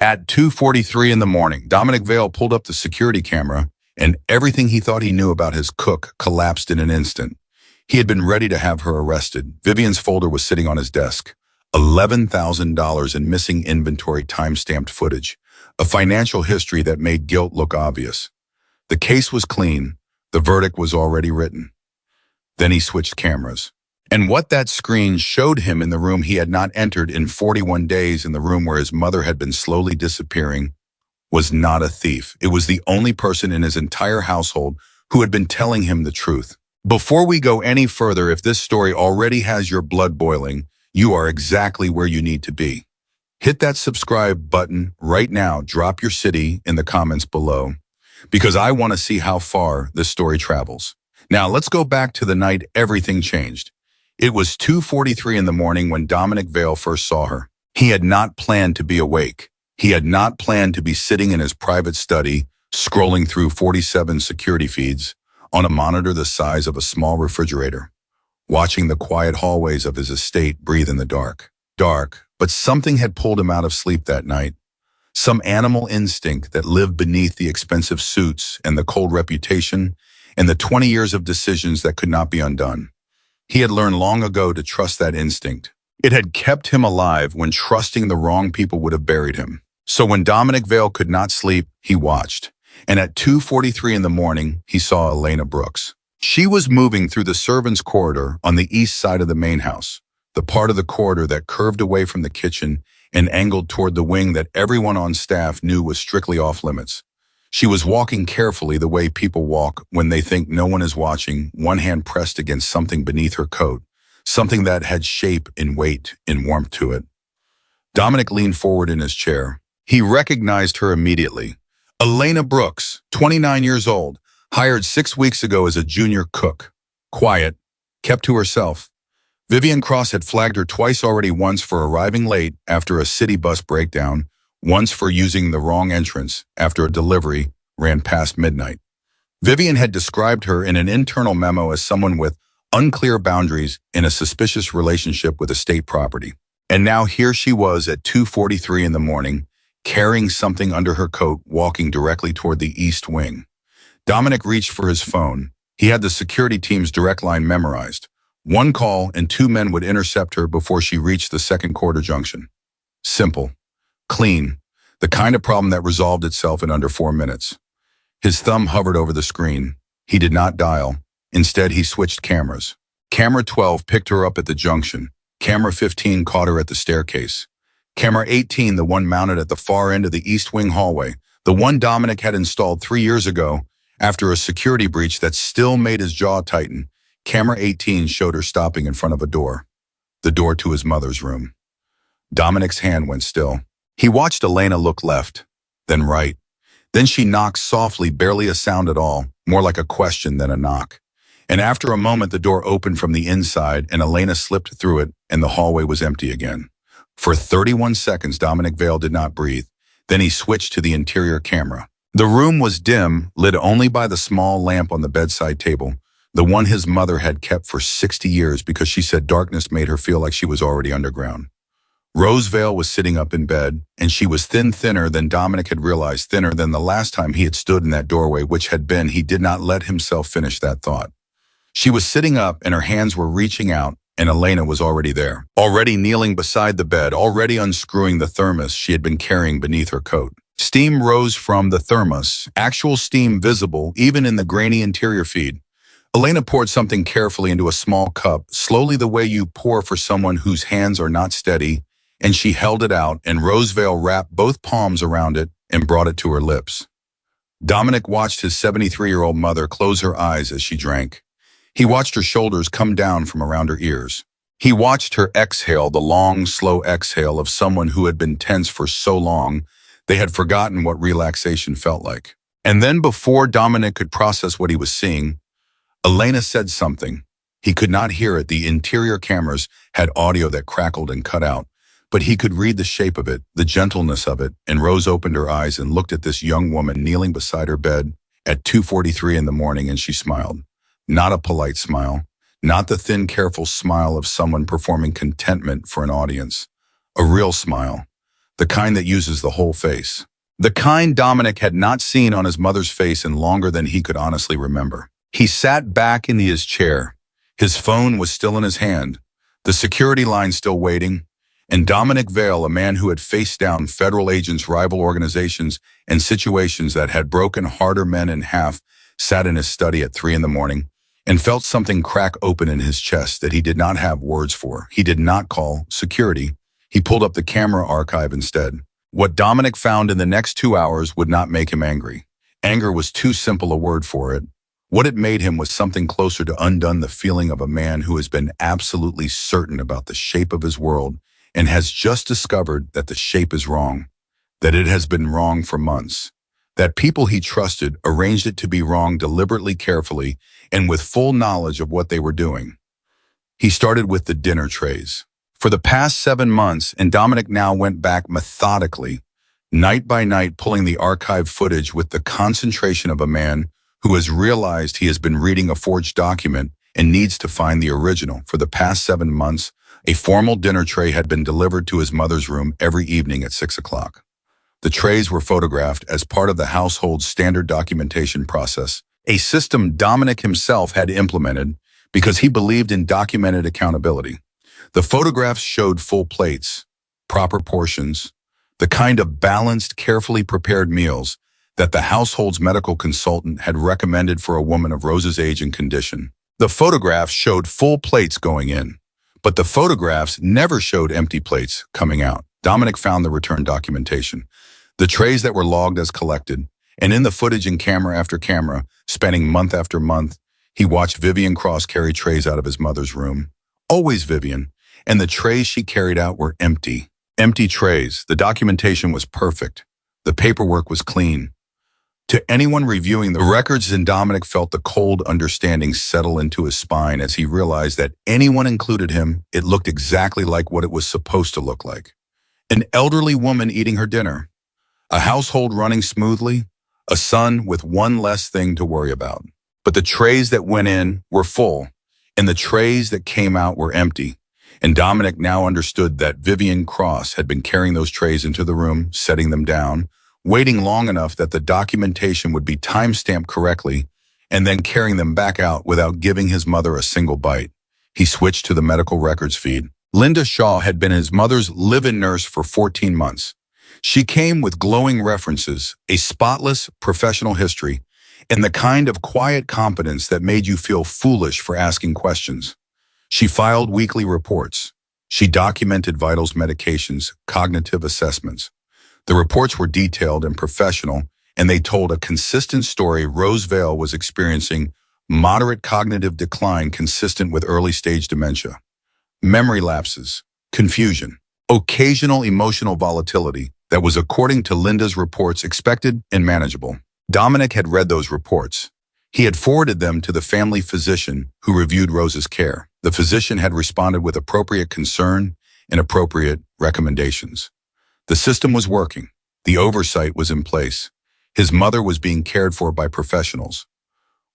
At 2:43 in the morning, Dominic Vale pulled up the security camera, and everything he thought he knew about his cook collapsed in an instant. He had been ready to have her arrested. Vivian's folder was sitting on his desk. $11,000 in missing inventory time-stamped footage. A financial history that made guilt look obvious. The case was clean. The verdict was already written. Then he switched cameras. And what that screen showed him in the room he had not entered in 41 days, in the room where his mother had been slowly disappearing, was not a thief. It was the only person in his entire household who had been telling him the truth. Before we go any further, if this story already has your blood boiling, you are exactly where you need to be. Hit that subscribe button right now. Drop your city in the comments below, because I want to see how far this story travels. Now let's go back to the night everything changed. It was 2:43 in the morning when Dominic Vale first saw her. He had not planned to be awake. He had not planned to be sitting in his private study, scrolling through 47 security feeds on a monitor the size of a small refrigerator, watching the quiet hallways of his estate breathe in the dark. But something had pulled him out of sleep that night. Some animal instinct that lived beneath the expensive suits and the cold reputation and the 20 years of decisions that could not be undone. He had learned long ago to trust that instinct. It had kept him alive when trusting the wrong people would have buried him. So when Dominic Vale could not sleep, he watched. And at 2:43 in the morning, he saw Elena Brooks. She was moving through the servants' corridor on the east side of the main house, the part of the corridor that curved away from the kitchen and angled toward the wing that everyone on staff knew was strictly off limits. She was walking carefully, the way people walk when they think no one is watching, one hand pressed against something beneath her coat, something that had shape and weight and warmth to it. Dominic leaned forward in his chair. He recognized her immediately. Elena Brooks, 29 years old, hired 6 weeks ago as a junior cook. Quiet, kept to herself. Vivian Cross had flagged her twice already, once for arriving late after a city bus breakdown, once for using the wrong entrance after a delivery ran past midnight. Vivian had described her in an internal memo as someone with unclear boundaries in a suspicious relationship with estate property. And now here she was at 2:43 in the morning, carrying something under her coat, walking directly toward the east wing. Dominic reached for his phone. He had the security team's direct line memorized. One call and 2 men would intercept her before she reached the second quarter junction. Simple. Clean. The kind of problem that resolved itself in under 4 minutes. His thumb hovered over the screen. He did not dial. Instead, he switched cameras. Camera 12 picked her up at the junction. Camera 15 caught her at the staircase. Camera 18, the one mounted at the far end of the east wing hallway, the one Dominic had installed 3 years ago after a security breach that still made his jaw tighten. Camera 18 showed her stopping in front of a door. The door to his mother's room. Dominic's hand went still. He watched Elena look left, then right. Then she knocked softly, barely a sound at all, more like a question than a knock. And after a moment, the door opened from the inside and Elena slipped through it, and the hallway was empty again. For 31 seconds, Dominic Vale did not breathe. Then he switched to the interior camera. The room was dim, lit only by the small lamp on the bedside table, the one his mother had kept for 60 years because she said darkness made her feel like she was already underground. Rose Vale was sitting up in bed, and she was thinner than Dominic had realized, thinner than the last time he had stood in that doorway, which had been, he did not let himself finish that thought. She was sitting up, and her hands were reaching out, and Elena was already there, already kneeling beside the bed, already unscrewing the thermos she had been carrying beneath her coat. Steam rose from the thermos, actual steam visible even in the grainy interior feed. Elena poured something carefully into a small cup, slowly, the way you pour for someone whose hands are not steady, and she held it out, and Rose Vale wrapped both palms around it and brought it to her lips. Dominic watched his 73-year-old mother close her eyes as she drank. He watched her shoulders come down from around her ears. He watched her exhale, the long, slow exhale of someone who had been tense for so long they had forgotten what relaxation felt like. And then, before Dominic could process what he was seeing, Elena said something. He could not hear it. The interior cameras had audio that crackled and cut out, but he could read the shape of it, the gentleness of it, and Rose opened her eyes and looked at this young woman kneeling beside her bed at 2:43 in the morning, and she smiled. Not a polite smile, not the thin, careful smile of someone performing contentment for an audience. A real smile. the kind that uses the whole face. The kind Dominic had not seen on his mother's face in longer than he could honestly remember. He sat back in his chair. His phone was still in his hand, the security line still waiting, and Dominic Vale, a man who had faced down federal agents, rival organizations, and situations that had broken harder men in half, sat in his study at 3 a.m. and felt something crack open in his chest that he did not have words for. He did not call security. He pulled up the camera archive instead. What Dominic found in the next 2 hours would not make him angry. Anger was too simple a word for it. What it made him was something closer to undone the feeling of a man who has been absolutely certain about the shape of his world and has just discovered that the shape is wrong, that it has been wrong for months, that people he trusted arranged it to be wrong deliberately, carefully, and with full knowledge of what they were doing. He started with the dinner trays. For the past 7 months, and Dominic now went back methodically, night by night, pulling the archive footage with the concentration of a man who has realized he has been reading a forged document and needs to find the original. For the past 7 months, a formal dinner tray had been delivered to his mother's room every evening at 6 o'clock. The trays were photographed as part of the household's standard documentation process, a system Dominic himself had implemented because he believed in documented accountability. The photographs showed full plates, proper portions, the kind of balanced, carefully prepared meals that the household's medical consultant had recommended for a woman of Rose's age and condition. The photographs showed full plates going in, but the photographs never showed empty plates coming out. Dominic found the return documentation, the trays that were logged as collected, and in the footage in camera after camera, spanning month after month, he watched Vivian Cross carry trays out of his mother's room. Always Vivian, and the trays she carried out were empty. Empty trays. The documentation was perfect. The paperwork was clean. To anyone reviewing the records, Dominic felt the cold understanding settle into his spine as he realized that anyone included him, it looked exactly like what it was supposed to look like. An elderly woman eating her dinner, a household running smoothly, a son with one less thing to worry about. But the trays that went in were full, and the trays that came out were empty. And Dominic now understood that Vivian Cross had been carrying those trays into the room, setting them down, waiting long enough that the documentation would be time-stamped correctly, and then carrying them back out without giving his mother a single bite. He switched to the medical records feed. Linda Shaw had been his mother's live-in nurse for 14 months. She came with glowing references, a spotless professional history, and the kind of quiet competence that made you feel foolish for asking questions. She filed weekly reports. She documented vitals, medications, cognitive assessments. The reports were detailed and professional, and they told a consistent story. Rose Vale was experiencing moderate cognitive decline consistent with early-stage dementia, memory lapses, confusion, occasional emotional volatility that was, according to Linda's reports, expected and manageable. Dominic had read those reports. He had forwarded them to the family physician who reviewed Rose's care. The physician had responded with appropriate concern and appropriate recommendations. The system was working. The oversight was in place. His mother was being cared for by professionals.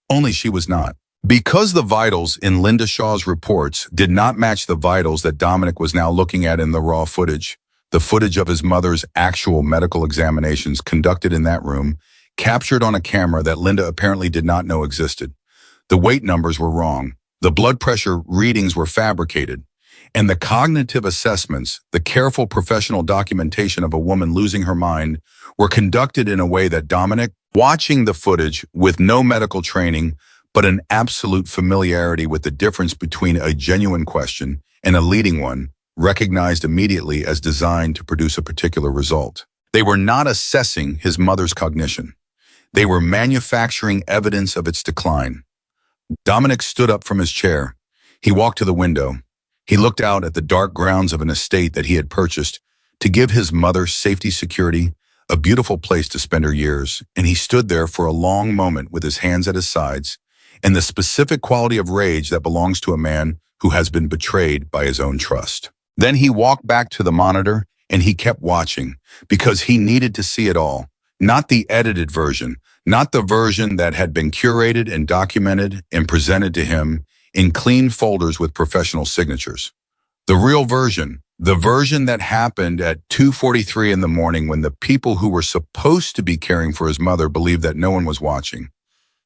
Only she was not. Because the vitals in Linda Shaw's reports did not match the vitals that Dominic was now looking at in the raw footage, the footage of his mother's actual medical examinations conducted in that room, captured on a camera that Linda apparently did not know existed. The weight numbers were wrong. The blood pressure readings were fabricated. And the cognitive assessments, the careful professional documentation of a woman losing her mind, were conducted in a way that Dominic, watching the footage with no medical training, but an absolute familiarity with the difference between a genuine question and a leading one, recognized immediately as designed to produce a particular result. They were not assessing his mother's cognition. They were manufacturing evidence of its decline. Dominic stood up from his chair. He walked to the window. He looked out at the dark grounds of an estate that he had purchased to give his mother safety, security, a beautiful place to spend her years, and he stood there for a long moment with his hands at his sides and the specific quality of rage that belongs to a man who has been betrayed by his own trust. Then he walked back to the monitor and he kept watching because he needed to see it all, not the edited version, not the version that had been curated and documented and presented to him in clean folders with professional signatures. The real version, The version that happened at 2:43 in the morning when the people who were supposed to be caring for his mother believed that no one was watching.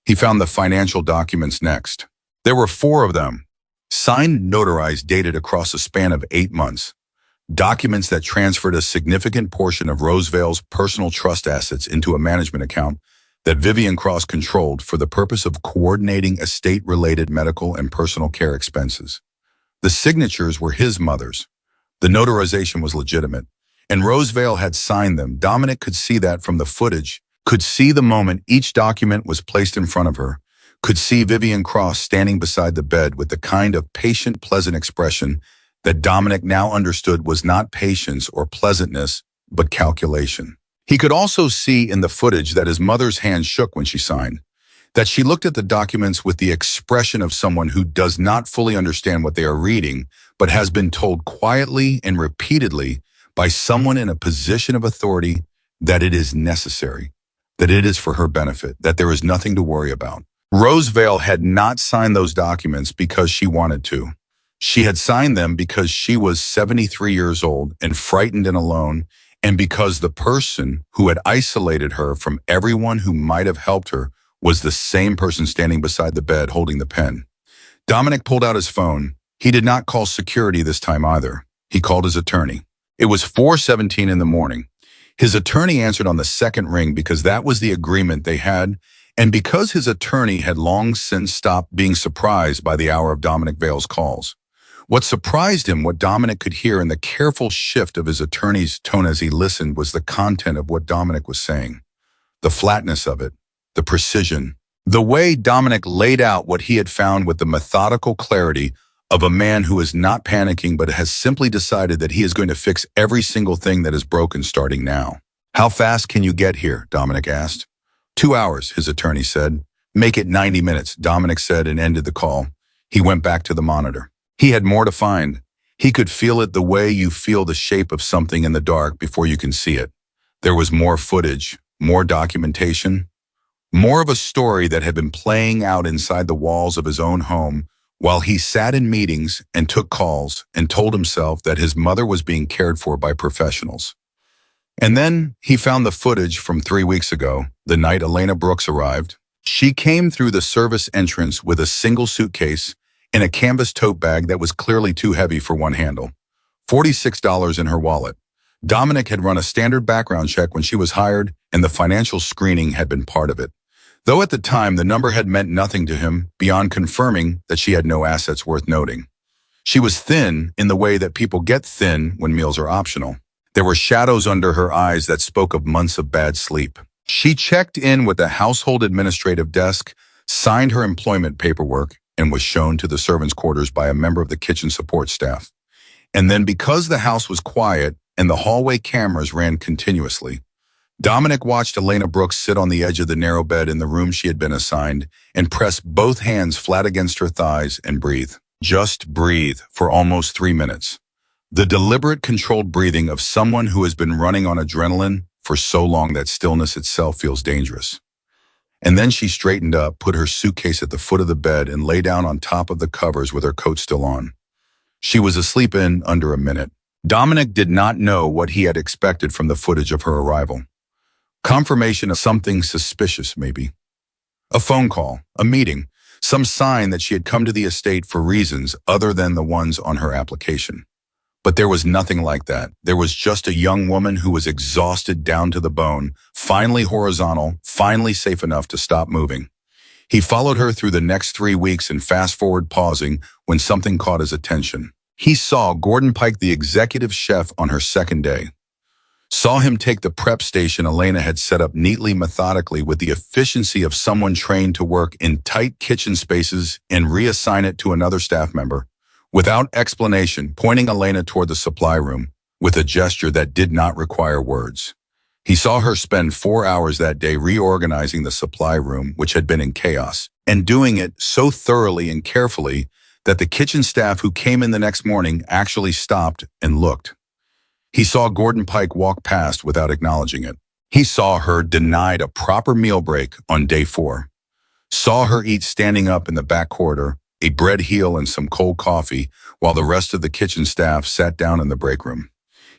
He found the financial documents next. There were 4 of them, signed, notarized, dated across a span of 8 months. Documents that transferred a significant portion of Rosevale's personal trust assets into a management account that Vivian Cross controlled for the purpose of coordinating estate-related medical and personal care expenses. The signatures were his mother's. The notarization was legitimate, and Rosevale had signed them. Dominic could see that from the footage, could see the moment each document was placed in front of her, could see Vivian Cross standing beside the bed with the kind of patient, pleasant expression that Dominic now understood was not patience or pleasantness, but calculation. He could also see in the footage that his mother's hand shook when she signed, that she looked at the documents with the expression of someone who does not fully understand what they are reading, but has been told quietly and repeatedly by someone in a position of authority that it is necessary, that it is for her benefit, that there is nothing to worry about. Rosevale had not signed those documents because she wanted to. She had signed them because she was 73 years old and frightened and alone, and because the person who had isolated her from everyone who might have helped her was the same person standing beside the bed holding the pen. Dominic pulled out his phone. He did not call security this time either. He called his attorney. It was 4:17 in the morning. His attorney answered on the second ring because that was the agreement they had, and because his attorney had long since stopped being surprised by the hour of Dominic Vale's calls. What surprised him, what Dominic could hear in the careful shift of his attorney's tone as he listened, was the content of what Dominic was saying. The flatness of it, the precision, the way Dominic laid out what he had found with the methodical clarity of a man who is not panicking but has simply decided that he is going to fix every single thing that is broken starting now. "How fast can you get here?" Dominic asked. 2 hours, his attorney said. "Make it 90 minutes, Dominic said and ended the call. He went back to the monitor. He had more to find. He could feel it the way you feel the shape of something in the dark before you can see it. There was more footage, more documentation, more of a story that had been playing out inside the walls of his own home while he sat in meetings and took calls and told himself that his mother was being cared for by professionals. And then he found the footage from 3 weeks ago, the night Elena Brooks arrived. She came through the service entrance with a single suitcase in a canvas tote bag that was clearly too heavy for one handle. $46 in her wallet. Dominic had run a standard background check when she was hired, and the financial screening had been part of it. Though at the time, the number had meant nothing to him beyond confirming that she had no assets worth noting. She was thin in the way that people get thin when meals are optional. There were shadows under her eyes that spoke of months of bad sleep. She checked in with the household administrative desk, signed her employment paperwork, and was shown to the servants' quarters by a member of the kitchen support staff. And then, because the house was quiet and the hallway cameras ran continuously, Dominic watched Elena Brooks sit on the edge of the narrow bed in the room she had been assigned and press both hands flat against her thighs and breathe. Just breathe for almost 3 minutes. The deliberate, controlled breathing of someone who has been running on adrenaline for so long that stillness itself feels dangerous. And then she straightened up, put her suitcase at the foot of the bed, and lay down on top of the covers with her coat still on. She was asleep in under a minute. Dominic did not know what he had expected from the footage of her arrival. Confirmation of something suspicious, maybe. A phone call, a meeting, some sign that she had come to the estate for reasons other than the ones on her application. But there was nothing like that. There was just a young woman who was exhausted down to the bone, finally horizontal, finally safe enough to stop moving. He followed her through the next 3 weeks and fast-forward pausing when something caught his attention. He saw Gordon Pike, the executive chef, on her second day. Saw him take the prep station Elena had set up neatly, methodically, with the efficiency of someone trained to work in tight kitchen spaces, and reassign it to another staff member. Without explanation, pointing Elena toward the supply room, with a gesture that did not require words. He saw her spend 4 hours that day reorganizing the supply room, which had been in chaos, and doing it so thoroughly and carefully that the kitchen staff who came in the next morning actually stopped and looked. He saw Gordon Pike walk past without acknowledging it. He saw her denied a proper meal break on day 4. Saw her eat standing up in the back corridor, a bread heel and some cold coffee, while the rest of the kitchen staff sat down in the break room.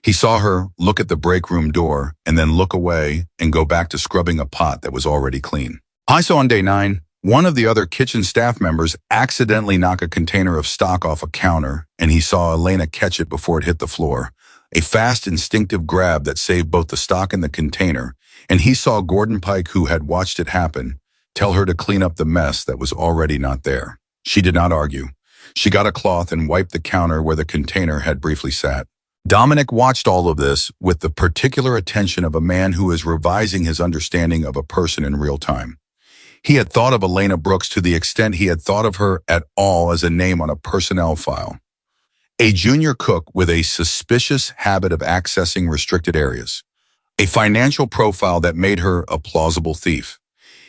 He saw her look at the break room door and then look away and go back to scrubbing a pot that was already clean. So on day 9, one of the other kitchen staff members accidentally knocked a container of stock off a counter, and he saw Elena catch it before it hit the floor. A fast, instinctive grab that saved both the stock and the container, and he saw Gordon Pike, who had watched it happen, tell her to clean up the mess that was already not there. She did not argue. She got a cloth and wiped the counter where the container had briefly sat. Dominic watched all of this with the particular attention of a man who is revising his understanding of a person in real time. He had thought of Elena Brooks to the extent he had thought of her at all as a name on a personnel file. A junior cook with a suspicious habit of accessing restricted areas. A financial profile that made her a plausible thief.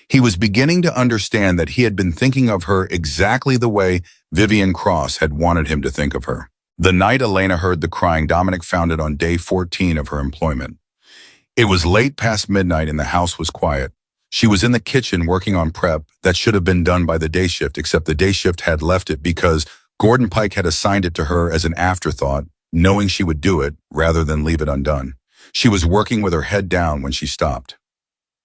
He was beginning to understand that he had been thinking of her exactly the way Vivian Cross had wanted him to think of her. The night Elena heard the crying, Dominic found it on day 14 of her employment. It was late past midnight and the house was quiet. She was in the kitchen working on prep that should have been done by the day shift, except the day shift had left it because Gordon Pike had assigned it to her as an afterthought, knowing she would do it rather than leave it undone. She was working with her head down when she stopped.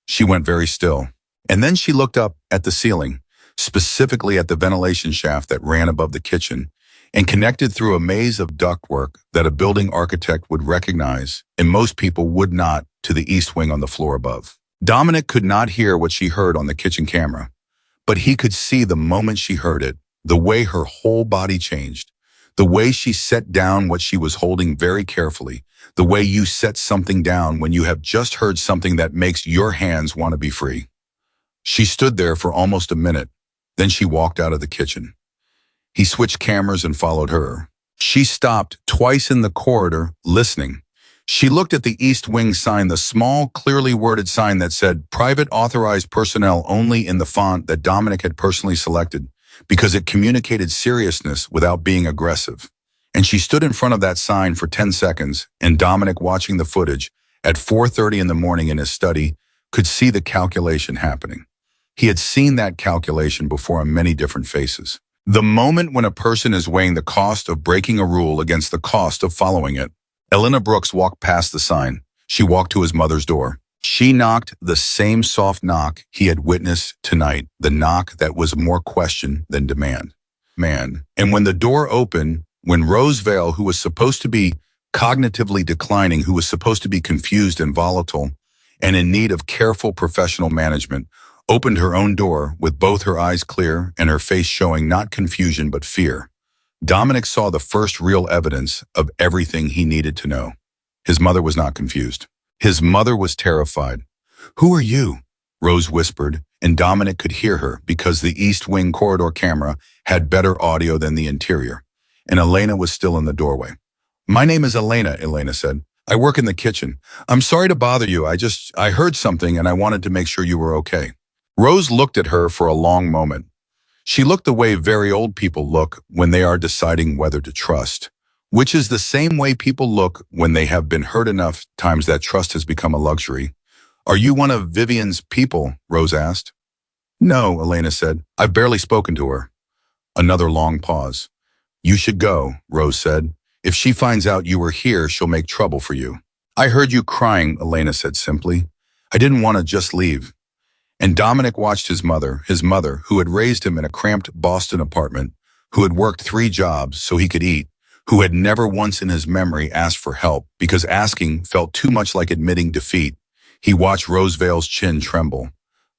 She went very still, and then she looked up at the ceiling, specifically at the ventilation shaft that ran above the kitchen and connected through a maze of ductwork that a building architect would recognize, and most people would not, to the east wing on the floor above. Dominic could not hear what she heard on the kitchen camera, but he could see the moment she heard it, the way her whole body changed, the way she set down what she was holding very carefully, the way you set something down when you have just heard something that makes your hands want to be free. She stood there for almost a minute, then she walked out of the kitchen. He switched cameras and followed her. She stopped twice in the corridor, listening. She looked at the East Wing sign, the small, clearly worded sign that said, "Private authorized personnel only," in the font that Dominic had personally selected, because it communicated seriousness without being aggressive. And she stood in front of that sign for 10 seconds, and Dominic, watching the footage at 4:30 in the morning in his study, could see the calculation happening. He had seen that calculation before on many different faces. The moment when a person is weighing the cost of breaking a rule against the cost of following it. Elena Brooks walked past the sign. She walked to his mother's door. She knocked the same soft knock he had witnessed tonight, the knock that was more question than demand. And when the door opened, when Rose Vale, who was supposed to be cognitively declining, who was supposed to be confused and volatile, and in need of careful professional management, opened her own door with both her eyes clear and her face showing not confusion but fear, Dominic saw the first real evidence of everything he needed to know. His mother was not confused. His mother was terrified. "Who are you?" Rose whispered, and Dominic could hear her because the East Wing corridor camera had better audio than the interior, and Elena was still in the doorway. "My name is Elena," Elena said. "I work in the kitchen. I'm sorry to bother you. I heard something and I wanted to make sure you were okay." Rose looked at her for a long moment. She looked the way very old people look when they are deciding whether to trust, which is the same way people look when they have been hurt enough times that trust has become a luxury. "Are you one of Vivian's people?" Rose asked. "No," Elena said. "I've barely spoken to her." Another long pause. "You should go," Rose said. "If she finds out you were here, she'll make trouble for you." "I heard you crying," Elena said simply. "I didn't want to just leave." And Dominic watched his mother, who had raised him in a cramped Boston apartment, who had worked 3 jobs so he could eat, who had never once in his memory asked for help because asking felt too much like admitting defeat. He watched Rose Vale's chin tremble,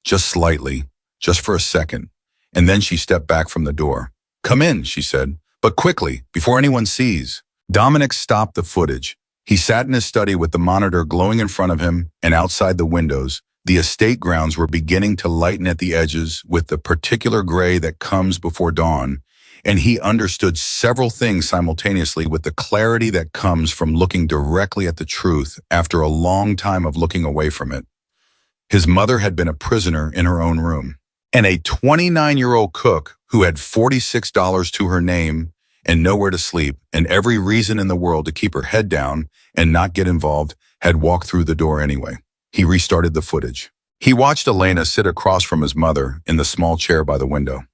just slightly, just for a second, and then she stepped back from the door. "Come in," she said, "but quickly, before anyone sees." Dominic stopped the footage. He sat in his study with the monitor glowing in front of him, and outside the windows, the estate grounds were beginning to lighten at the edges with the particular gray that comes before dawn, and he understood several things simultaneously with the clarity that comes from looking directly at the truth after a long time of looking away from it. His mother had been a prisoner in her own room, and a 29-year-old cook who had $46 to her name and nowhere to sleep and every reason in the world to keep her head down and not get involved had walked through the door anyway. He restarted the footage. He watched Elena sit across from his mother in the small chair by the window.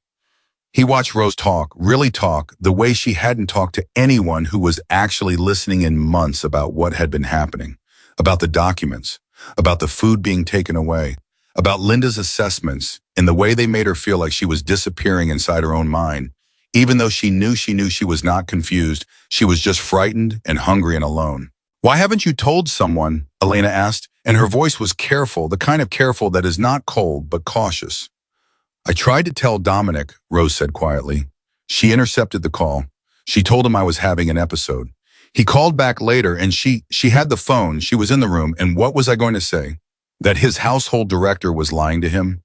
He watched Rose talk, really talk, the way she hadn't talked to anyone who was actually listening in months about what had been happening, about the documents, about the food being taken away, about Linda's assessments, and the way they made her feel like she was disappearing inside her own mind. Even though she knew she was not confused, she was just frightened and hungry and alone. "Why haven't you told someone?" Elena asked, and her voice was careful, the kind of careful that is not cold but cautious. "I tried to tell Dominic," Rose said quietly. She intercepted the call. She told him I was having an episode. He called back later and she had the phone, she was in the room, and what was I going to say? That his household director was lying to him?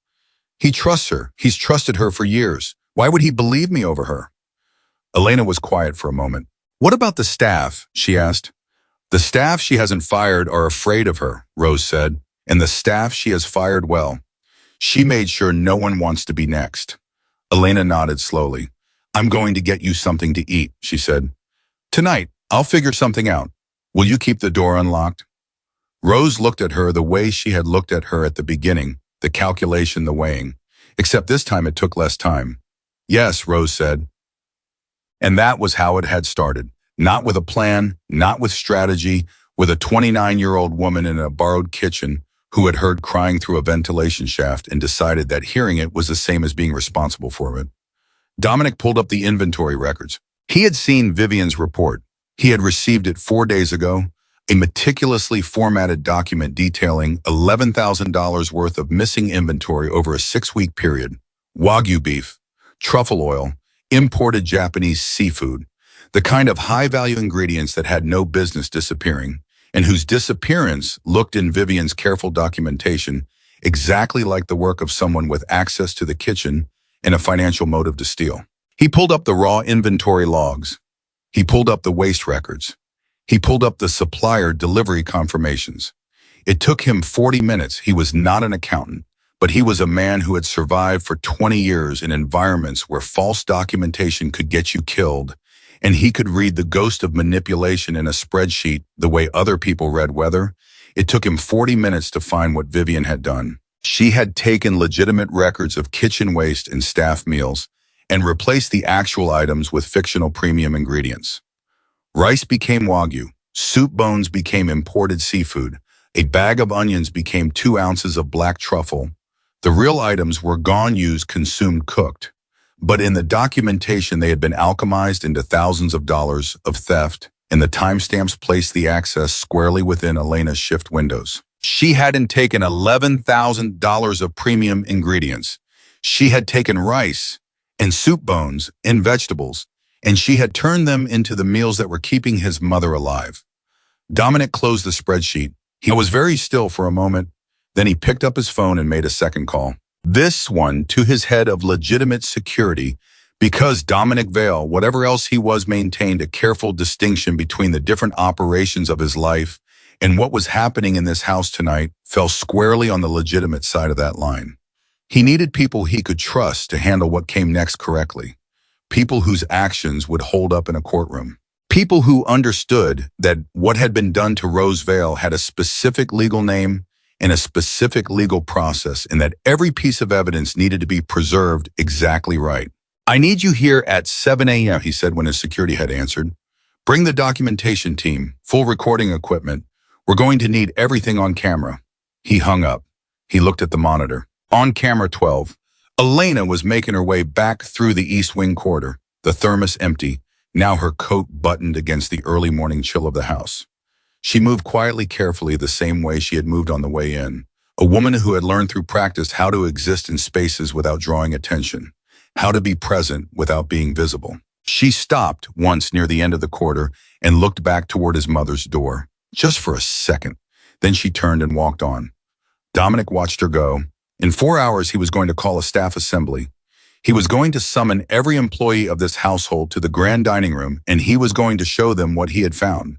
He trusts her. He's trusted her for years. Why would he believe me over her? Elena was quiet for a moment. "What about the staff?" she asked. "The staff she hasn't fired are afraid of her," Rose said, "and the staff she has fired well. She made sure no one wants to be next." Elena nodded slowly. "I'm going to get you something to eat," she said. "Tonight, I'll figure something out. Will you keep the door unlocked?" Rose looked at her the way she had looked at her at the beginning, the calculation, the weighing. Except this time it took less time. "Yes," Rose said. And that was how it had started. Not with a plan, not with strategy, with a 29-year-old woman in a borrowed kitchen who had heard crying through a ventilation shaft and decided that hearing it was the same as being responsible for it. Dominic pulled up the inventory records. He had seen Vivian's report. He had received it 4 days ago, a meticulously formatted document detailing $11,000 worth of missing inventory over a 6-week period. Wagyu beef, truffle oil, imported Japanese seafood, the kind of high-value ingredients that had no business disappearing, and whose disappearance looked in Vivian's careful documentation exactly like the work of someone with access to the kitchen and a financial motive to steal. He pulled up the raw inventory logs. He pulled up the waste records. He pulled up the supplier delivery confirmations. It took him 40 minutes. He was not an accountant, but he was a man who had survived for 20 years in environments where false documentation could get you killed, and he could read the ghost of manipulation in a spreadsheet the way other people read weather. It took him 40 minutes to find what Vivian had done. She had taken legitimate records of kitchen waste and staff meals and replaced the actual items with fictional premium ingredients. Rice became Wagyu, soup bones became imported seafood, a bag of onions became 2 ounces of black truffle. The real items were gone, used, consumed, cooked. But in the documentation, they had been alchemized into thousands of dollars of theft, and the timestamps placed the access squarely within Elena's shift windows. She hadn't taken $11,000 of premium ingredients. She had taken rice and soup bones and vegetables, and she had turned them into the meals that were keeping his mother alive. Dominic closed the spreadsheet. He was very still for a moment. Then he picked up his phone and made a second call. This one to his head of legitimate security, because Dominic Vale, whatever else he was, maintained a careful distinction between the different operations of his life, and what was happening in this house tonight fell squarely on the legitimate side of that line. He needed people he could trust to handle what came next correctly. People whose actions would hold up in a courtroom. People who understood that what had been done to Rose Vale had a specific legal name and a specific legal process, and that every piece of evidence needed to be preserved exactly right. "I need you here at 7 a.m., he said when his security head answered. "Bring the documentation team, full recording equipment. We're going to need everything on camera." He hung up. He looked at the monitor. On camera 12, Elena was making her way back through the East Wing corridor, the thermos empty, now her coat buttoned against the early morning chill of the house. She moved quietly, carefully, the same way she had moved on the way in. A woman who had learned through practice how to exist in spaces without drawing attention, how to be present without being visible. She stopped once near the end of the corridor and looked back toward his mother's door, just for a second. Then she turned and walked on. Dominic watched her go. In 4 hours, he was going to call a staff assembly. He was going to summon every employee of this household to the grand dining room, and he was going to show them what he had found.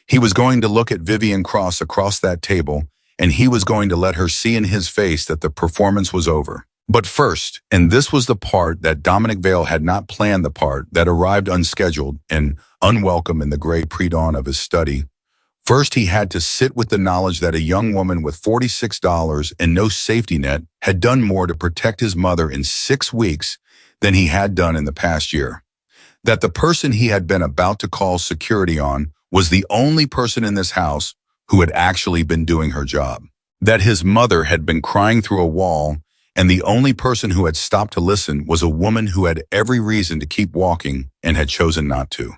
He was going to look at Vivian Cross across that table, and he was going to let her see in his face that the performance was over. But first, and this was the part that Dominic Vale had not planned, the part that arrived unscheduled and unwelcome in the gray pre-dawn of his study, first he had to sit with the knowledge that a young woman with $46 and no safety net had done more to protect his mother in 6 weeks than he had done in the past year. That the person he had been about to call security on was the only person in this house who had actually been doing her job. That his mother had been crying through a wall, and the only person who had stopped to listen was a woman who had every reason to keep walking and had chosen not to.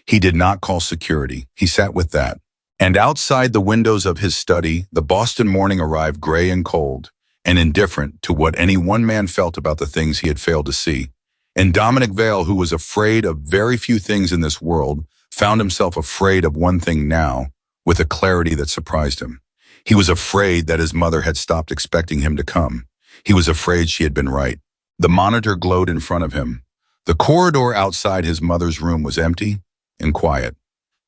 He did not call security. He sat with that. And outside the windows of his study, the Boston morning arrived gray and cold, and indifferent to what any one man felt about the things he had failed to see. And Dominic Vale, who was afraid of very few things in this world, found himself afraid of one thing now, with a clarity that surprised him. He was afraid that his mother had stopped expecting him to come. He was afraid she had been right. The monitor glowed in front of him. The corridor outside his mother's room was empty and quiet.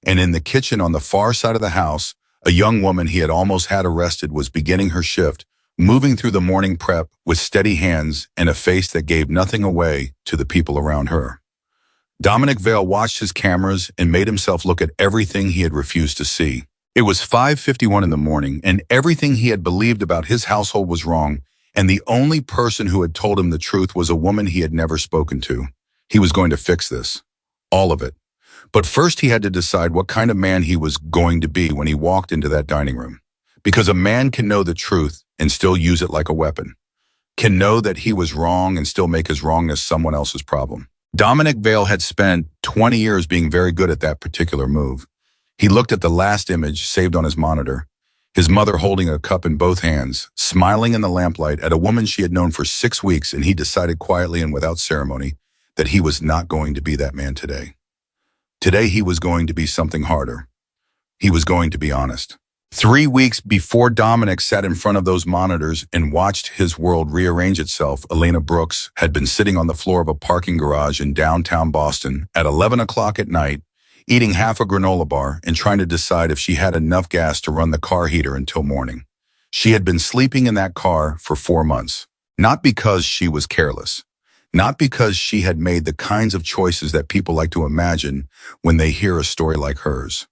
And in the kitchen on the far side of the house, a young woman he had almost had arrested was beginning her shift, moving through the morning prep with steady hands and a face that gave nothing away to the people around her. Dominic Vale watched his cameras and made himself look at everything he had refused to see. It was 5:51 in the morning, and everything he had believed about his household was wrong, and the only person who had told him the truth was a woman he had never spoken to. He was going to fix this. All of it. But first he had to decide what kind of man he was going to be when he walked into that dining room. Because a man can know the truth and still use it like a weapon. Can know that he was wrong and still make his wrongness someone else's problem. Dominic Vale had spent 20 years being very good at that particular move. He looked at the last image saved on his monitor, his mother holding a cup in both hands, smiling in the lamplight at a woman she had known for 6 weeks, and he decided quietly and without ceremony that he was not going to be that man today. Today he was going to be something harder. He was going to be honest. 3 weeks before Dominic sat in front of those monitors and watched his world rearrange itself, Elena Brooks had been sitting on the floor of a parking garage in downtown Boston at 11 o'clock at night, eating half a granola bar and trying to decide if she had enough gas to run the car heater until morning. She had been sleeping in that car for 4 months, not because she was careless, not because she had made the kinds of choices that people like to imagine when they hear a story like hers.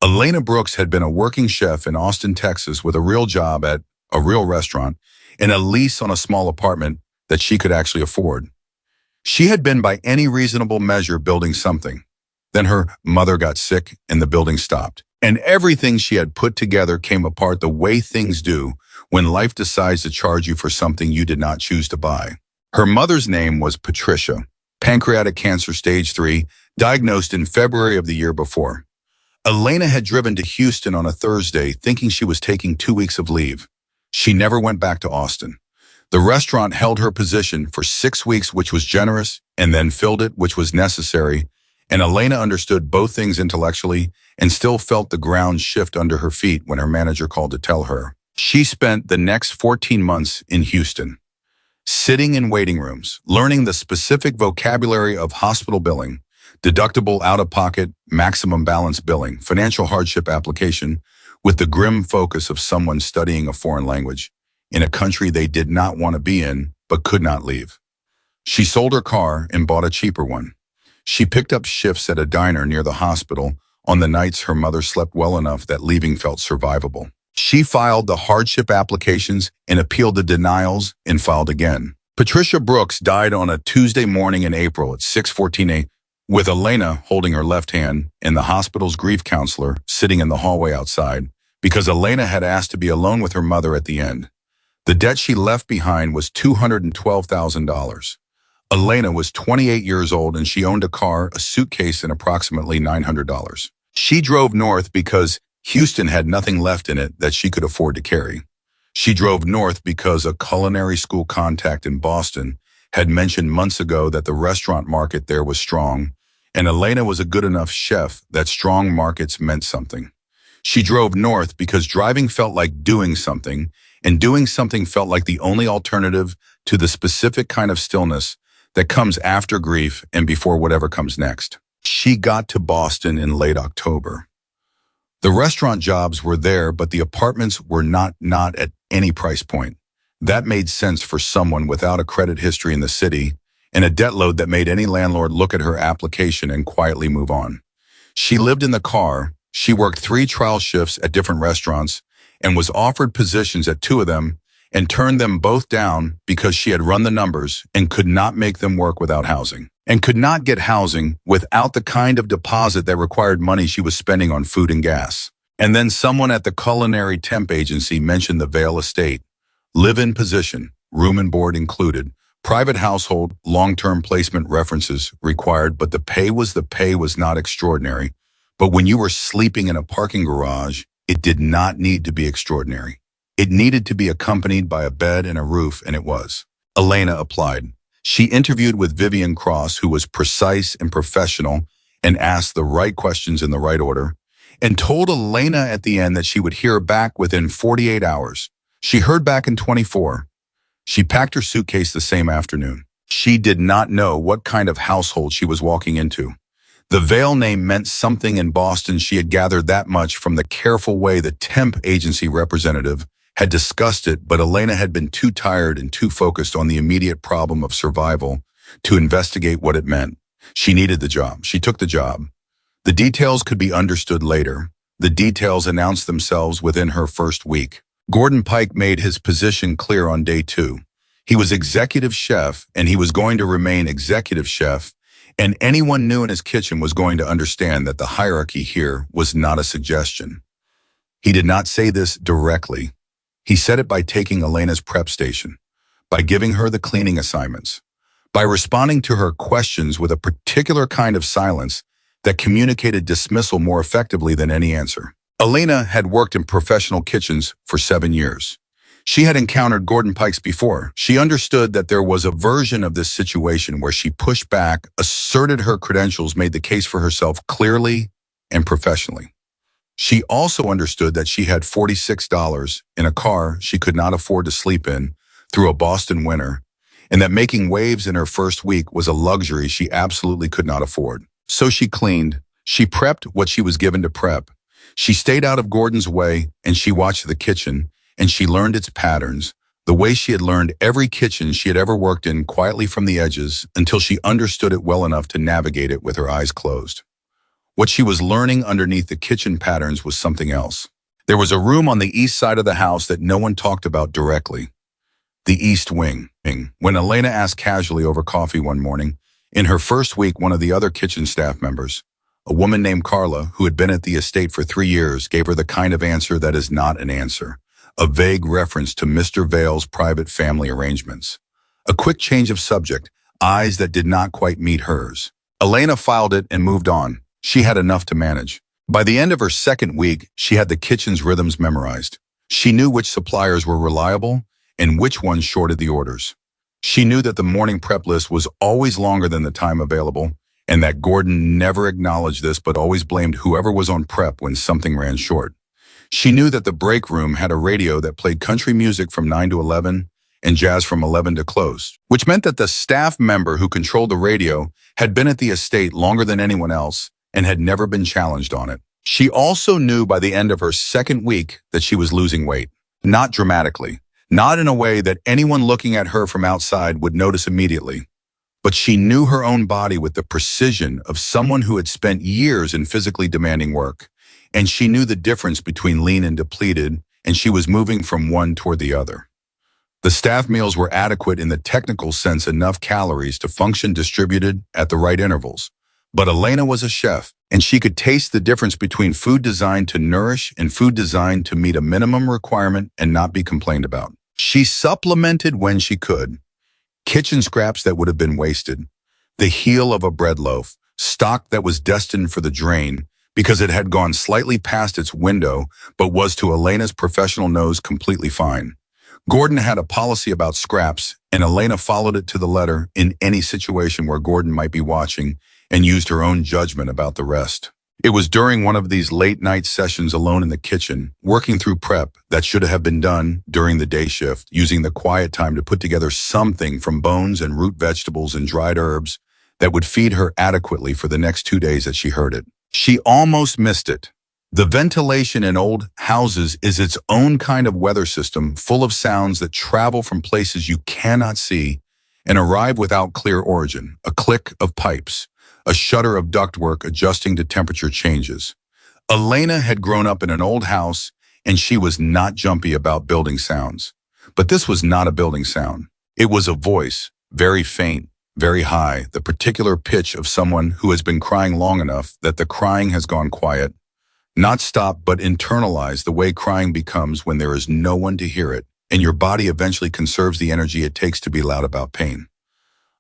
Elena Brooks had been a working chef in Austin, Texas, with a real job at a real restaurant and a lease on a small apartment that she could actually afford. She had been by any reasonable measure building something. Then her mother got sick and the building stopped. And everything she had put together came apart the way things do when life decides to charge you for something you did not choose to buy. Her mother's name was Patricia, pancreatic cancer stage 3, diagnosed in February of the year before. Elena had driven to Houston on a Thursday thinking she was taking 2 weeks of leave. She never went back to Austin. The restaurant held her position for 6 weeks, which was generous, and then filled it, which was necessary, and Elena understood both things intellectually and still felt the ground shift under her feet when her manager called to tell her. She spent the next 14 months in Houston, sitting in waiting rooms, learning the specific vocabulary of hospital billing, deductible out-of-pocket, maximum balance billing, financial hardship application, with the grim focus of someone studying a foreign language in a country they did not want to be in but could not leave. She sold her car and bought a cheaper one. She picked up shifts at a diner near the hospital on the nights her mother slept well enough that leaving felt survivable. She filed the hardship applications and appealed the denials and filed again. Patricia Brooks died on a Tuesday morning in April at 6:14 a.m. with Elena holding her left hand and the hospital's grief counselor sitting in the hallway outside because Elena had asked to be alone with her mother at the end. The debt she left behind was $212,000. Elena was 28 years old and she owned a car, a suitcase, and approximately $900. She drove north because Houston had nothing left in it that she could afford to carry. She drove north because a culinary school contact in Boston had mentioned months ago that the restaurant market there was strong, and Elena was a good enough chef that strong markets meant something. She drove north because driving felt like doing something, and doing something felt like the only alternative to the specific kind of stillness that comes after grief and before whatever comes next. She got to Boston in late October. The restaurant jobs were there, but the apartments were not at any price point. That made sense for someone without a credit history in the city and a debt load that made any landlord look at her application and quietly move on. She lived in the car. She worked 3 trial shifts at different restaurants and was offered positions at 2 of them and turned them both down because she had run the numbers and could not make them work without housing, and could not get housing without the kind of deposit that required money she was spending on food and gas. And then someone at the culinary temp agency mentioned the Vale estate. Live-in position, room and board included, private household, long-term placement references required, but the pay was not extraordinary. But when you were sleeping in a parking garage, it did not need to be extraordinary. It needed to be accompanied by a bed and a roof, and it was. Elena applied. She interviewed with Vivian Cross, who was precise and professional and asked the right questions in the right order, and told Elena at the end that she would hear back within 48 hours. She heard back in 24. She packed her suitcase the same afternoon. She did not know what kind of household she was walking into. The Vale name meant something in Boston. She had gathered that much from the careful way the temp agency representative had discussed it, but Elena had been too tired and too focused on the immediate problem of survival to investigate what it meant. She needed the job. She took the job. The details could be understood later. The details announced themselves within her first week. Gordon Pike made his position clear on day 2. He was executive chef, and he was going to remain executive chef, and anyone new in his kitchen was going to understand that the hierarchy here was not a suggestion. He did not say this directly. He said it by taking Elena's prep station, by giving her the cleaning assignments, by responding to her questions with a particular kind of silence that communicated dismissal more effectively than any answer. Elena had worked in professional kitchens for 7 years. She had encountered Gordon Pike's before. She understood that there was a version of this situation where she pushed back, asserted her credentials, made the case for herself clearly and professionally. She also understood that she had $46 in a car she could not afford to sleep in through a Boston winter, and that making waves in her first week was a luxury she absolutely could not afford. So she cleaned. She prepped what she was given to prep. She stayed out of Gordon's way, and she watched the kitchen, and she learned its patterns, the way she had learned every kitchen she had ever worked in quietly from the edges until she understood it well enough to navigate it with her eyes closed. What she was learning underneath the kitchen patterns was something else. There was a room on the east side of the house that no one talked about directly. The East Wing. When Elena asked casually over coffee one morning, in her first week, one of the other kitchen staff members, a woman named Carla, who had been at the estate for 3 years, gave her the kind of answer that is not an answer, a vague reference to Mr. Vale's private family arrangements. A quick change of subject, eyes that did not quite meet hers. Elena filed it and moved on. She had enough to manage. By the end of her second week, she had the kitchen's rhythms memorized. She knew which suppliers were reliable and which ones shorted the orders. She knew that the morning prep list was always longer than the time available, and that Gordon never acknowledged this but always blamed whoever was on prep when something ran short. She knew that the break room had a radio that played country music from 9 to 11 and jazz from 11 to close, which meant that the staff member who controlled the radio had been at the estate longer than anyone else and had never been challenged on it. She also knew by the end of her second week that she was losing weight, not dramatically, not in a way that anyone looking at her from outside would notice immediately. But she knew her own body with the precision of someone who had spent years in physically demanding work. And she knew the difference between lean and depleted, and she was moving from one toward the other. The staff meals were adequate in the technical sense, enough calories to function distributed at the right intervals. But Elena was a chef, and she could taste the difference between food designed to nourish and food designed to meet a minimum requirement and not be complained about. She supplemented when she could. Kitchen scraps that would have been wasted, the heel of a bread loaf, stock that was destined for the drain because it had gone slightly past its window but was to Elena's professional nose completely fine. Gordon had a policy about scraps, and Elena followed it to the letter in any situation where Gordon might be watching and used her own judgment about the rest. It was during one of these late-night sessions alone in the kitchen, working through prep that should have been done during the day shift, using the quiet time to put together something from bones and root vegetables and dried herbs that would feed her adequately for the next 2 days that she heard it. She almost missed it. The ventilation in old houses is its own kind of weather system, full of sounds that travel from places you cannot see and arrive without clear origin, a click of pipes, a shudder of ductwork adjusting to temperature changes. Elena had grown up in an old house, and she was not jumpy about building sounds. But this was not a building sound. It was a voice, very faint, very high, the particular pitch of someone who has been crying long enough that the crying has gone quiet. Not stopped, but internalized, the way crying becomes when there is no one to hear it, and your body eventually conserves the energy it takes to be loud about pain.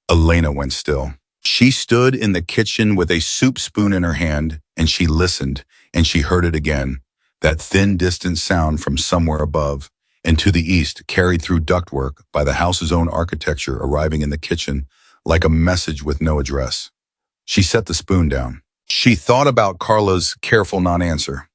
Elena went still. She stood in the kitchen with a soup spoon in her hand, and she listened, and she heard it again, that thin, distant sound from somewhere above, and to the east, carried through ductwork by the house's own architecture, arriving in the kitchen like a message with no address. She set the spoon down. She thought about Carla's careful non-answer,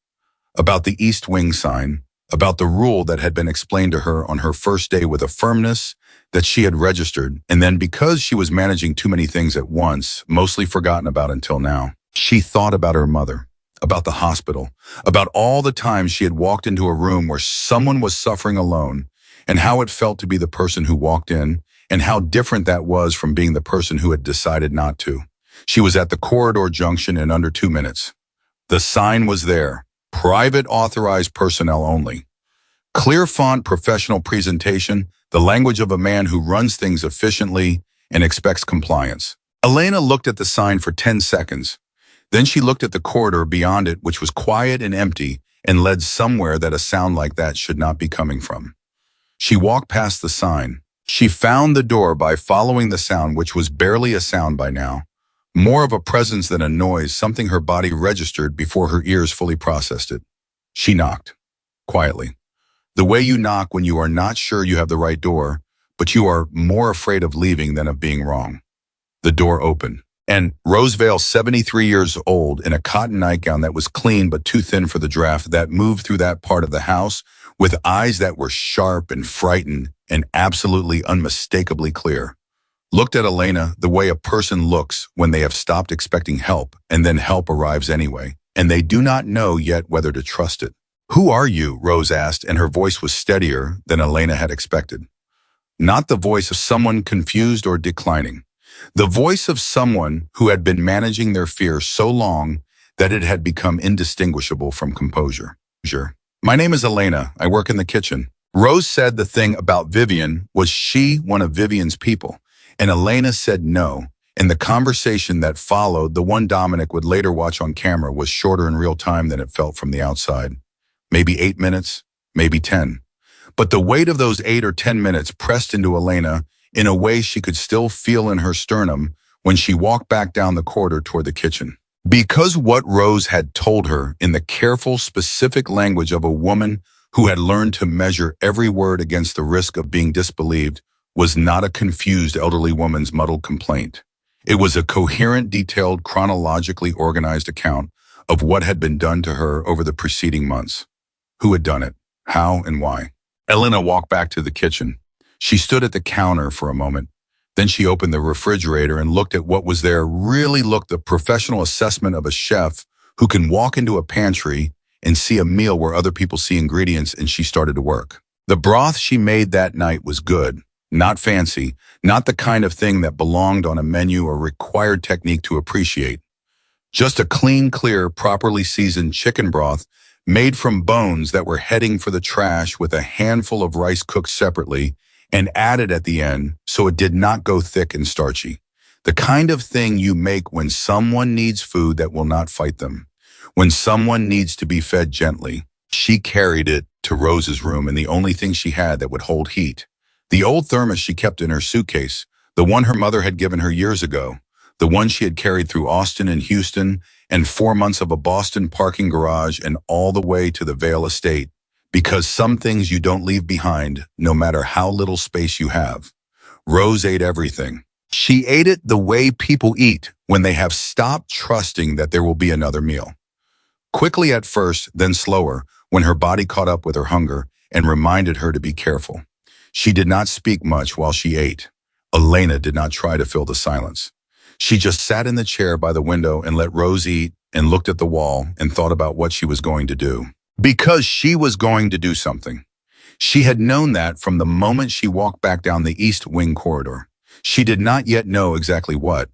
about the East Wing sign, about the rule that had been explained to her on her first day with a firmness that she had registered, and then because she was managing too many things at once, mostly forgotten about until now, she thought about her mother, about the hospital, about all the times she had walked into a room where someone was suffering alone, and how it felt to be the person who walked in, and how different that was from being the person who had decided not to. She was at the corridor junction in under 2 minutes. The sign was there. Private authorized personnel only. Clear font professional presentation, the language of a man who runs things efficiently and expects compliance. Elena looked at the sign for 10 seconds. Then she looked at the corridor beyond it, which was quiet and empty and led somewhere that a sound like that should not be coming from. She walked past the sign. She found the door by following the sound, which was barely a sound by now. More of a presence than a noise, something her body registered before her ears fully processed it. She knocked, quietly. The way you knock when you are not sure you have the right door, but you are more afraid of leaving than of being wrong. The door opened, and Rose Vale, 73 years old, in a cotton nightgown that was clean but too thin for the draft, that moved through that part of the house with eyes that were sharp and frightened and absolutely unmistakably clear. Looked at Elena the way a person looks when they have stopped expecting help, and then help arrives anyway, and they do not know yet whether to trust it. "Who are you?" Rose asked, and her voice was steadier than Elena had expected. Not the voice of someone confused or declining. The voice of someone who had been managing their fear so long that it had become indistinguishable from composure. "My name is Elena. I work in the kitchen." Rose said the thing about Vivian was she one of Vivian's people, and Elena said no, and the conversation that followed, the one Dominic would later watch on camera, was shorter in real time than it felt from the outside. Maybe 8 minutes, maybe 10. But the weight of those 8 or 10 minutes pressed into Elena in a way she could still feel in her sternum when she walked back down the corridor toward the kitchen. Because what Rose had told her in the careful, specific language of a woman who had learned to measure every word against the risk of being disbelieved was not a confused elderly woman's muddled complaint. It was a coherent, detailed, chronologically organized account of what had been done to her over the preceding months. Who had done it? How and why? Elena walked back to the kitchen. She stood at the counter for a moment. Then she opened the refrigerator and looked at what was there. Really looked the professional assessment of a chef who can walk into a pantry and see a meal where other people see ingredients, and she started to work. The broth she made that night was good, not fancy, not the kind of thing that belonged on a menu or required technique to appreciate. Just a clean, clear, properly seasoned chicken broth made from bones that were heading for the trash, with a handful of rice cooked separately and added at the end so it did not go thick and starchy. The kind of thing you make when someone needs food that will not fight them, when someone needs to be fed gently. She carried it to Rose's room, and the only thing she had that would hold heat. The old thermos she kept in her suitcase, the one her mother had given her years ago, the one she had carried through Austin and Houston and 4 months of a Boston parking garage and all the way to the Vale estate, because some things you don't leave behind, no matter how little space you have. Rose ate everything. She ate it the way people eat when they have stopped trusting that there will be another meal. Quickly at first, then slower, when her body caught up with her hunger and reminded her to be careful. She did not speak much while she ate. Elena did not try to fill the silence. She just sat in the chair by the window and let Rose eat and looked at the wall and thought about what she was going to do. Because she was going to do something. She had known that from the moment she walked back down the East Wing corridor. She did not yet know exactly what.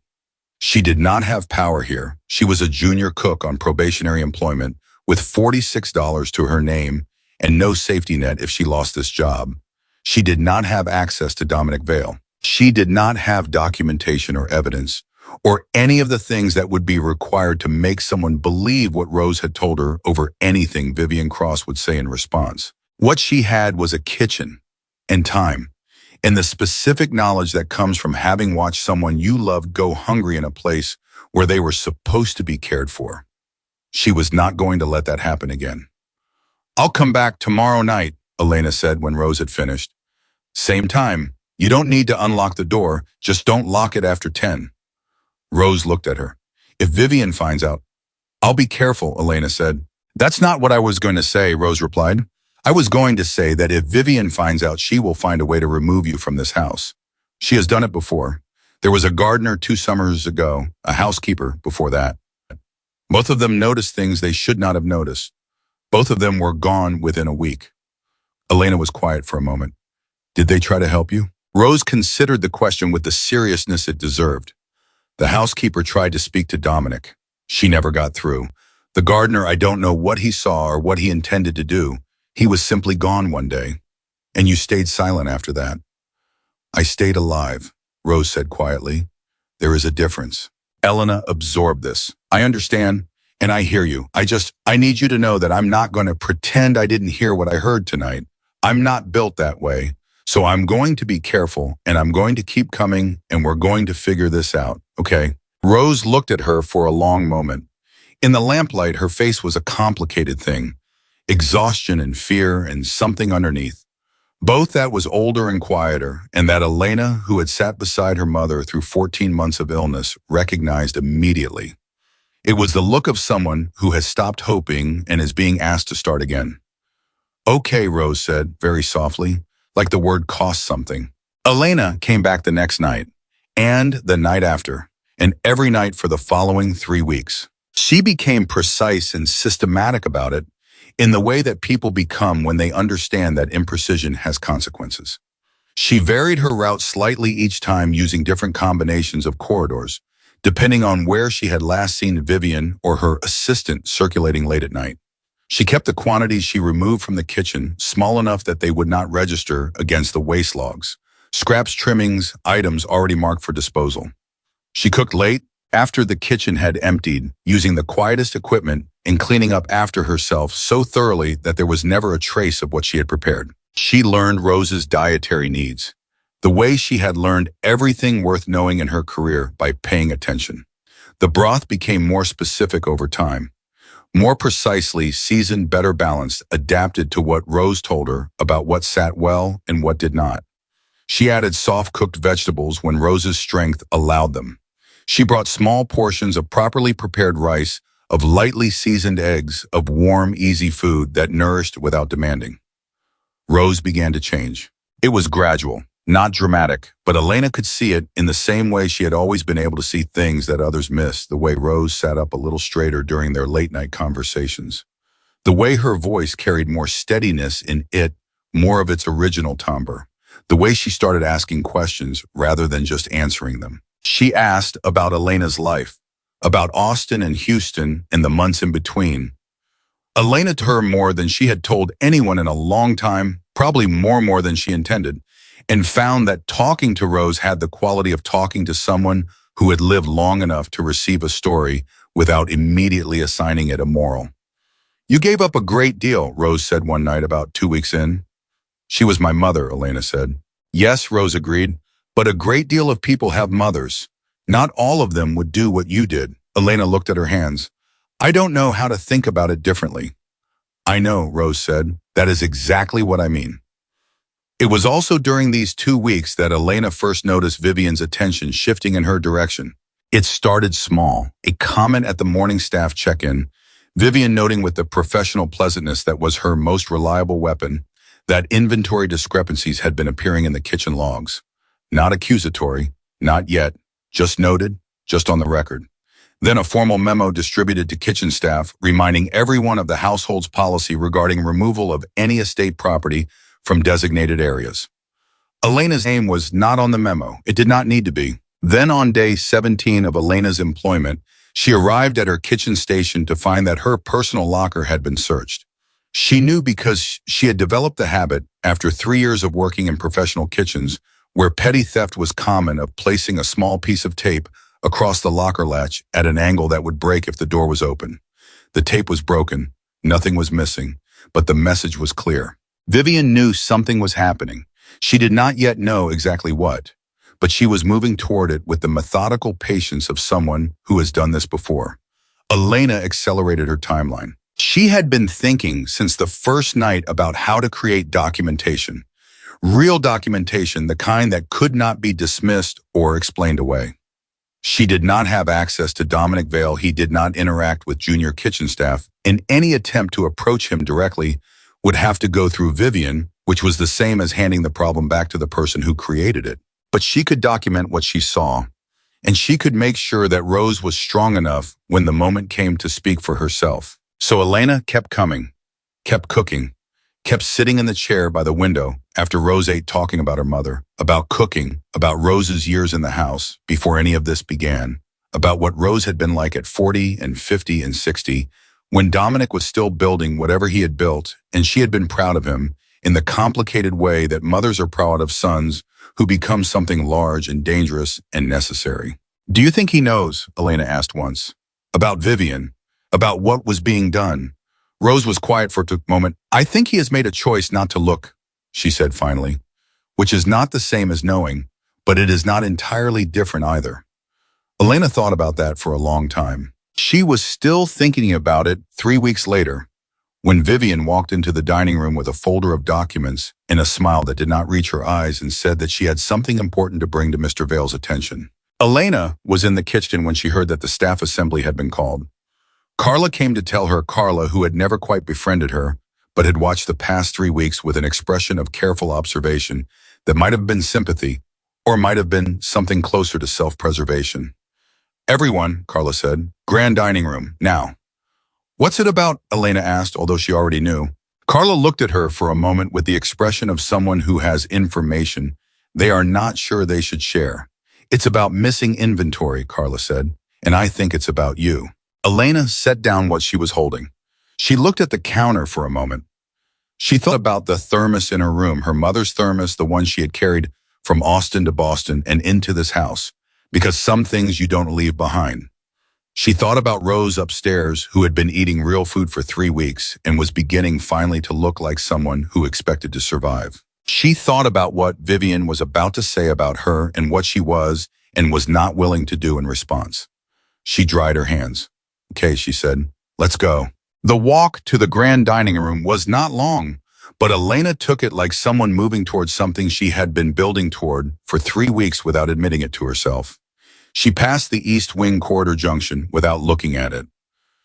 She did not have power here. She was a junior cook on probationary employment with $46 to her name and no safety net if she lost this job. She did not have access to Dominic Vale. She did not have documentation or evidence, or any of the things that would be required to make someone believe what Rose had told her over anything Vivian Cross would say in response. What she had was a kitchen and time, and the specific knowledge that comes from having watched someone you loved go hungry in a place where they were supposed to be cared for. She was not going to let that happen again. "I'll come back tomorrow night," Elena said when Rose had finished. "Same time. You don't need to unlock the door, just don't lock it after 10. Rose looked at her. "If Vivian finds out—" "I'll be careful," Elena said. "That's not what I was going to say," Rose replied. "I was going to say that if Vivian finds out, she will find a way to remove you from this house. She has done it before. There was a gardener 2 summers ago, a housekeeper before that. Both of them noticed things they should not have noticed. Both of them were gone within a week." Elena was quiet for a moment. "Did they try to help you?" Rose considered the question with the seriousness it deserved. "The housekeeper tried to speak to Dominic. She never got through. The gardener, I don't know what he saw or what he intended to do. He was simply gone one day. And you stayed silent after that." "I stayed alive," Rose said quietly. "There is a difference." Elena absorbed this. "I understand, and I hear you. I need you to know that I'm not going to pretend I didn't hear what I heard tonight. I'm not built that way. So I'm going to be careful, and I'm going to keep coming, and we're going to figure this out, okay?" Rose looked at her for a long moment. In the lamplight, her face was a complicated thing. Exhaustion and fear and something underneath. Both that was older and quieter, and that Elena, who had sat beside her mother through 14 months of illness, recognized immediately. It was the look of someone who has stopped hoping and is being asked to start again. "Okay," Rose said, very softly, like the word cost something. Elena came back the next night, and the night after, and every night for the following 3 weeks. She became precise and systematic about it, in the way that people become when they understand that imprecision has consequences. She varied her route slightly each time, using different combinations of corridors, depending on where she had last seen Vivian or her assistant circulating late at night. She kept the quantities she removed from the kitchen small enough that they would not register against the waste logs, scraps, trimmings, items already marked for disposal. She cooked late, after the kitchen had emptied, using the quietest equipment and cleaning up after herself so thoroughly that there was never a trace of what she had prepared. She learned Rose's dietary needs, the way she had learned everything worth knowing in her career by paying attention. The broth became more specific over time. More precisely seasoned, better balanced, adapted to what Rose told her about what sat well and what did not. She added soft-cooked vegetables when Rose's strength allowed them. She brought small portions of properly prepared rice, of lightly seasoned eggs, of warm, easy food that nourished without demanding. Rose began to change. It was gradual, not dramatic, but Elena could see it in the same way she had always been able to see things that others missed, the way Rose sat up a little straighter during their late-night conversations. The way her voice carried more steadiness in it, more of its original timbre. The way she started asking questions rather than just answering them. She asked about Elena's life, about Austin and Houston and the months in between. Elena told her more than she had told anyone in a long time, probably more than she intended, and found that talking to Rose had the quality of talking to someone who had lived long enough to receive a story without immediately assigning it a moral. "You gave up a great deal," Rose said one night about 2 weeks in. "She was my mother," Elena said. "Yes," Rose agreed, "but a great deal of people have mothers. Not all of them would do what you did." Elena looked at her hands. "I don't know how to think about it differently." "I know," Rose said. "That is exactly what I mean." It was also during these 2 weeks that Elena first noticed Vivian's attention shifting in her direction. It started small, a comment at the morning staff check-in, Vivian noting with the professional pleasantness that was her most reliable weapon that inventory discrepancies had been appearing in the kitchen logs. Not accusatory, not yet, just noted, just on the record. Then a formal memo distributed to kitchen staff reminding everyone of the household's policy regarding removal of any estate property from designated areas. Elena's name was not on the memo. It did not need to be. Then on day 17 of Elena's employment, she arrived at her kitchen station to find that her personal locker had been searched. She knew because she had developed the habit, after 3 years of working in professional kitchens, where petty theft was common, of placing a small piece of tape across the locker latch at an angle that would break if the door was open. The tape was broken, nothing was missing, but the message was clear. Vivian knew something was happening. She did not yet know exactly what, but she was moving toward it with the methodical patience of someone who has done this before. Elena accelerated her timeline. She had been thinking since the first night about how to create documentation. Real documentation, the kind that could not be dismissed or explained away. She did not have access to Dominic Vale. He did not interact with junior kitchen staff, and any attempt to approach him directly would have to go through Vivian, which was the same as handing the problem back to the person who created it. But she could document what she saw, and she could make sure that Rose was strong enough when the moment came to speak for herself. So Elena kept coming, kept cooking, kept sitting in the chair by the window after Rose ate, talking about her mother, about cooking, about Rose's years in the house before any of this began, about what Rose had been like at 40 and 50 and 60, when Dominic was still building whatever he had built, and she had been proud of him in the complicated way that mothers are proud of sons who become something large and dangerous and necessary. "Do you think he knows," Elena asked once, "about Vivian, about what was being done?" Rose was quiet for a moment. "I think he has made a choice not to look," she said finally, "which is not the same as knowing, but it is not entirely different either." Elena thought about that for a long time. She was still thinking about it 3 weeks later, when Vivian walked into the dining room with a folder of documents and a smile that did not reach her eyes, and said that she had something important to bring to Mr. Vale's attention. Elena was in the kitchen when she heard that the staff assembly had been called. Carla came to tell her. Carla, who had never quite befriended her, but had watched the past 3 weeks with an expression of careful observation that might have been sympathy, or might have been something closer to self-preservation. "Everyone," Carla said. "Grand dining room, now." "What's it about?" Elena asked, although she already knew. Carla looked at her for a moment with the expression of someone who has information they are not sure they should share. "It's about missing inventory," Carla said, "and I think it's about you." Elena set down what she was holding. She looked at the counter for a moment. She thought about the thermos in her room, her mother's thermos, the one she had carried from Austin to Boston and into this house, because some things you don't leave behind. She thought about Rose upstairs, who had been eating real food for 3 weeks and was beginning finally to look like someone who expected to survive. She thought about what Vivian was about to say about her and what she was and was not willing to do in response. She dried her hands. "Okay," she said, "let's go." The walk to the grand dining room was not long, but Elena took it like someone moving towards something she had been building toward for 3 weeks without admitting it to herself. She passed the East Wing corridor junction without looking at it.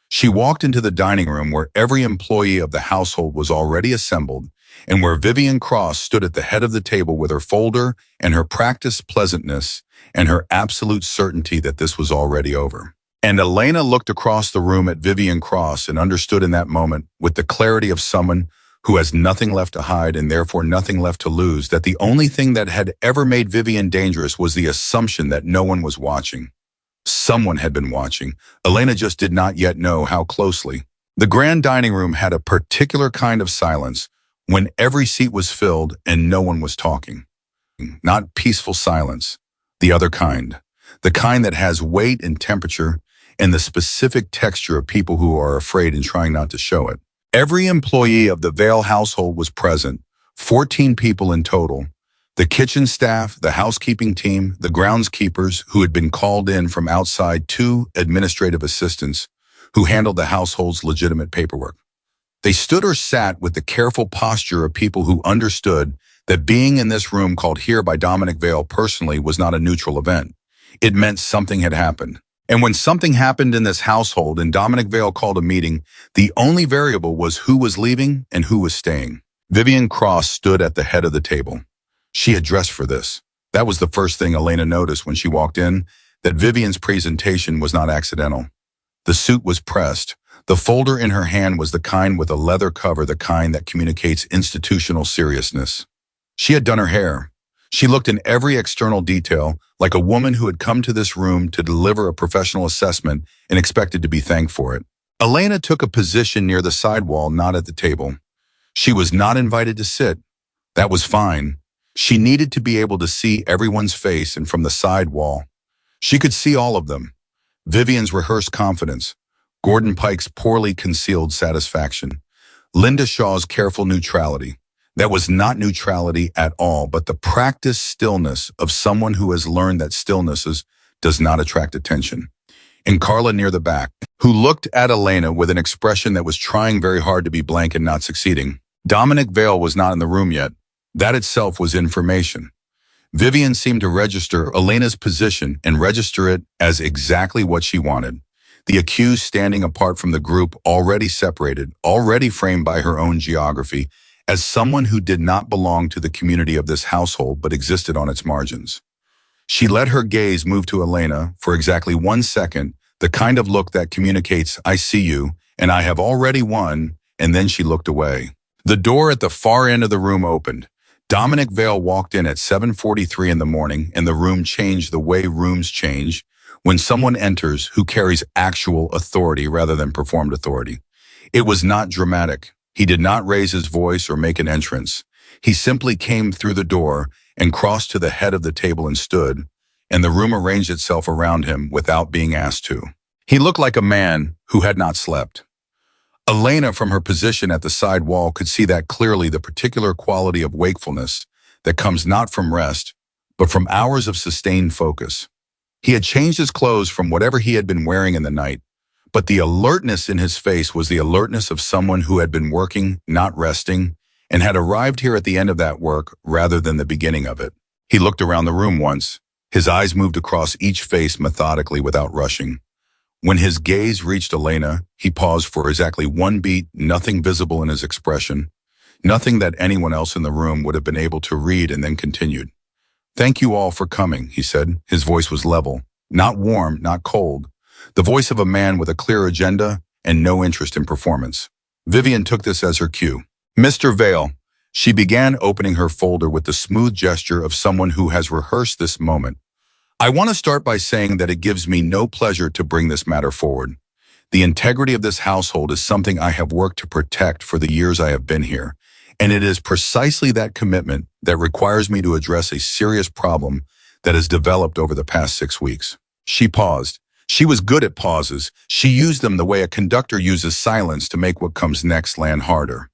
She walked into the dining room where every employee of the household was already assembled, and where Vivian Cross stood at the head of the table with her folder and her practiced pleasantness and her absolute certainty that this was already over. And Elena looked across the room at Vivian Cross and understood in that moment, with the clarity of someone who has nothing left to hide and therefore nothing left to lose, that the only thing that had ever made Vivian dangerous was the assumption that no one was watching. Someone had been watching. Elena just did not yet know how closely. The grand dining room had a particular kind of silence, when every seat was filled and no one was talking. Not peaceful silence, the other kind. The kind that has weight and temperature and the specific texture of people who are afraid and trying not to show it. Every employee of the Vale household was present, 14 people in total. The kitchen staff, the housekeeping team, the groundskeepers who had been called in from outside, 2 administrative assistants who handled the household's legitimate paperwork. They stood or sat with the careful posture of people who understood that being in this room called here by Dominic Vale personally was not a neutral event. It meant something had happened. And when something happened in this household and Dominic Vale called a meeting, the only variable was who was leaving and who was staying. Vivian Cross stood at the head of the table. She had dressed for this. That was the first thing Elena noticed when she walked in, that Vivian's presentation was not accidental. The suit was pressed. The folder in her hand was the kind with a leather cover, the kind that communicates institutional seriousness. She had done her hair. She looked in every external detail, like a woman who had come to this room to deliver a professional assessment and expected to be thanked for it. Elena took a position near the side wall, not at the table. She was not invited to sit. That was fine. She needed to be able to see everyone's face, and from the side wall, she could see all of them. Vivian's rehearsed confidence, Gordon Pike's poorly concealed satisfaction, Linda Shaw's careful neutrality. That was not neutrality at all, but the practiced stillness of someone who has learned that does not attract attention. And Carla near the back, who looked at Elena with an expression that was trying very hard to be blank and not succeeding. Dominic Vale was not in the room yet. That itself was information. Vivian seemed to register Elena's position and register it as exactly what she wanted. The accused standing apart from the group, already separated, already framed by her own geography, as someone who did not belong to the community of this household but existed on its margins. She let her gaze move to Elena for exactly 1 second, the kind of look that communicates, I see you, and I have already won, and then she looked away. The door at the far end of the room opened. Dominic Vale walked in at 7:43 in the morning, and the room changed the way rooms change when someone enters who carries actual authority rather than performed authority. It was not dramatic. He did not raise his voice or make an entrance. He simply came through the door and crossed to the head of the table and stood, and the room arranged itself around him without being asked to. He looked like a man who had not slept. Elena, from her position at the side wall, could see that clearly, the particular quality of wakefulness that comes not from rest, but from hours of sustained focus. He had changed his clothes from whatever he had been wearing in the night, but the alertness in his face was the alertness of someone who had been working, not resting, and had arrived here at the end of that work rather than the beginning of it. He looked around the room once. His eyes moved across each face methodically without rushing. When his gaze reached Elena, he paused for exactly 1 beat, nothing visible in his expression, nothing that anyone else in the room would have been able to read, and then continued. Thank you all for coming, he said. His voice was level, not warm, not cold, the voice of a man with a clear agenda and no interest in performance. Vivian took this as her cue. Mr. Vale, she began, opening her folder with the smooth gesture of someone who has rehearsed this moment. I want to start by saying that it gives me no pleasure to bring this matter forward. The integrity of this household is something I have worked to protect for the years I have been here, and it is precisely that commitment that requires me to address a serious problem that has developed over the past 6 weeks. She paused. She was good at pauses. She used them the way a conductor uses silence to make what comes next land harder.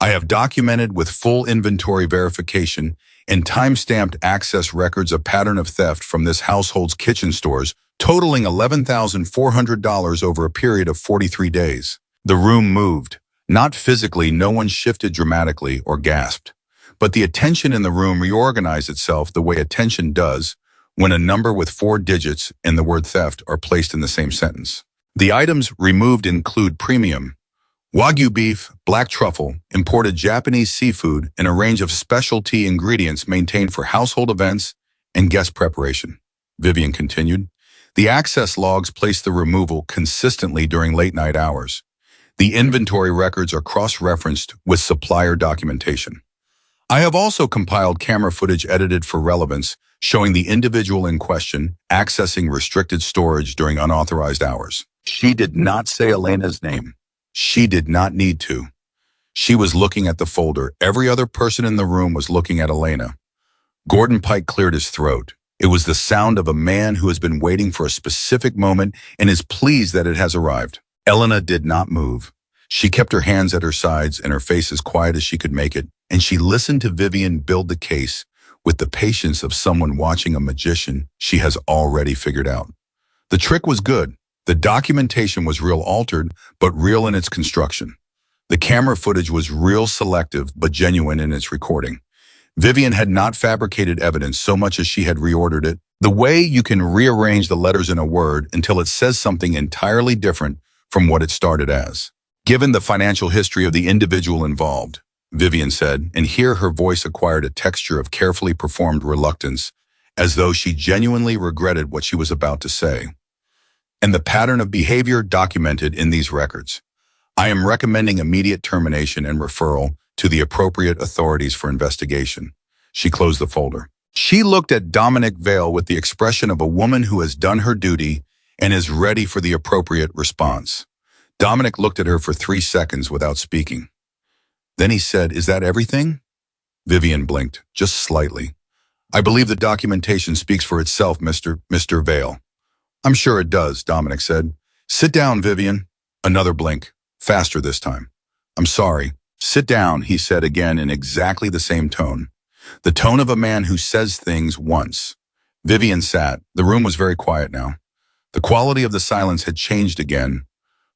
I have documented with full inventory verification and time-stamped access records a pattern of theft from this household's kitchen stores, totaling $11,400 over a period of 43 days. The room moved. Not physically, no one shifted dramatically or gasped, but the attention in the room reorganized itself the way attention does when a number with 4 digits and the word theft are placed in the same sentence. The items removed include premium Wagyu beef, black truffle, imported Japanese seafood, and a range of specialty ingredients maintained for household events and guest preparation. Vivian continued. The access logs place the removal consistently during late-night hours. The inventory records are cross-referenced with supplier documentation. I have also compiled camera footage edited for relevance, showing the individual in question accessing restricted storage during unauthorized hours. She did not say Elena's name. She did not need to. She was looking at the folder. Every other person in the room was looking at Elena. Gordon Pike cleared his throat. It was the sound of a man who has been waiting for a specific moment and is pleased that it has arrived. Elena did not move. She kept her hands at her sides and her face as quiet as she could make it, and she listened to Vivian build the case with the patience of someone watching a magician she has already figured out. The trick was good. The documentation was real altered, but real in its construction. The camera footage was real selective, but genuine in its recording. Vivian had not fabricated evidence so much as she had reordered it, the way you can rearrange the letters in a word until it says something entirely different from what it started as. Given the financial history of the individual involved, Vivian said, and here her voice acquired a texture of carefully performed reluctance, as though she genuinely regretted what she was about to say. And the pattern of behavior documented in these records. I am recommending immediate termination and referral to the appropriate authorities for investigation. She closed the folder. She looked at Dominic Vale with the expression of a woman who has done her duty and is ready for the appropriate response. Dominic looked at her for 3 seconds without speaking. Then he said, "Is that everything?" Vivian blinked, just slightly. "I believe the documentation speaks for itself, Mr. Vale." "I'm sure it does," Dominic said. "Sit down, Vivian." Another blink, faster this time. "I'm sorry." "Sit down," he said again in exactly the same tone. The tone of a man who says things once. Vivian sat. The room was very quiet now. The quality of the silence had changed again,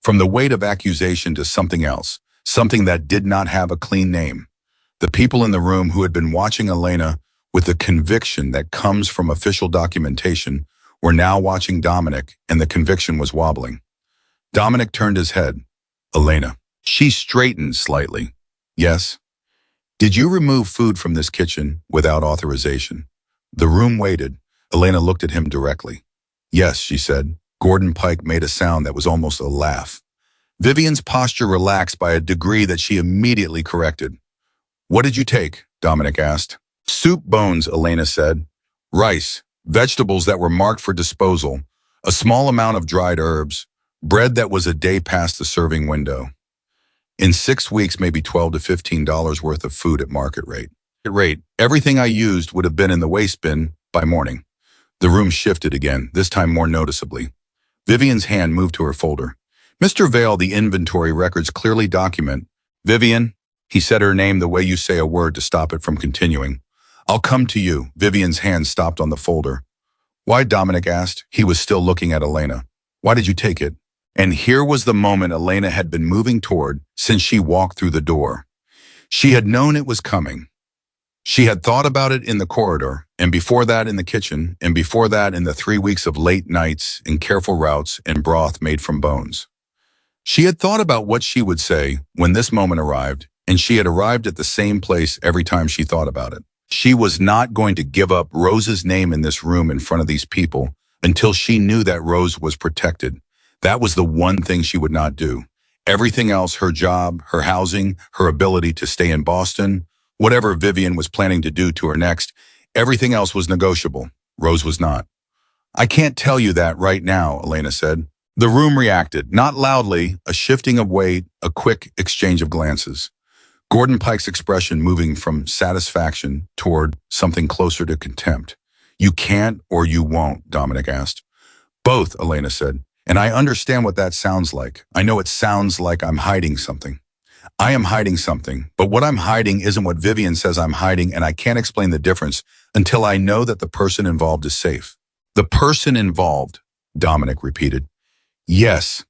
from the weight of accusation to something else, something that did not have a clean name. The people in the room who had been watching Elena with the conviction that comes from official documentation were now watching Dominic, and the conviction was wobbling. Dominic turned his head. "Elena." She straightened slightly. "Yes." "Did you remove food from this kitchen without authorization?" The room waited. Elena looked at him directly. "Yes," she said. Gordon Pike made a sound that was almost a laugh. Vivian's posture relaxed by a degree that she immediately corrected. "What did you take?" Dominic asked. "Soup bones," Elena said. "Rice, vegetables that were marked for disposal, a small amount of dried herbs, bread that was a day past the serving window. In 6 weeks, maybe $12 to $15 worth of food at market rate. Everything I used would have been in the waste bin by morning." The room shifted again, this time more noticeably. Vivian's hand moved to her folder. "Mr. Vale, the inventory records clearly document." "Vivian," he said her name the way you say a word to stop it from continuing. "I'll come to you." Vivian's hand stopped on the folder. "Why?" Dominic asked. He was still looking at Elena. "Why did you take it?" And here was the moment Elena had been moving toward since she walked through the door. She had known it was coming. She had thought about it in the corridor, and before that in the kitchen, and before that in the 3 weeks of late nights and careful routes and broth made from bones. She had thought about what she would say when this moment arrived, and she had arrived at the same place every time she thought about it. She was not going to give up Rose's name in this room in front of these people until she knew that Rose was protected. That was the one thing she would not do. Everything else, her job, her housing, her ability to stay in Boston, whatever Vivian was planning to do to her next, everything else was negotiable. Rose was not. "I can't tell you that right now," Elena said. The room reacted, not loudly, a shifting of weight, a quick exchange of glances. Gordon Pike's expression moving from satisfaction toward something closer to contempt. "You can't or you won't?" Dominic asked. "Both," Elena said. "And I understand what that sounds like. I know it sounds like I'm hiding something. I am hiding something, but what I'm hiding isn't what Vivian says I'm hiding, and I can't explain the difference until I know that the person involved is safe." "The person involved," Dominic repeated. "Yes."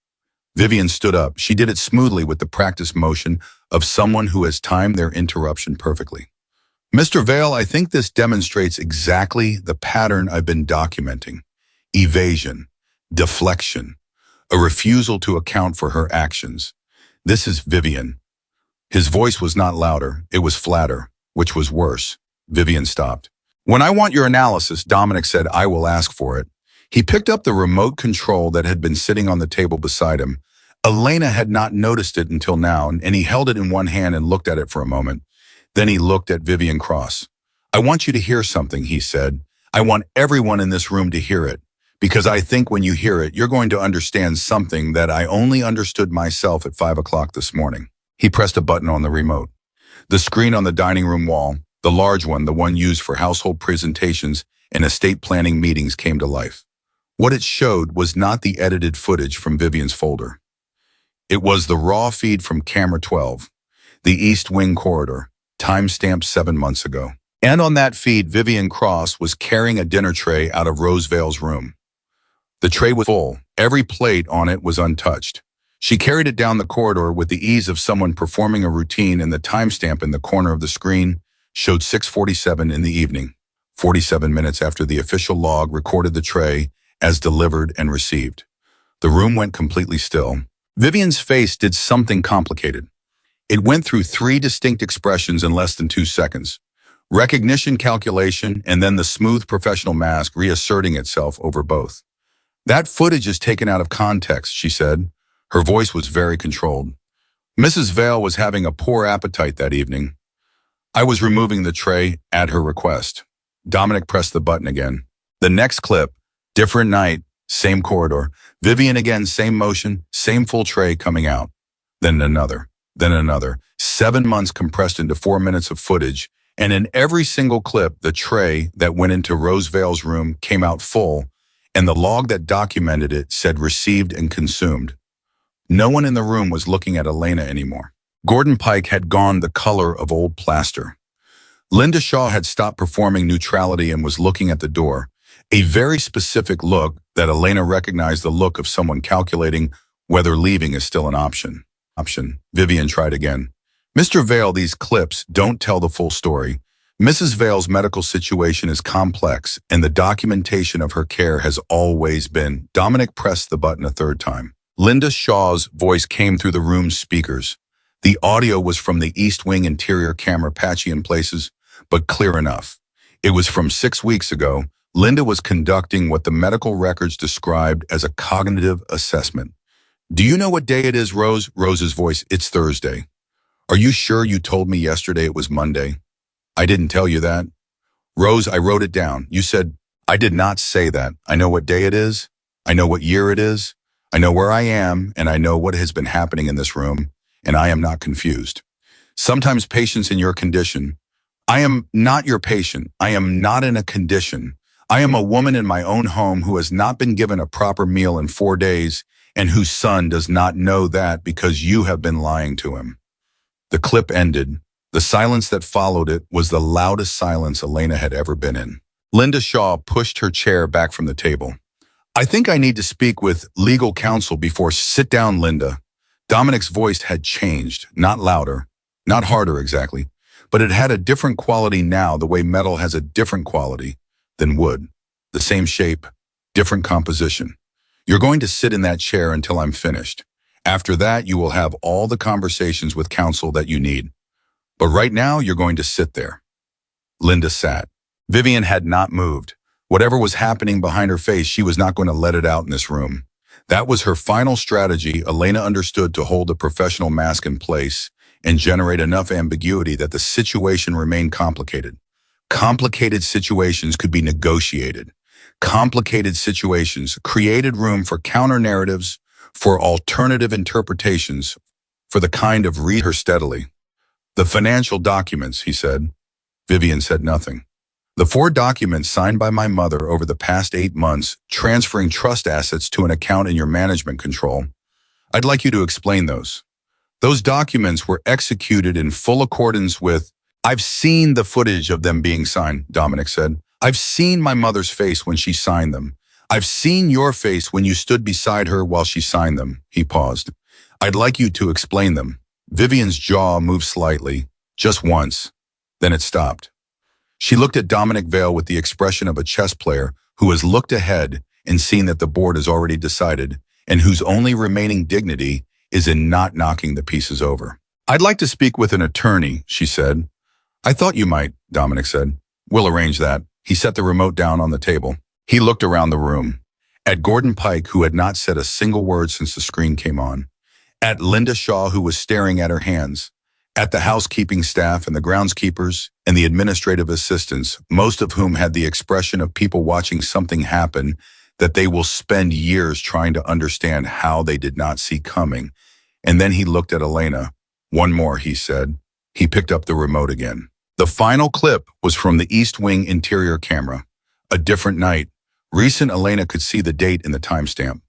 Vivian stood up. She did it smoothly with the practiced motion of someone who has timed their interruption perfectly. "Mr. Vale, I think this demonstrates exactly the pattern I've been documenting. Evasion. Deflection. A refusal to account for her actions. This is Vivian." His voice was not louder, it was flatter, which was worse. Vivian stopped. "When I want your analysis," Dominic said, "I will ask for it." He picked up the remote control that had been sitting on the table beside him. Elena had not noticed it until now, and he held it in one hand and looked at it for a moment. Then he looked at Vivian Cross. "I want you to hear something," he said. "I want everyone in this room to hear it. Because I think when you hear it, you're going to understand something that I only understood myself at 5 o'clock this morning." He pressed a button on the remote. The screen on the dining room wall, the large one, the one used for household presentations and estate planning meetings, came to life. What it showed was not the edited footage from Vivian's folder. It was the raw feed from camera 12, the East Wing corridor, time-stamped 7 months ago. And on that feed, Vivian Cross was carrying a dinner tray out of Rose Vale's room. The tray was full. Every plate on it was untouched. She carried it down the corridor with the ease of someone performing a routine, and the timestamp in the corner of the screen showed 6:47 in the evening, 47 minutes after the official log recorded the tray as delivered and received. The room went completely still. Vivian's face did something complicated. It went through 3 distinct expressions in less than 2 seconds. Recognition, calculation, and then the smooth professional mask reasserting itself over both. "That footage is taken out of context," she said. Her voice was very controlled. "Mrs. Vale was having a poor appetite that evening. I was removing the tray at her request." Dominic pressed the button again. The next clip, different night, same corridor. Vivian again, same motion, same full tray coming out. Then another, then another. 7 months compressed into 4 minutes of footage. And in every single clip, the tray that went into Rose Vale's room came out full, and the log that documented it said received and consumed. No one in the room was looking at Elena anymore. Gordon Pike had gone the color of old plaster. Linda Shaw had stopped performing neutrality and was looking at the door. A very specific look that Elena recognized, the look of someone calculating whether leaving is still an option. Vivian tried again. Mr. Vale, these clips don't tell the full story. Mrs. Vale's medical situation is complex, and the documentation of her care has always been. Dominic pressed the button a third time. Linda Shaw's voice came through the room's speakers. The audio was from the East Wing interior camera, patchy in places, but clear enough. It was from 6 weeks ago. Linda was conducting what the medical records described as a cognitive assessment. Do you know what day it is, Rose? Rose's voice, it's Thursday. Are you sure you told me yesterday it was Monday? I didn't tell you that. Rose, I wrote it down. You said, I did not say that. I know what day it is. I know what year it is. I know where I am, and I know what has been happening in this room, and I am not confused. Sometimes patients in your condition, I am not your patient. I am not in a condition. I am a woman in my own home who has not been given a proper meal in 4 days and whose son does not know that because you have been lying to him. The clip ended. The silence that followed it was the loudest silence Elena had ever been in. Linda Shaw pushed her chair back from the table. I think I need to speak with legal counsel before. Sit down, Linda. Dominic's voice had changed, not louder, not harder exactly, but it had a different quality now, the way metal has a different quality than wood. The same shape, different composition. You're going to sit in that chair until I'm finished. After that, you will have all the conversations with counsel that you need. But right now, you're going to sit there. Linda sat. Vivian had not moved. Whatever was happening behind her face, she was not going to let it out in this room. That was her final strategy. Elena understood, to hold a professional mask in place and generate enough ambiguity that the situation remained complicated. Complicated situations could be negotiated. Complicated situations created room for counter-narratives, for alternative interpretations, for the kind of read her steadily. The financial documents, he said. Vivian said nothing. The 4 documents signed by my mother over the past 8 months, transferring trust assets to an account in your management control. I'd like you to explain those. Those documents were executed in full accordance with. I've seen the footage of them being signed, Dominic said. I've seen my mother's face when she signed them. I've seen your face when you stood beside her while she signed them. He paused. I'd like you to explain them. Vivian's jaw moved slightly, just once. Then it stopped. She looked at Dominic Vale with the expression of a chess player who has looked ahead and seen that the board is already decided, and whose only remaining dignity is in not knocking the pieces over. I'd like to speak with an attorney, she said. I thought you might, Dominic said. We'll arrange that. He set the remote down on the table. He looked around the room. At Gordon Pike, who had not said a single word since the screen came on. At Linda Shaw, who was staring at her hands. At the housekeeping staff and the groundskeepers and the administrative assistants, most of whom had the expression of people watching something happen that they will spend years trying to understand how they did not see coming. And then he looked at Elena. One more, he said. He picked up the remote again. The final clip was from the East Wing interior camera. A different night. Recent. Elena could see the date in the timestamp.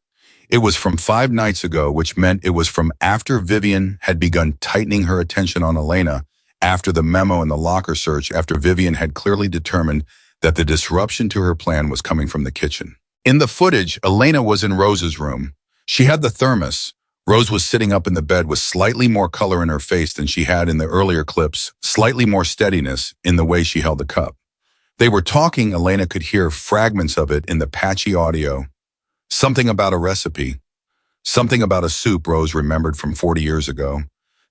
It was from 5 nights ago, which meant it was from after Vivian had begun tightening her attention on Elena, after the memo and the locker search, after Vivian had clearly determined that the disruption to her plan was coming from the kitchen. In the footage, Elena was in Rose's room. She had the thermos. Rose was sitting up in the bed with slightly more color in her face than she had in the earlier clips, slightly more steadiness in the way she held the cup. They were talking. Elena could hear fragments of it in the patchy audio. Something about a recipe. Something about a soup Rose remembered from 40 years ago.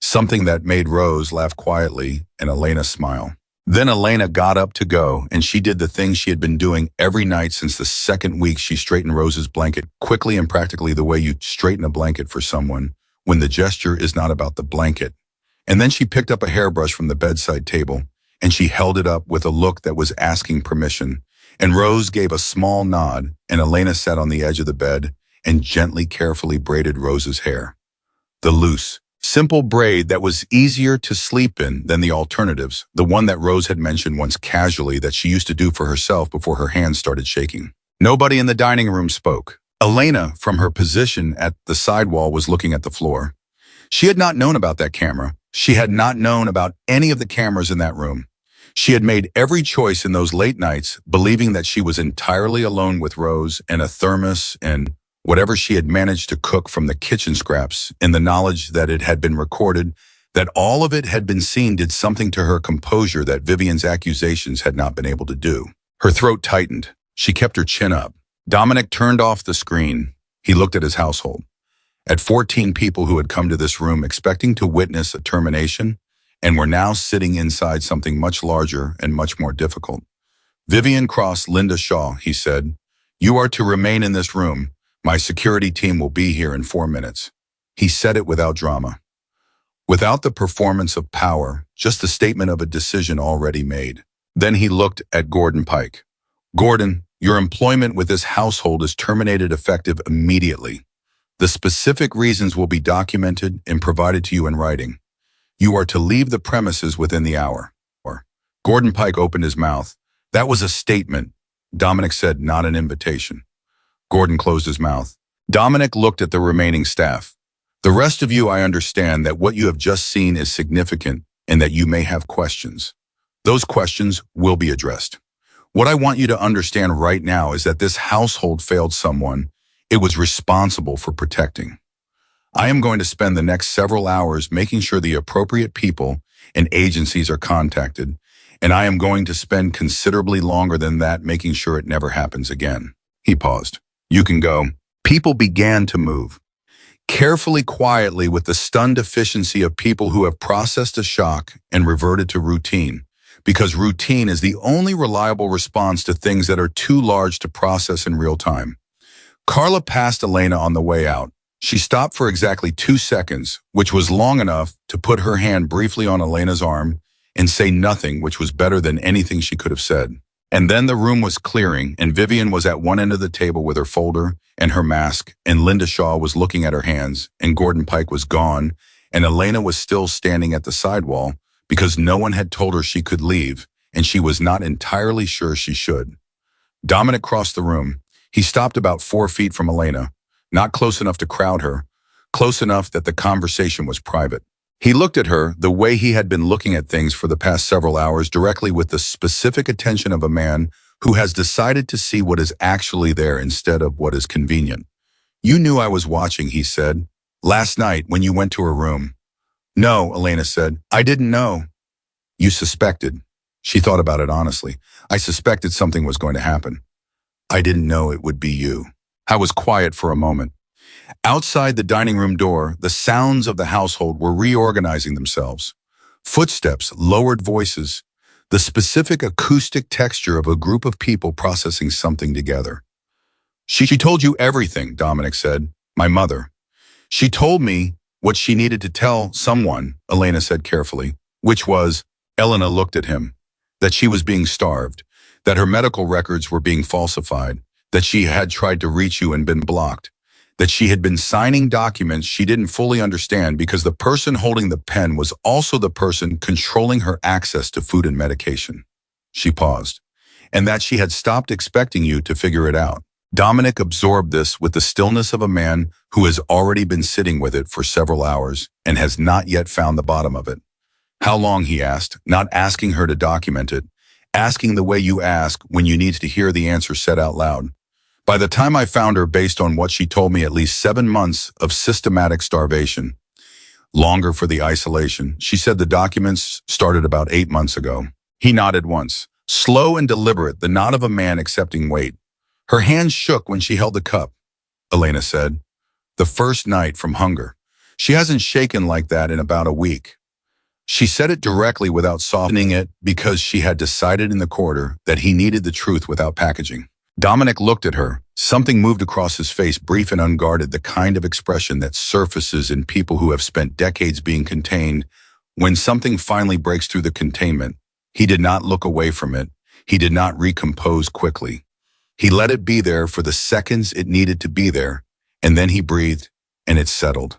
Something that made Rose laugh quietly and Elena smile. Then Elena got up to go, and she did the thing she had been doing every night since the second week. She straightened Rose's blanket, quickly and practically, the way you straighten a blanket for someone when the gesture is not about the blanket. And then she picked up a hairbrush from the bedside table, and she held it up with a look that was asking permission. And Rose gave a small nod, and Elena sat on the edge of the bed and gently, carefully braided Rose's hair. The loose, simple braid that was easier to sleep in than the alternatives, the one that Rose had mentioned once casually that she used to do for herself before her hands started shaking. Nobody in the dining room spoke. Elena, from her position at the sidewall, was looking at the floor. She had not known about that camera. She had not known about any of the cameras in that room. She had made every choice in those late nights, believing that she was entirely alone with Rose and a thermos and whatever she had managed to cook from the kitchen scraps, in the knowledge that it had been recorded, that all of it had been seen did something to her composure that Vivian's accusations had not been able to do. Her throat tightened. She kept her chin up. Dominic turned off the screen. He looked at his household. At 14 people who had come to this room expecting to witness a termination and were now sitting inside something much larger and much more difficult. Vivian Cross, Linda Shaw, he said, "You are to remain in this room. My security team will be here in 4 minutes." He said it without drama, without the performance of power, just the statement of a decision already made. Then he looked at Gordon Pike. "Gordon, your employment with this household is terminated effective immediately. The specific reasons will be documented and provided to you in writing. You are to leave the premises within the hour." Gordon Pike opened his mouth. "That was a statement," Dominic said, "not an invitation." Gordon closed his mouth. Dominic looked at the remaining staff. "The rest of you, I understand that what you have just seen is significant and that you may have questions. Those questions will be addressed. What I want you to understand right now is that this household failed someone it was responsible for protecting. I am going to spend the next several hours making sure the appropriate people and agencies are contacted, and I am going to spend considerably longer than that making sure it never happens again." He paused. "You can go." People began to move. Carefully, quietly, with the stunned efficiency of people who have processed a shock and reverted to routine, because routine is the only reliable response to things that are too large to process in real time. Carla passed Elena on the way out. She stopped for exactly 2 seconds, which was long enough to put her hand briefly on Elena's arm and say nothing, which was better than anything she could have said. And then the room was clearing, and Vivian was at one end of the table with her folder and her mask, and Linda Shaw was looking at her hands, and Gordon Pike was gone, and Elena was still standing at the sidewall because no one had told her she could leave, and she was not entirely sure she should. Dominic crossed the room. He stopped about 4 feet from Elena, not close enough to crowd her, close enough that the conversation was private. He looked at her the way he had been looking at things for the past several hours, directly with the specific attention of a man who has decided to see what is actually there instead of what is convenient. "You knew I was watching," he said, "last night when you went to her room." "No," Elena said, "I didn't know." "You suspected." She thought about it honestly. "I suspected something was going to happen. I didn't know it would be you." I was quiet for a moment. Outside the dining room door, the sounds of the household were reorganizing themselves. Footsteps, lowered voices, the specific acoustic texture of a group of people processing something together. She told you everything," Dominic said. "My mother. She told me what she needed to tell someone," Elena said carefully, which was, Elena looked at him, that she was being starved, that her medical records were being falsified, that she had tried to reach you and been blocked, that she had been signing documents she didn't fully understand because the person holding the pen was also the person controlling her access to food and medication. She paused. "And that she had stopped expecting you to figure it out." Dominic absorbed this with the stillness of a man who has already been sitting with it for several hours and has not yet found the bottom of it. "How long?" he asked, not asking her to document it, asking the way you ask when you need to hear the answer said out loud. "By the time I found her, based on what she told me, at least 7 months of systematic starvation. Longer for the isolation. She said the documents started about 8 months ago." He nodded once. Slow and deliberate, the nod of a man accepting weight. "Her hands shook when she held the cup," Elena said. "The first night from hunger. She hasn't shaken like that in about a week." She said it directly without softening it because she had decided in the corridor that he needed the truth without packaging. Dominic looked at her. Something moved across his face, brief and unguarded, the kind of expression that surfaces in people who have spent decades being contained. When something finally breaks through the containment, he did not look away from it. He did not recompose quickly. He let it be there for the seconds it needed to be there, and then he breathed, and it settled.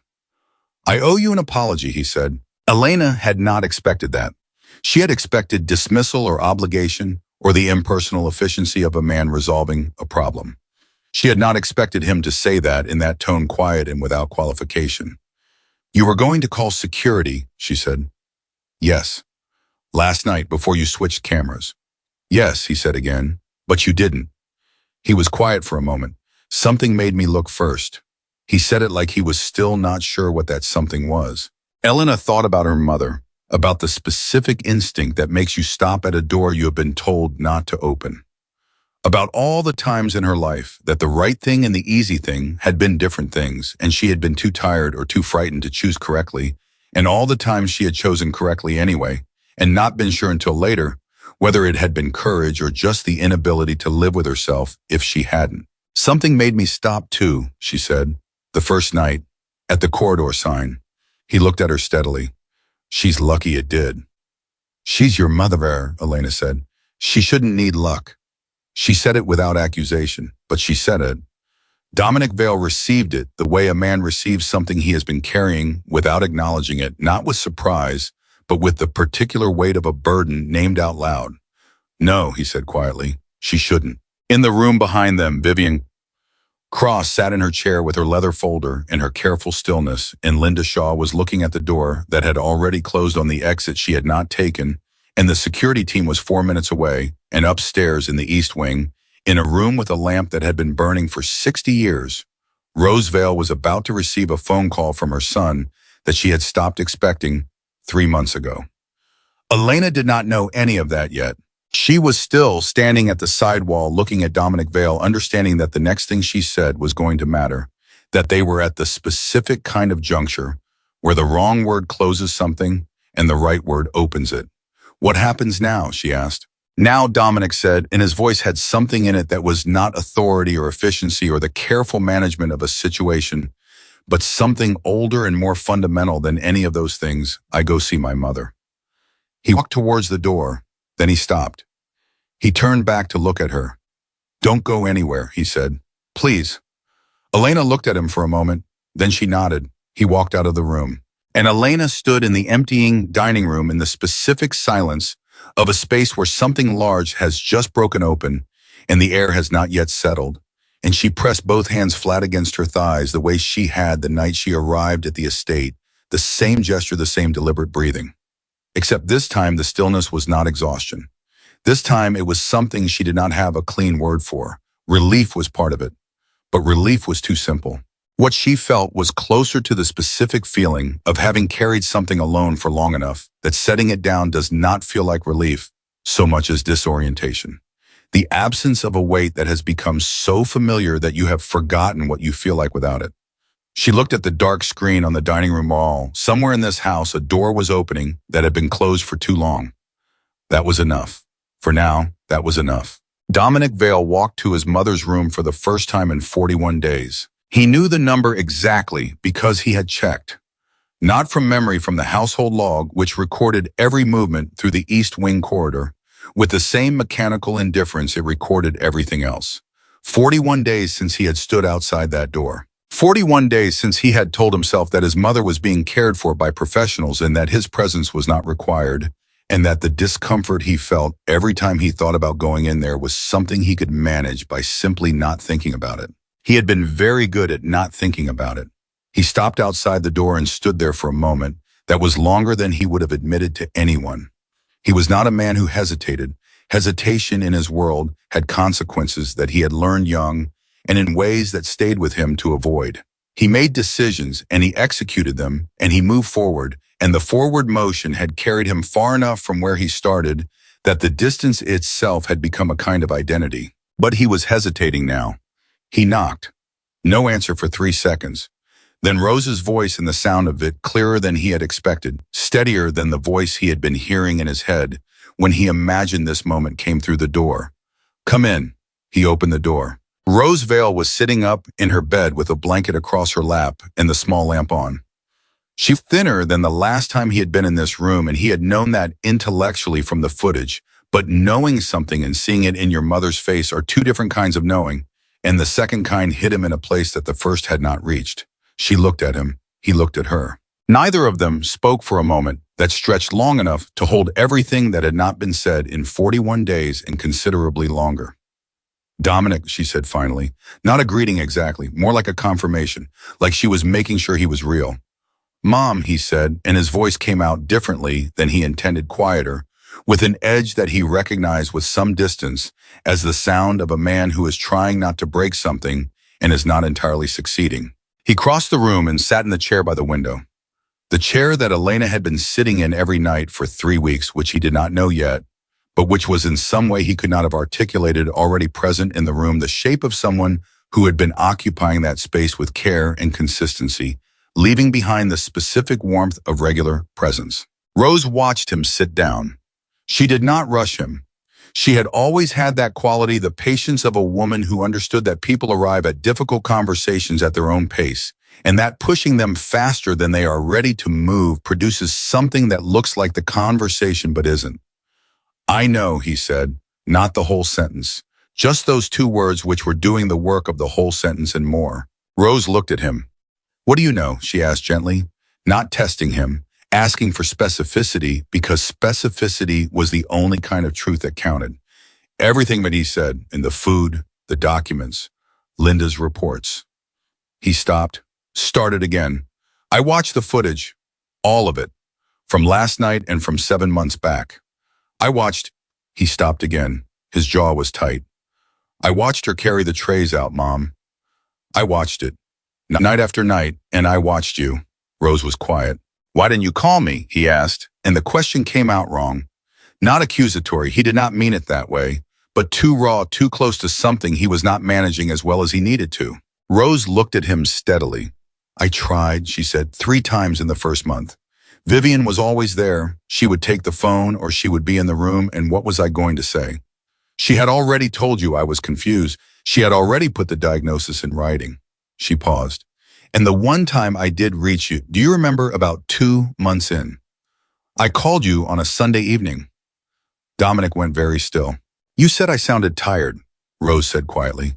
"I owe you an apology," he said. Elena had not expected that. She had expected dismissal or obligation or the impersonal efficiency of a man resolving a problem. She had not expected him to say that in that tone, quiet and without qualification. "You were going to call security," she said. "Yes. Last night before you switched cameras." "Yes," he said again, "but you didn't." He was quiet for a moment. "Something made me look first." He said it like he was still not sure what that something was. Elena thought about her mother, about the specific instinct that makes you stop at a door you have been told not to open. About all the times in her life that the right thing and the easy thing had been different things, and she had been too tired or too frightened to choose correctly, and all the times she had chosen correctly anyway, and not been sure until later whether it had been courage or just the inability to live with herself if she hadn't. "Something made me stop too," she said, "the first night, at the corridor sign." He looked at her steadily. "She's lucky it did." "She's your mother," Elena said. "She shouldn't need luck." She said it without accusation, but she said it. Dominic Vale received it the way a man receives something he has been carrying without acknowledging it, not with surprise, but with the particular weight of a burden named out loud. "No," he said quietly, "she shouldn't." In the room behind them, Vivian Cross sat in her chair with her leather folder and her careful stillness, and Linda Shaw was looking at the door that had already closed on the exit she had not taken, and the security team was 4 minutes away, and upstairs in the East Wing, in a room with a lamp that had been burning for 60 years, Rose Vale was about to receive a phone call from her son that she had stopped expecting 3 months ago. Elena did not know any of that yet. She was still standing at the side wall looking at Dominic Vale, understanding that the next thing she said was going to matter, that they were at the specific kind of juncture where the wrong word closes something and the right word opens it. "What happens now?" she asked. "Now," Dominic said, and his voice had something in it that was not authority or efficiency or the careful management of a situation, but something older and more fundamental than any of those things. "I go see my mother." He walked towards the door, then he stopped. He turned back to look at her. "Don't go anywhere," he said. "Please." Elena looked at him for a moment, then she nodded. He walked out of the room. And Elena stood in the emptying dining room in the specific silence of a space where something large has just broken open and the air has not yet settled. And she pressed both hands flat against her thighs the way she had the night she arrived at the estate, the same gesture, the same deliberate breathing. Except this time the stillness was not exhaustion. This time it was something she did not have a clean word for. Relief was part of it, but relief was too simple. What she felt was closer to the specific feeling of having carried something alone for long enough that setting it down does not feel like relief so much as disorientation. The absence of a weight that has become so familiar that you have forgotten what you feel like without it. She looked at the dark screen on the dining room wall. Somewhere in this house, a door was opening that had been closed for too long. That was enough. For now, that was enough. Dominic Vale walked to his mother's room for the first time in 41 days. He knew the number exactly because he had checked. Not from memory, from the household log, which recorded every movement through the East Wing corridor. With the same mechanical indifference, it recorded everything else. 41 days since he had stood outside that door. 41 days since he had told himself that his mother was being cared for by professionals and that his presence was not required, and that the discomfort he felt every time he thought about going in there was something he could manage by simply not thinking about it. He had been very good at not thinking about it. He stopped outside the door and stood there for a moment that was longer than he would have admitted to anyone. He was not a man who hesitated. Hesitation in his world had consequences that he had learned young and in ways that stayed with him to avoid. He made decisions and he executed them and he moved forward, and the forward motion had carried him far enough from where he started that the distance itself had become a kind of identity. But he was hesitating now. He knocked. No answer for 3 seconds. Then Rose's voice and the sound of it, clearer than he had expected, steadier than the voice he had been hearing in his head when he imagined this moment, came through the door. "Come in." He opened the door. Rose Vale was sitting up in her bed with a blanket across her lap and the small lamp on. She was thinner than the last time he had been in this room, and he had known that intellectually from the footage, But knowing something and seeing it in your mother's face are two different kinds of knowing, and the second kind hit him in a place that the first had not reached. She looked at him. He looked at her. Neither of them spoke for a moment that stretched long enough to hold everything that had not been said in 41 days and considerably longer. "Dominic," she said finally, not a greeting exactly, more like a confirmation, like she was making sure he was real. "Mom," he said, and his voice came out differently than he intended, quieter, with an edge that he recognized with some distance as the sound of a man who is trying not to break something and is not entirely succeeding. He crossed the room and sat in the chair by the window. The chair that Elena had been sitting in every night for 3 weeks, which he did not know yet, but which was in some way he could not have articulated, already present in the room, the shape of someone who had been occupying that space with care and consistency, leaving behind the specific warmth of regular presence. Rose watched him sit down. She did not rush him. She had always had that quality, the patience of a woman who understood that people arrive at difficult conversations at their own pace, and that pushing them faster than they are ready to move produces something that looks like the conversation but isn't. "I know," he said, not the whole sentence, just those 2 words which were doing the work of the whole sentence and more. Rose looked at him. "What do you know?" she asked gently, not testing him, asking for specificity because specificity was the only kind of truth that counted. Everything that he said, in the food, the documents, Linda's reports. He stopped, started again. "I watched the footage, all of it, from last night and from 7 months back. I watched," he stopped again. His jaw was tight. "I watched her carry the trays out, Mom. I watched it, night after night, and I watched you." Rose was quiet. "Why didn't you call me?" he asked, and the question came out wrong. Not accusatory, he did not mean it that way, but too raw, too close to something he was not managing as well as he needed to. Rose looked at him steadily. "I tried," she said, 3 times in the first month. Vivian was always there. She would take the phone or she would be in the room, and what was I going to say? She had already told you I was confused. She had already put the diagnosis in writing." She paused. "And the one time I did reach you, do you remember, about 2 months in? I called you on a Sunday evening." Dominic went very still. "You said I sounded tired," Rose said quietly.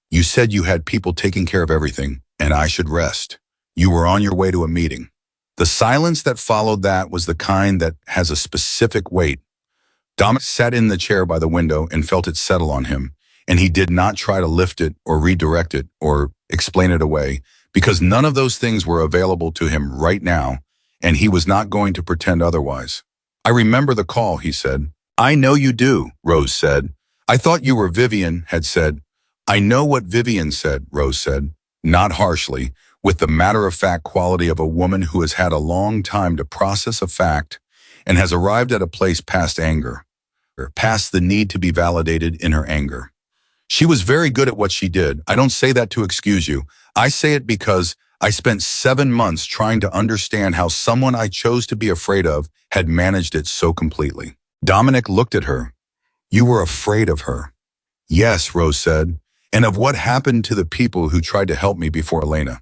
"You said you had people taking care of everything, and I should rest. You were on your way to a meeting." The silence that followed that was the kind that has a specific weight. Dominic sat in the chair by the window and felt it settle on him, and he did not try to lift it or redirect it or explain it away, because none of those things were available to him right now, and he was not going to pretend otherwise. "I remember the call," he said. "I know you do," Rose said. "I thought you were," Vivian had said. "I know what Vivian said," Rose said, not harshly, with the matter-of-fact quality of a woman who has had a long time to process a fact and has arrived at a place past anger, or past the need to be validated in her anger. "She was very good at what she did. I don't say that to excuse you. I say it because I spent 7 months trying to understand how someone I chose to be afraid of had managed it so completely." Dominic looked at her. "You were afraid of her." "Yes," Rose said, "and of what happened to the people who tried to help me before Elena."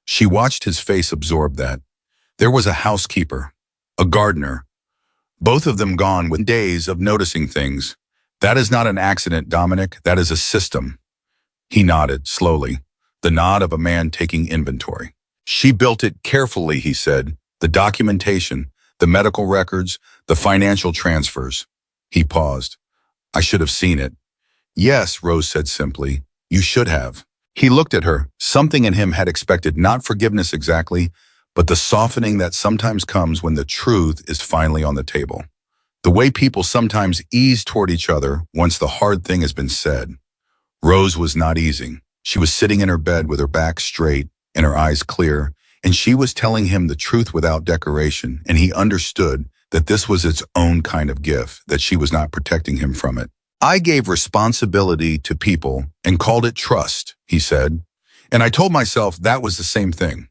She watched his face absorb that. There was a housekeeper, a gardener, both of them gone within days of noticing things. "That is not an accident, Dominic. That is a system." He nodded, slowly, the nod of a man taking inventory. "She built it carefully," he said. "The documentation, the medical records, the financial transfers." He paused. "I should have seen it." "Yes," Rose said simply. "You should have." He looked at her. Something in him had expected not forgiveness exactly, but the softening that sometimes comes when the truth is finally on the table. The way people sometimes ease toward each other once the hard thing has been said. Rose was not easing. She was sitting in her bed with her back straight and her eyes clear, and she was telling him the truth without decoration, and he understood that this was its own kind of gift, that she was not protecting him from it. "I gave responsibility to people and called it trust," he said, "and I told myself that was the same thing."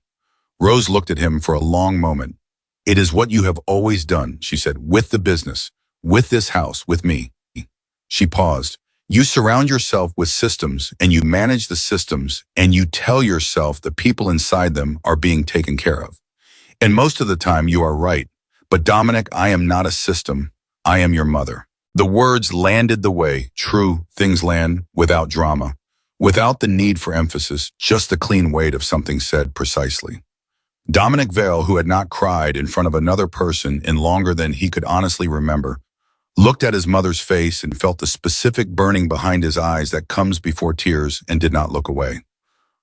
Rose looked at him for a long moment. "It is what you have always done," she said, "with the business, with this house, with me." She paused. "You surround yourself with systems, and you manage the systems, and you tell yourself the people inside them are being taken care of. And most of the time you are right. But Dominic, I am not a system. I am your mother." The words landed the way true things land without drama, without the need for emphasis, just the clean weight of something said precisely. Dominic Vale, who had not cried in front of another person in longer than he could honestly remember, looked at his mother's face and felt the specific burning behind his eyes that comes before tears and did not look away.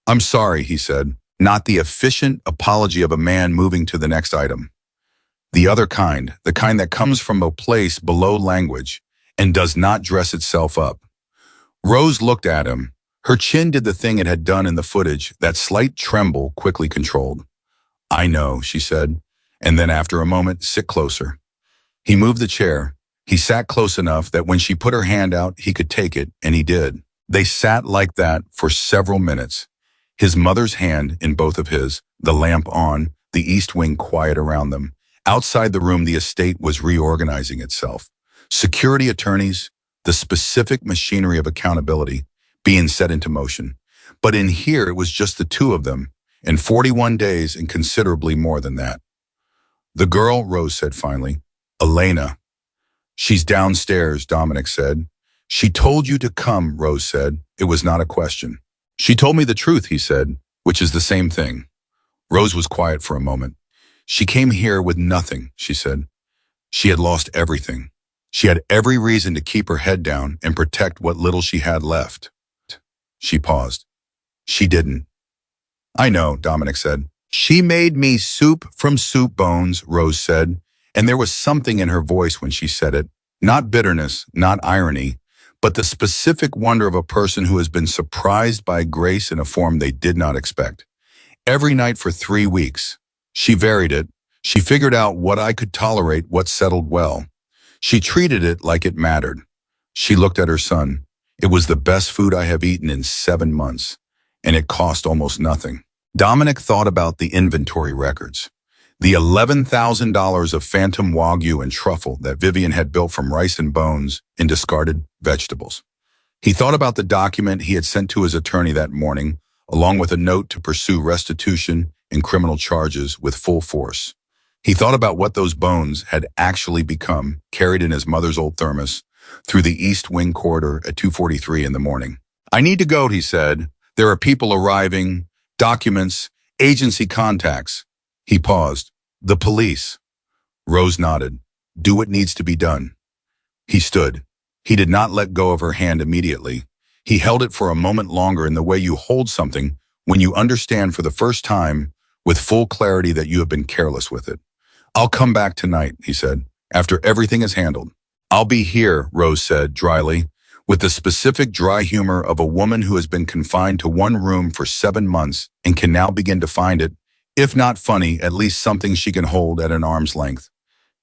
"I'm sorry," he said, not the efficient apology of a man moving to the next item. The other kind, the kind that comes from a place below language and does not dress itself up. Rose looked at him. Her chin did the thing it had done in the footage, that slight tremble quickly controlled. "I know," she said, and then after a moment, "Sit closer." He moved the chair. He sat close enough that when she put her hand out, he could take it, and he did. They sat like that for several minutes, his mother's hand in both of his, the lamp on, the east wing quiet around them. Outside the room, the estate was reorganizing itself. Security attorneys, the specific machinery of accountability, being set into motion. But in here, it was just the two of them, and 41 days and considerably more than that. "The girl," Rose said finally. "Elena." "She's downstairs," Dominic said. "She told you to come," Rose said. It was not a question. "She told me the truth," he said, "which is the same thing." Rose was quiet for a moment. "She came here with nothing," she said. "She had lost everything. She had every reason to keep her head down and protect what little she had left." She paused. "She didn't." "I know," Dominic said. "She made me soup from soup bones," Rose said, and there was something in her voice when she said it, not bitterness, not irony, but the specific wonder of a person who has been surprised by grace in a form they did not expect. "Every night for 3 weeks. She varied it. She figured out what I could tolerate, what settled well. She treated it like it mattered." She looked at her son. "It was the best food I have eaten in 7 months, and it cost almost nothing." Dominic thought about the inventory records. The $11,000 of phantom wagyu and truffle that Vivian had built from rice and bones and discarded vegetables. He thought about the document he had sent to his attorney that morning, along with a note to pursue restitution and criminal charges with full force. He thought about what those bones had actually become, carried in his mother's old thermos, through the East Wing corridor at 2:43 in the morning. "I need to go," he said. "There are people arriving, documents, agency contacts." He paused. "The police." Rose nodded. "Do what needs to be done." He stood. He did not let go of her hand immediately. He held it for a moment longer in the way you hold something when you understand for the first time with full clarity that you have been careless with it. "I'll come back tonight," he said, "after everything is handled." "I'll be here," Rose said dryly, with the specific dry humor of a woman who has been confined to one room for 7 months and can now begin to find it, if not funny, at least something she can hold at an arm's length.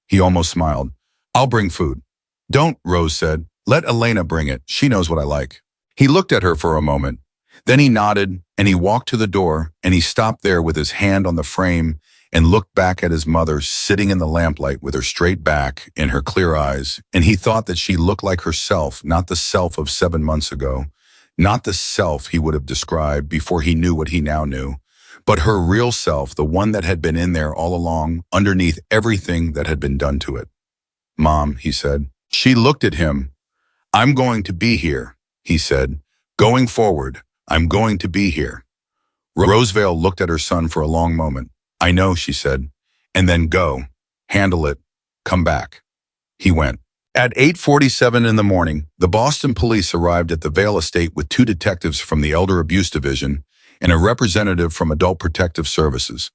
He almost smiled. "I'll bring food." "Don't," Rose said. "Let Elena bring it. She knows what I like." He looked at her for a moment. Then he nodded, and he walked to the door, and he stopped there with his hand on the frame and looked back at his mother sitting in the lamplight with her straight back and her clear eyes, and he thought that she looked like herself, not the self of 7 months ago, not the self he would have described before he knew what he now knew, but her real self, the one that had been in there all along, underneath everything that had been done to it. "Mom," he said. She looked at him. "I'm going to be here," he said. "Going forward, I'm going to be here." Rosevale looked at her son for a long moment. "I know," she said. "And then go. Handle it. Come back." He went. At 8:47 in the morning, the Boston police arrived at the Vale estate with 2 detectives from the Elder Abuse Division and a representative from Adult Protective Services.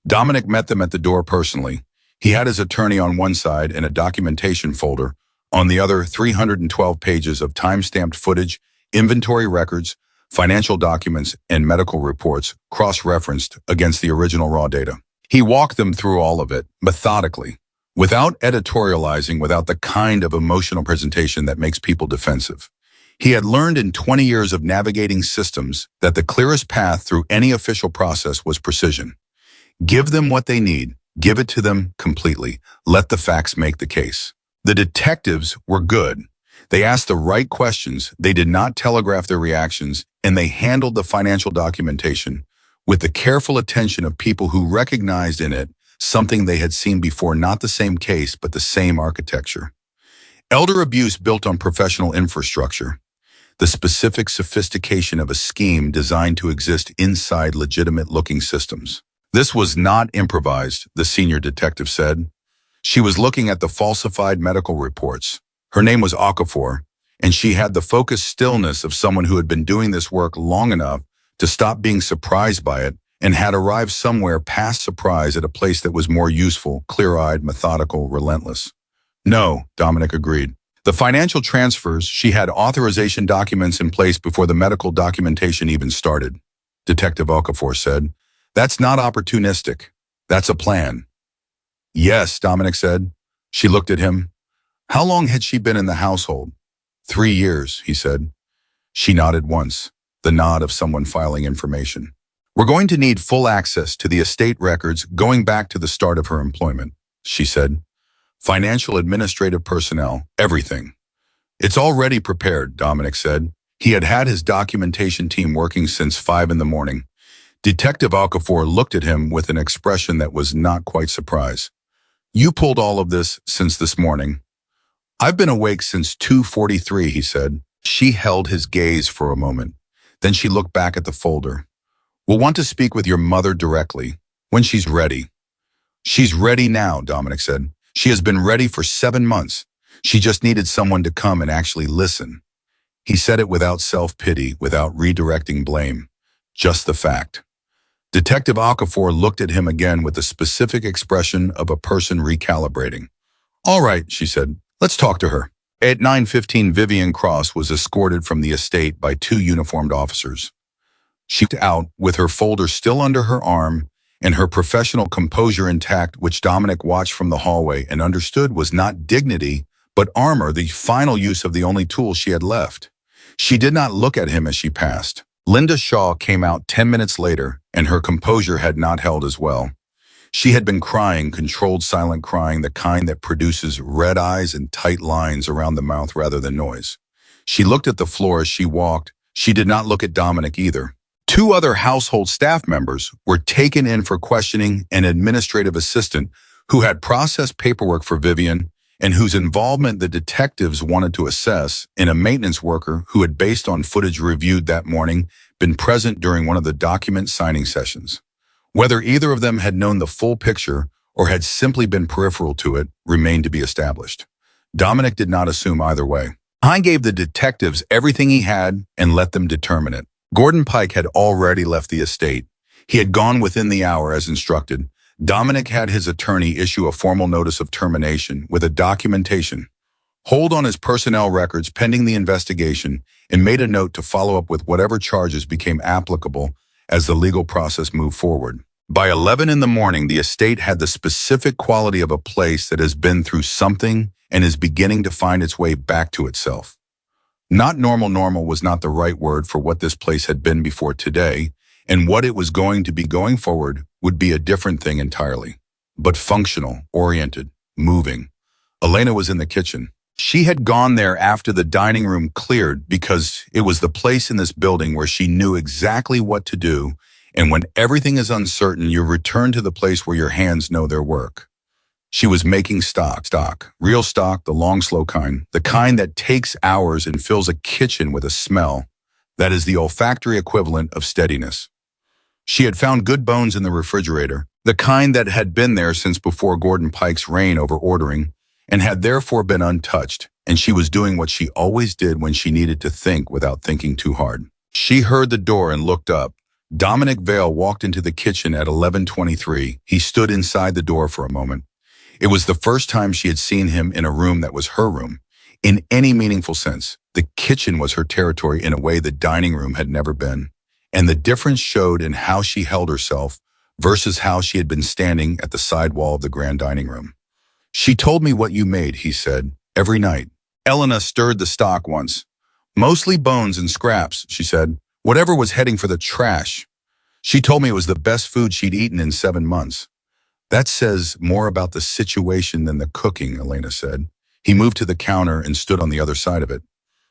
Dominic met them at the door personally. He had his attorney on one side and a documentation folder, on the other 312 pages of time-stamped footage, inventory records, financial documents, and medical reports cross-referenced against the original raw data. He walked them through all of it, methodically, without editorializing, without the kind of emotional presentation that makes people defensive. He had learned in 20 years of navigating systems that the clearest path through any official process was precision. Give them what they need, give it to them completely, let the facts make the case. The detectives were good. They asked the right questions, they did not telegraph their reactions, and they handled the financial documentation with the careful attention of people who recognized in it something they had seen before, not the same case, but the same architecture. Elder abuse built on professional infrastructure, the specific sophistication of a scheme designed to exist inside legitimate-looking systems. This was not improvised, the senior detective said. She was looking at the falsified medical reports. Her name was Okafor, and she had the focused stillness of someone who had been doing this work long enough to stop being surprised by it and had arrived somewhere past surprise at a place that was more useful, clear-eyed, methodical, relentless. No, Dominic agreed. The financial transfers, she had authorization documents in place before the medical documentation even started. Detective Okafor said, "That's not opportunistic. That's a plan." "Yes," Dominic said. She looked at him. How long had she been in the household? 3 years, he said. She nodded once, the nod of someone filing information. "We're going to need full access to the estate records going back to the start of her employment," she said. "Financial administrative personnel, everything." "It's already prepared," Dominic said. He had had his documentation team working since 5 in the morning. Detective Okafor looked at him with an expression that was not quite surprise. "You pulled all of this since this morning?" "I've been awake since 2:43, he said. She held his gaze for a moment. Then she looked back at the folder. "We'll want to speak with your mother directly, when she's ready." "She's ready now," Dominic said. "She has been ready for 7 months. She just needed someone to come and actually listen." He said it without self-pity, without redirecting blame. Just the fact. Detective Okafor looked at him again with the specific expression of a person recalibrating. "All right," she said. "Let's talk to her." At 9:15, Vivian Cross was escorted from the estate by 2 uniformed officers. She went out with her folder still under her arm and her professional composure intact, which Dominic watched from the hallway and understood was not dignity, but armor, the final use of the only tool she had left. She did not look at him as she passed. Linda Shaw came out 10 minutes later, and her composure had not held as well. She had been crying, controlled silent crying, the kind that produces red eyes and tight lines around the mouth rather than noise. She looked at the floor as she walked. She did not look at Dominic either. 2 other household staff members were taken in for questioning, an administrative assistant who had processed paperwork for Vivian and whose involvement the detectives wanted to assess, and a maintenance worker who had, based on footage reviewed that morning, been present during one of the document signing sessions. Whether either of them had known the full picture or had simply been peripheral to it remained to be established. Dominic did not assume either way. He gave the detectives everything he had and let them determine it. Gordon Pike had already left the estate. He had gone within the hour as instructed. Dominic had his attorney issue a formal notice of termination with a documentation hold on his personnel records pending the investigation, and made a note to follow up with whatever charges became applicable as the legal process moved forward. By 11 in the morning, the estate had the specific quality of a place that has been through something and is beginning to find its way back to itself. Not normal was not the right word for what this place had been before today, and what it was going to be going forward would be a different thing entirely. But functional, oriented, moving. Elena was in the kitchen. She had gone there after the dining room cleared because it was the place in this building where she knew exactly what to do, and when everything is uncertain, you return to the place where your hands know their work. She was making stock, real stock, the long, slow kind, the kind that takes hours and fills a kitchen with a smell. That is the olfactory equivalent of steadiness. She had found good bones in the refrigerator, the kind that had been there since before Gordon Pike's reign over ordering, and had therefore been untouched, and she was doing what she always did when she needed to think without thinking too hard. She heard the door and looked up. Dominic Vale walked into the kitchen at 11:23. He stood inside the door for a moment. It was the first time she had seen him in a room that was her room. In any meaningful sense, the kitchen was her territory in a way the dining room had never been. And the difference showed in how she held herself versus how she had been standing at the side wall of the grand dining room. "She told me what you made," he said, "every night." Elena stirred the stock once. "Mostly bones and scraps," she said. "Whatever was heading for the trash. She told me it was the best food she'd eaten in 7 months." "That says more about the situation than the cooking," Elena said. He moved to the counter and stood on the other side of it.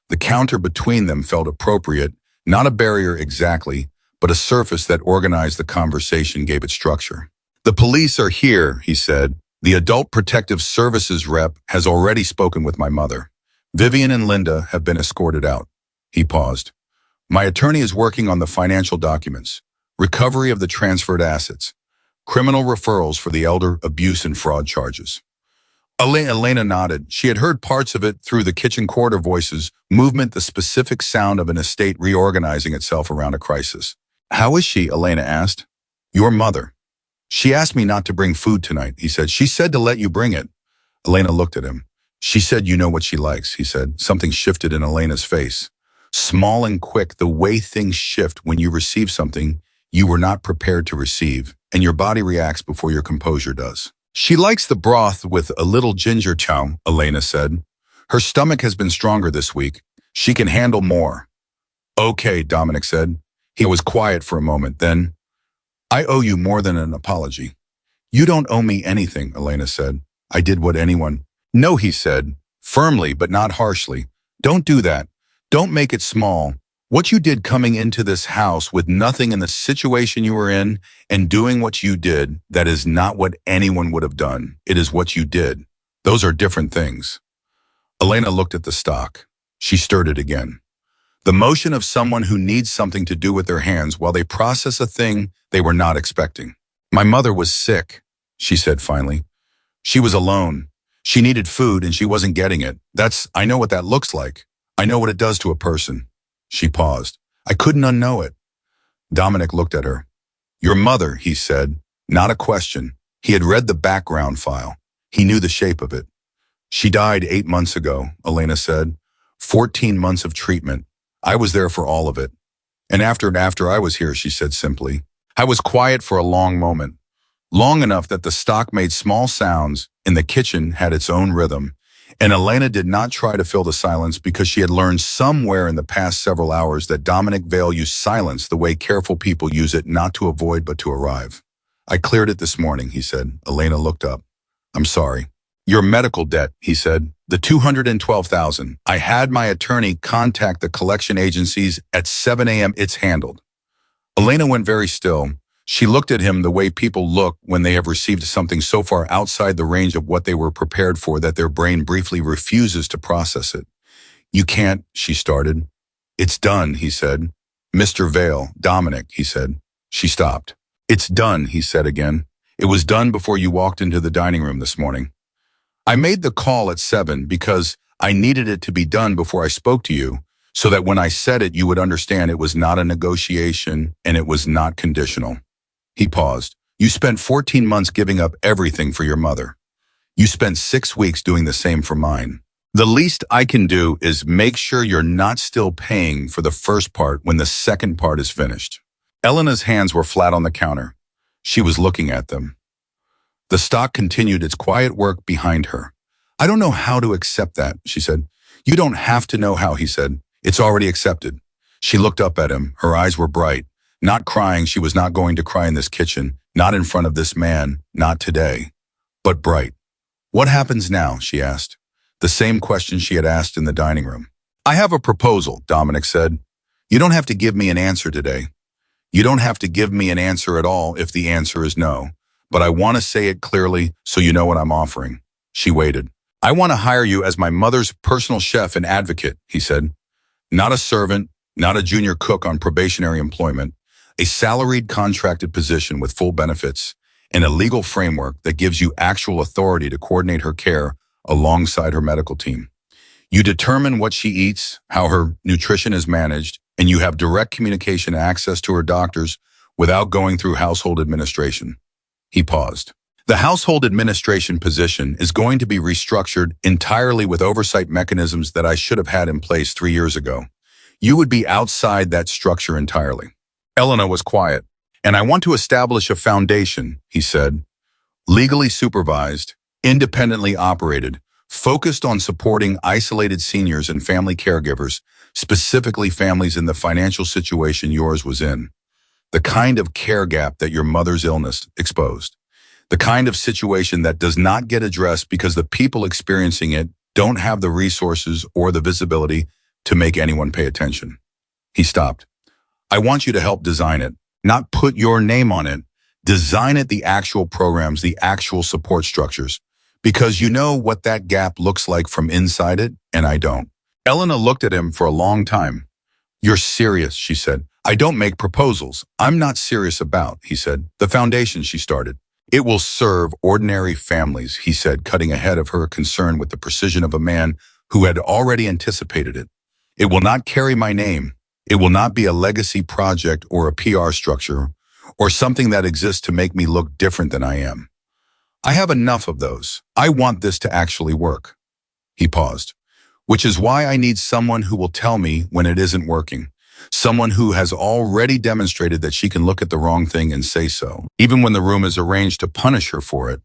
The counter between them felt appropriate, not a barrier exactly, but a surface that organized the conversation, gave it structure. "The police are here," he said. The Adult Protective Services rep has already spoken with my mother. Vivian and Linda have been escorted out. He paused. My attorney is working on the financial documents, recovery of the transferred assets, criminal referrals for the elder abuse and fraud charges. Elena nodded. She had heard parts of it through the kitchen corridor voices, movement, the specific sound of an estate reorganizing itself around a crisis. How is she? Elena asked. Your mother. She asked me not to bring food tonight, he said. She said to let you bring it. Elena looked at him. She said you know what she likes, he said. Something shifted in Elena's face. Small and quick, the way things shift when you receive something you were not prepared to receive, and your body reacts before your composure does. She likes the broth with a little ginger chow, Elena said. Her stomach has been stronger this week. She can handle more. Okay, Dominic said. He was quiet for a moment, then, I owe you more than an apology. You don't owe me anything, Elena said. I did what anyone... No, he said, firmly but not harshly. Don't do that. Don't make it small. What you did coming into this house with nothing in the situation you were in and doing what you did, that is not what anyone would have done. It is what you did. Those are different things. Elena looked at the stock. She stirred it again. The motion of someone who needs something to do with their hands while they process a thing they were not expecting. My mother was sick, she said finally. She was alone. She needed food and she wasn't getting it. I know what that looks like. I know what it does to a person. She paused. I couldn't unknow it. Dominic looked at her. Your mother, he said, not a question. He had read the background file. He knew the shape of it. She died 8 months ago, Elena said. 14 months of treatment. I was there for all of it. And after I was here, she said simply. I was quiet for a long moment. Long enough that the stock made small sounds and the kitchen had its own rhythm. And Elena did not try to fill the silence because she had learned somewhere in the past several hours that Dominic Vale used silence the way careful people use it, not to avoid but to arrive. I cleared it this morning, he said. Elena looked up. I'm sorry. Your medical debt, he said. The $212,000. I had my attorney contact the collection agencies at 7 a.m. It's handled. Elena went very still. She looked at him the way people look when they have received something so far outside the range of what they were prepared for that their brain briefly refuses to process it. You can't, she started. It's done, he said. Mr. Vale, Dominic, he said. She stopped. It's done, he said again. It was done before you walked into the dining room this morning. I made the call at 7 because I needed it to be done before I spoke to you, so that when I said it, you would understand it was not a negotiation and it was not conditional. He paused. You spent 14 months giving up everything for your mother. You spent 6 weeks doing the same for mine. The least I can do is make sure you're not still paying for the first part when the second part is finished. Elena's hands were flat on the counter. She was looking at them. The stock continued its quiet work behind her. I don't know how to accept that, she said. You don't have to know how, he said. It's already accepted. She looked up at him. Her eyes were bright. Not crying, she was not going to cry in this kitchen, not in front of this man, not today, but bright. What happens now, she asked. The same question she had asked in the dining room. I have a proposal, Dominic said. You don't have to give me an answer today. You don't have to give me an answer at all if the answer is no, but I want to say it clearly so you know what I'm offering. She waited. I want to hire you as my mother's personal chef and advocate, he said. Not a servant, not a junior cook on probationary employment. A salaried contracted position with full benefits and a legal framework that gives you actual authority to coordinate her care alongside her medical team. You determine what she eats, how her nutrition is managed, and you have direct communication and access to her doctors without going through household administration. He paused. The household administration position is going to be restructured entirely with oversight mechanisms that I should have had in place 3 years ago. You would be outside that structure entirely. Elena was quiet. And I want to establish a foundation, he said, legally supervised, independently operated, focused on supporting isolated seniors and family caregivers, specifically families in the financial situation yours was in. The kind of care gap that your mother's illness exposed. The kind of situation that does not get addressed because the people experiencing it don't have the resources or the visibility to make anyone pay attention. He stopped. I want you to help design it, not put your name on it. Design it the actual programs, the actual support structures, because you know what that gap looks like from inside it, and I don't. Elena looked at him for a long time. You're serious, she said. I don't make proposals. I'm not serious about, he said, the foundation she started. It will serve ordinary families, he said, cutting ahead of her concern with the precision of a man who had already anticipated it. It will not carry my name. It will not be a legacy project or a PR structure or something that exists to make me look different than I am. I have enough of those. I want this to actually work. He paused. Which is why I need someone who will tell me when it isn't working. Someone who has already demonstrated that she can look at the wrong thing and say so, even when the room is arranged to punish her for it.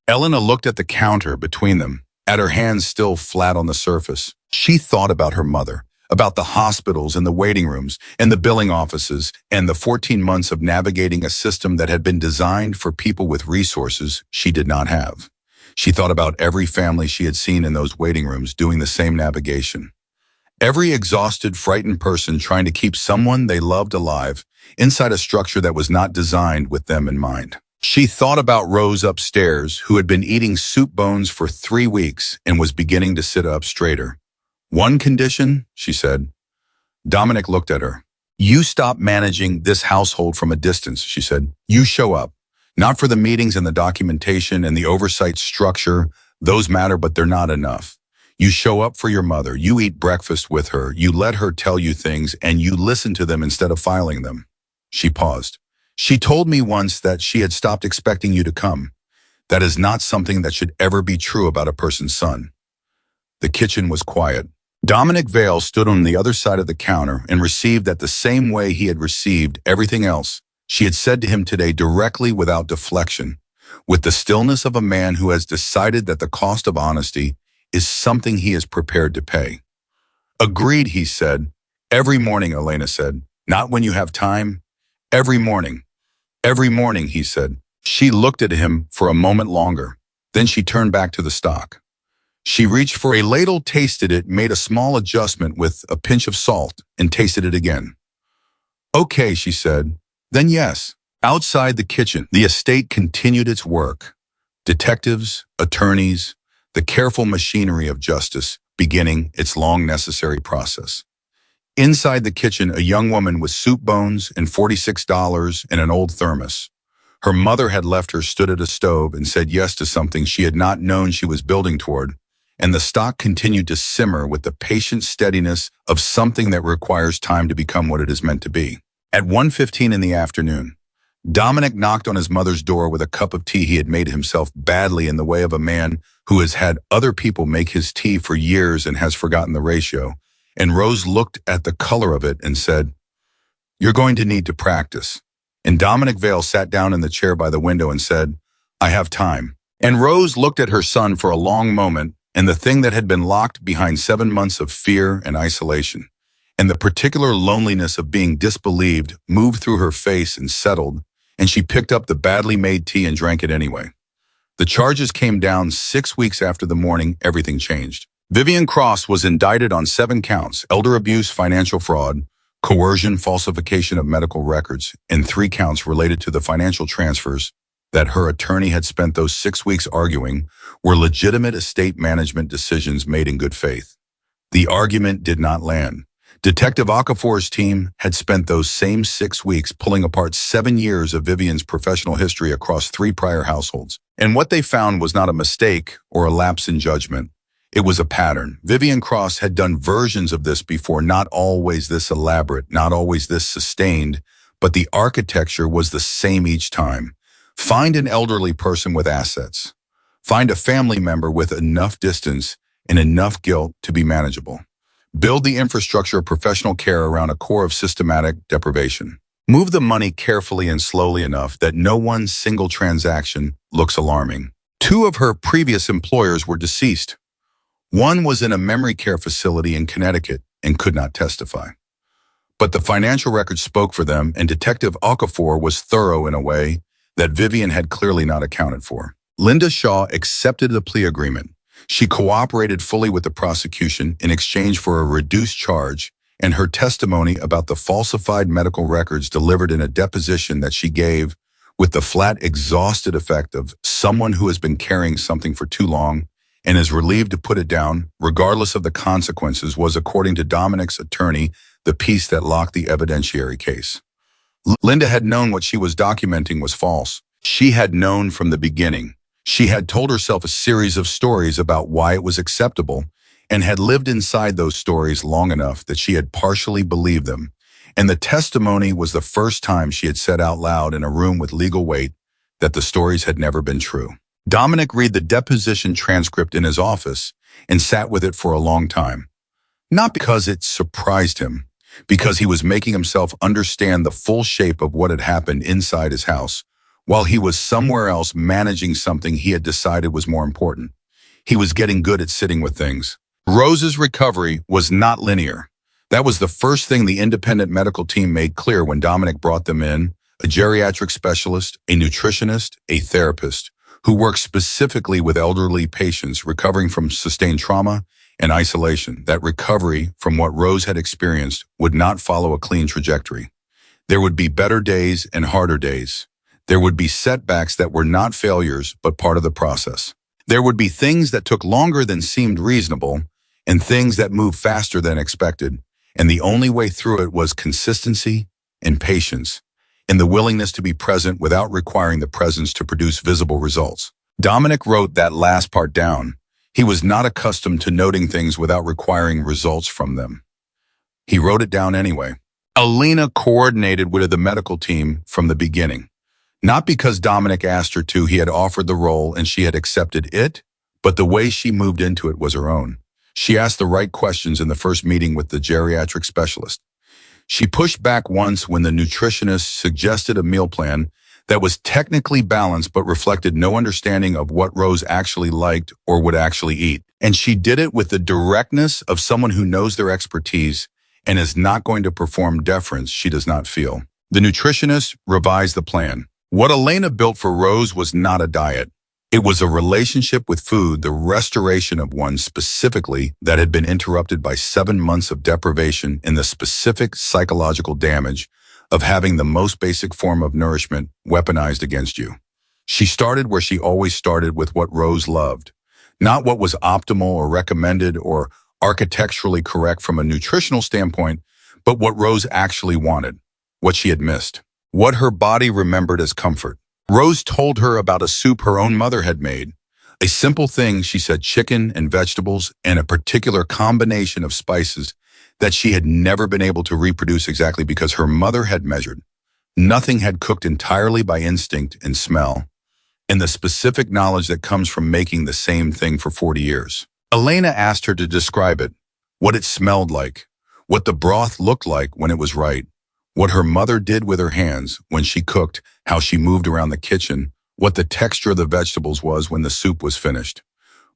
Elena looked at the counter between them, at her hands still flat on the surface. She thought about her mother, about the hospitals and the waiting rooms and the billing offices and the 14 months of navigating a system that had been designed for people with resources she did not have. She thought about every family she had seen in those waiting rooms doing the same navigation. Every exhausted, frightened person trying to keep someone they loved alive inside a structure that was not designed with them in mind. She thought about Rose upstairs, who had been eating soup bones for 3 weeks and was beginning to sit up straighter. One condition, she said. Dominic looked at her. You stop managing this household from a distance, she said. You show up. Not for the meetings and the documentation and the oversight structure. Those matter, but they're not enough. You show up for your mother. You eat breakfast with her. You let her tell you things and you listen to them instead of filing them. She paused. She told me once that she had stopped expecting you to come. That is not something that should ever be true about a person's son. The kitchen was quiet. Dominic Vale stood on the other side of the counter and received that the same way he had received everything else she had said to him today, directly, without deflection, with the stillness of a man who has decided that the cost of honesty is something he is prepared to pay. Agreed, he said. Every morning, Elena said. Not when you have time. Every morning. Every morning, he said. She looked at him for a moment longer. Then she turned back to the stock. She reached for a ladle, tasted it, made a small adjustment with a pinch of salt, and tasted it again. Okay, she said. Then yes. Outside the kitchen, the estate continued its work. Detectives, attorneys, the careful machinery of justice beginning its long necessary process. Inside the kitchen, a young woman with soup bones and $46 and an old thermos. Her mother had left her stood at a stove and said yes to something she had not known she was building toward, and the stock continued to simmer with the patient steadiness of something that requires time to become what it is meant to be. At 1:15 in the afternoon, Dominic knocked on his mother's door with a cup of tea he had made himself, badly in the way of a man who has had other people make his tea for years and has forgotten the ratio, and Rose looked at the color of it and said, You're going to need to practice. And Dominic Vale sat down in the chair by the window and said, I have time. And Rose looked at her son for a long moment, and the thing that had been locked behind 7 months of fear and isolation, and the particular loneliness of being disbelieved, moved through her face and settled, and she picked up the badly made tea and drank it anyway. The charges came down 6 weeks after the morning everything changed. Vivian Cross was indicted on 7 counts: elder abuse, financial fraud, coercion, falsification of medical records, and 3 counts related to the financial transfers that her attorney had spent those 6 weeks arguing were legitimate estate management decisions made in good faith. The argument did not land. Detective Okafor's team had spent those same 6 weeks pulling apart 7 years of Vivian's professional history across 3 prior households. And what they found was not a mistake or a lapse in judgment. It was a pattern. Vivian Cross had done versions of this before, not always this elaborate, not always this sustained, but the architecture was the same each time. Find an elderly person with assets. Find a family member with enough distance and enough guilt to be manageable. Build the infrastructure of professional care around a core of systematic deprivation. Move the money carefully and slowly enough that no one single transaction looks alarming. 2 of her previous employers were deceased. One was in a memory care facility in Connecticut and could not testify. But the financial records spoke for them, and Detective Okafor was thorough in a way that Vivian had clearly not accounted for. Linda Shaw accepted the plea agreement. She cooperated fully with the prosecution in exchange for a reduced charge and her testimony about the falsified medical records delivered in a deposition that she gave with the flat, exhausted effect of someone who has been carrying something for too long and is relieved to put it down, regardless of the consequences, was, according to Dominic's attorney, the piece that locked the evidentiary case. Linda had known what she was documenting was false. She had known from the beginning. She had told herself a series of stories about why it was acceptable and had lived inside those stories long enough that she had partially believed them. And the testimony was the first time she had said out loud in a room with legal weight that the stories had never been true. Dominic read the deposition transcript in his office and sat with it for a long time. Not because it surprised him, because he was making himself understand the full shape of what had happened inside his house, while he was somewhere else managing something he had decided was more important. He was getting good at sitting with things. Rose's recovery was not linear. That was the first thing the independent medical team made clear when Dominic brought them in: a geriatric specialist, a nutritionist, a therapist, who worked specifically with elderly patients recovering from sustained trauma and isolation. That recovery from what Rose had experienced would not follow a clean trajectory. There would be better days and harder days. There would be setbacks that were not failures, but part of the process. There would be things that took longer than seemed reasonable and things that moved faster than expected. And the only way through it was consistency and patience, and the willingness to be present without requiring the presence to produce visible results. Dominic wrote that last part down. He was not accustomed to noting things without requiring results from them. He wrote it down anyway. Elena coordinated with the medical team from the beginning. Not because Dominic asked her to, he had offered the role and she had accepted it, but the way she moved into it was her own. She asked the right questions in the first meeting with the geriatric specialist. She pushed back once when the nutritionist suggested a meal plan that was technically balanced but reflected no understanding of what Rose actually liked or would actually eat. And she did it with the directness of someone who knows their expertise and is not going to perform deference she does not feel. The nutritionist revised the plan. What Elena built for Rose was not a diet. It was a relationship with food, the restoration of one specifically that had been interrupted by 7 months of deprivation and the specific psychological damage of having the most basic form of nourishment weaponized against you. She started where she always started, with what Rose loved. Not what was optimal or recommended or architecturally correct from a nutritional standpoint, but what Rose actually wanted, what she had missed, what her body remembered as comfort. Rose told her about a soup her own mother had made. A simple thing, she said, chicken and vegetables and a particular combination of spices that she had never been able to reproduce exactly because her mother had measured. Nothing had cooked entirely by instinct and smell, and the specific knowledge that comes from making the same thing for 40 years. Elena asked her to describe it, what it smelled like, what the broth looked like when it was right, what her mother did with her hands when she cooked, how she moved around the kitchen, what the texture of the vegetables was when the soup was finished.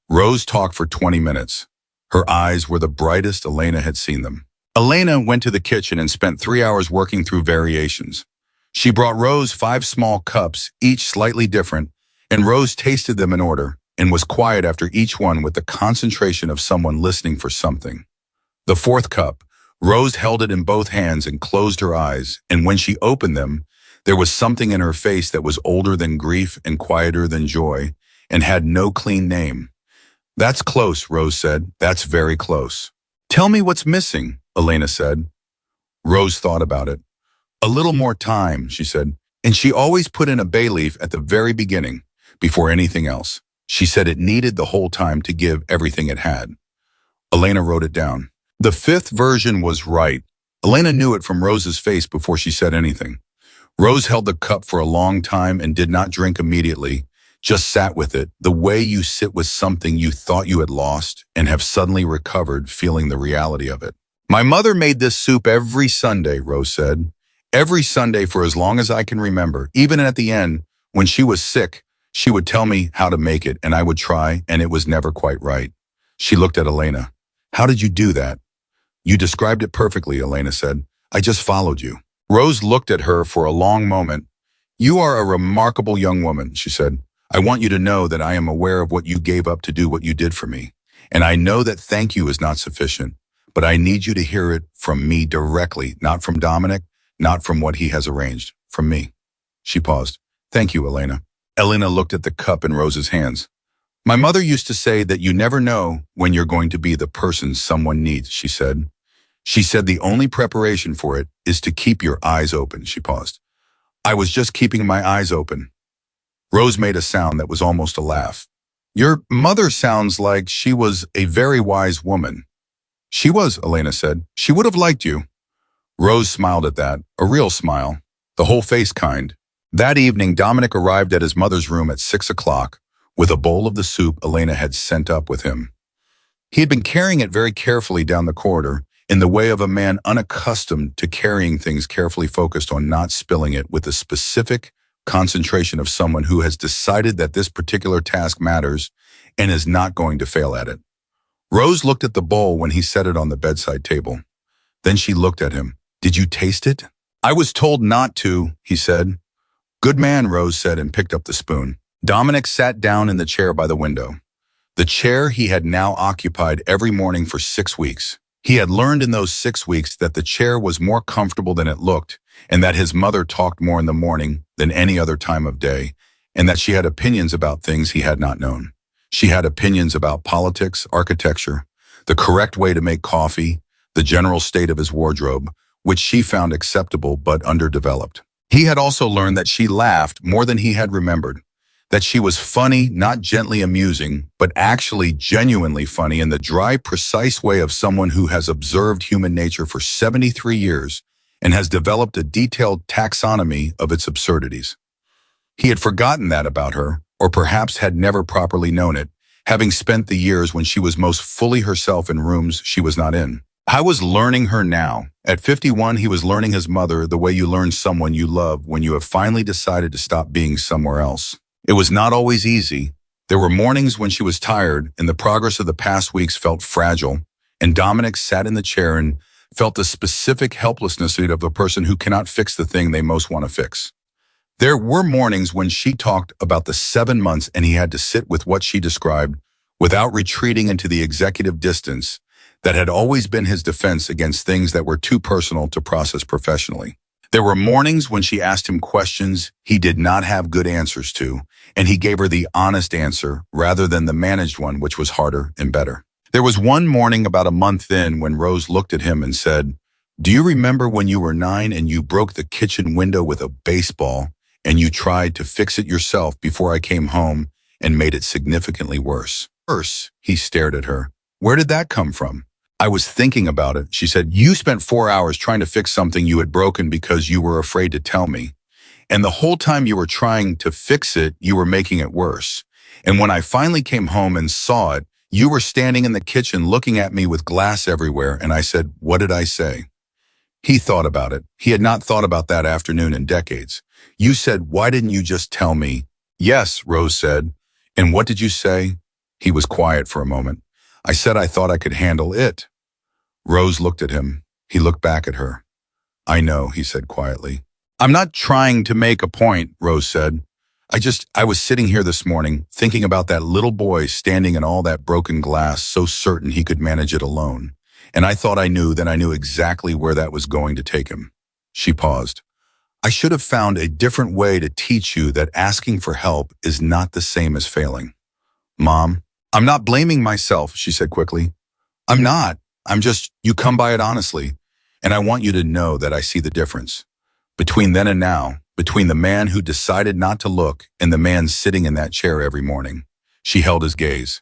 Rose talked for 20 minutes. Her eyes were the brightest Elena had seen them. Elena went to the kitchen and spent 3 hours working through variations. She brought Rose 5 small cups, each slightly different, and Rose tasted them in order and was quiet after each one with the concentration of someone listening for something. The 4th cup, Rose held it in both hands and closed her eyes, and when she opened them, there was something in her face that was older than grief and quieter than joy, and had no clean name. "That's close," Rose said. "That's very close." "Tell me what's missing," Elena said. Rose thought about it. "A little more time," she said, and she always put in a bay leaf at the very beginning, before anything else. She said it needed the whole time to give everything it had. Elena wrote it down. The 5th version was right. Elena knew it from Rose's face before she said anything. Rose held the cup for a long time and did not drink immediately, just sat with it, the way you sit with something you thought you had lost and have suddenly recovered, feeling the reality of it. "My mother made this soup every Sunday," Rose said. "Every Sunday for as long as I can remember. Even at the end, when she was sick, she would tell me how to make it, and I would try, and it was never quite right." She looked at Elena. "How did you do that?" "You described it perfectly," Elena said. "I just followed you." Rose looked at her for a long moment. "You are a remarkable young woman," she said. "I want you to know that I am aware of what you gave up to do what you did for me. And I know that thank you is not sufficient. but I need you to hear it from me directly, not from Dominic, not from what he has arranged, from me. She paused. Thank you, Elena. Elena looked at the cup in Rose's hands. My mother used to say that you never know when you're going to be the person someone needs, she said. She said the only preparation for it is to keep your eyes open, she paused. I was just keeping my eyes open. Rose made a sound that was almost a laugh. Your mother sounds like she was a very wise woman. She was, Elena said. She would have liked you. Rose smiled at that, a real smile, the whole face kind. That evening, Dominic arrived at his mother's room at 6 o'clock with a bowl of the soup Elena had sent up with him. He had been carrying it very carefully down the corridor, in the way of a man unaccustomed to carrying things carefully focused on not spilling it with the specific concentration of someone who has decided that this particular task matters and is not going to fail at it. Rose looked at the bowl when he set it on the bedside table. Then she looked at him. Did you taste it? I was told not to, he said. Good man, Rose said and picked up the spoon. Dominic sat down in the chair by the window. The chair he had now occupied every morning for 6 weeks. He had learned in those 6 weeks that the chair was more comfortable than it looked, and that his mother talked more in the morning than any other time of day, and that she had opinions about things he had not known. She had opinions about politics, architecture, the correct way to make coffee, the general state of his wardrobe, which she found acceptable but underdeveloped. He had also learned that she laughed more than he had remembered, that she was funny, not gently amusing, but actually genuinely funny in the dry, precise way of someone who has observed human nature for 73 years and has developed a detailed taxonomy of its absurdities. He had forgotten that about her, or perhaps had never properly known it, having spent the years when she was most fully herself in rooms she was not in. I was learning her now. At 51, he was learning his mother the way you learn someone you love when you have finally decided to stop being somewhere else. It was not always easy. There were mornings when she was tired and the progress of the past weeks felt fragile, and Dominic sat in the chair and felt the specific helplessness of the person who cannot fix the thing they most want to fix. There were mornings when she talked about the 7 months and he had to sit with what she described without retreating into the executive distance that had always been his defense against things that were too personal to process professionally. There were mornings when she asked him questions he did not have good answers to, and he gave her the honest answer rather than the managed one, which was harder and better. There was one morning about a month in when Rose looked at him and said, do you remember when you were 9 and you broke the kitchen window with a baseball and you tried to fix it yourself before I came home and made it significantly worse? Worse, he stared at her. Where did that come from? I was thinking about it, she said. You spent 4 hours trying to fix something you had broken because you were afraid to tell me. And the whole time you were trying to fix it, you were making it worse. And when I finally came home and saw it, you were standing in the kitchen looking at me with glass everywhere, and I said, what did I say? He thought about it. He had not thought about that afternoon in decades. You said, why didn't you just tell me? Yes, Rose said. And what did you say? He was quiet for a moment. I said I thought I could handle it. Rose looked at him. He looked back at her. I know, he said quietly. I'm not trying to make a point, Rose said. I was sitting here this morning thinking about that little boy standing in all that broken glass, so certain he could manage it alone. And I thought I knew exactly where that was going to take him. She paused. I should have found a different way to teach you that asking for help is not the same as failing. Mom, I'm not blaming myself, she said quickly. I'm not. You come by it honestly. And I want you to know that I see the difference. Between then and now, between the man who decided not to look and the man sitting in that chair every morning. She held his gaze.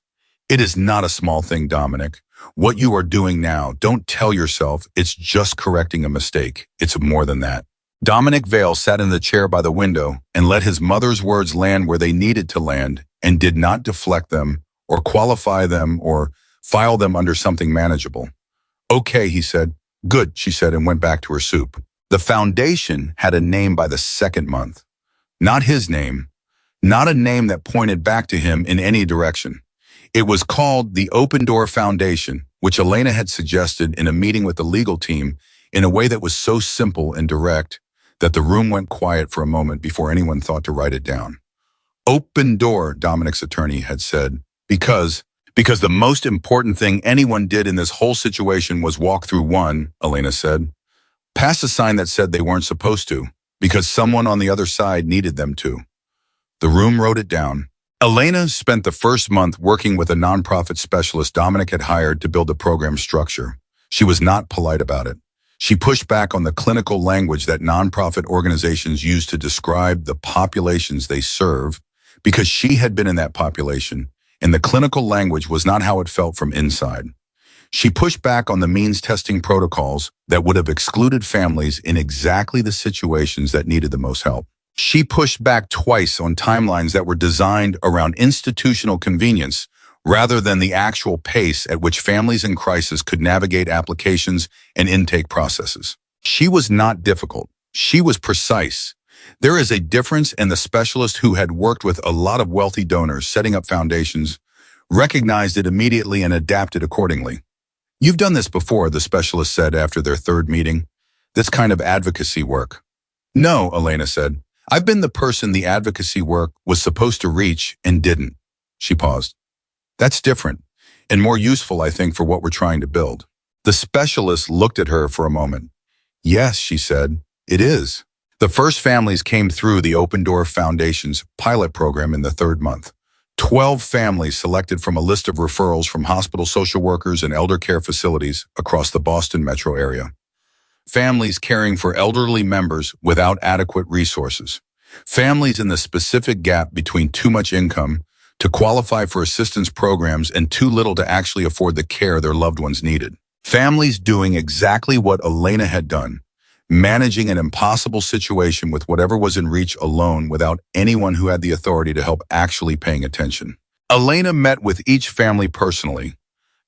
It is not a small thing, Dominic. What you are doing now, don't tell yourself it's just correcting a mistake. It's more than that. Dominic Vale sat in the chair by the window and let his mother's words land where they needed to land and did not deflect them or qualify them or file them under something manageable. Okay, he said. Good, she said, and went back to her soup. The foundation had a name by the second month. Not his name, not a name that pointed back to him in any direction. It was called the Open Door Foundation, which Elena had suggested in a meeting with the legal team in a way that was so simple and direct that the room went quiet for a moment before anyone thought to write it down. Open door, Dominic's attorney had said, because Because the most important thing anyone did in this whole situation was walk through one, Elena said. Pass a sign that said they weren't supposed to, because someone on the other side needed them to. The room wrote it down. Elena spent the first month working with a nonprofit specialist Dominic had hired to build the program structure. She was not polite about it. She pushed back on the clinical language that nonprofit organizations use to describe the populations they serve, because she had been in that population, and the clinical language was not how it felt from inside. She pushed back on the means testing protocols that would have excluded families in exactly the situations that needed the most help. She pushed back twice on timelines that were designed around institutional convenience rather than the actual pace at which families in crisis could navigate applications and intake processes. She was not difficult. She was precise. There is a difference, and the specialist who had worked with a lot of wealthy donors setting up foundations recognized it immediately and adapted accordingly. You've done this before, the specialist said after their third meeting. This kind of advocacy work. No, Elena said. I've been the person the advocacy work was supposed to reach and didn't. She paused. That's different and more useful, I think, for what we're trying to build. The specialist looked at her for a moment. Yes, she said, it is. The first families came through the Open Door Foundation's pilot program in the third month. 12 families selected from a list of referrals from hospital social workers and elder care facilities across the Boston metro area. Families caring for elderly members without adequate resources. Families in the specific gap between too much income to qualify for assistance programs and too little to actually afford the care their loved ones needed. Families doing exactly what Elena had done, managing an impossible situation with whatever was in reach alone without anyone who had the authority to help actually paying attention. Elena met with each family personally,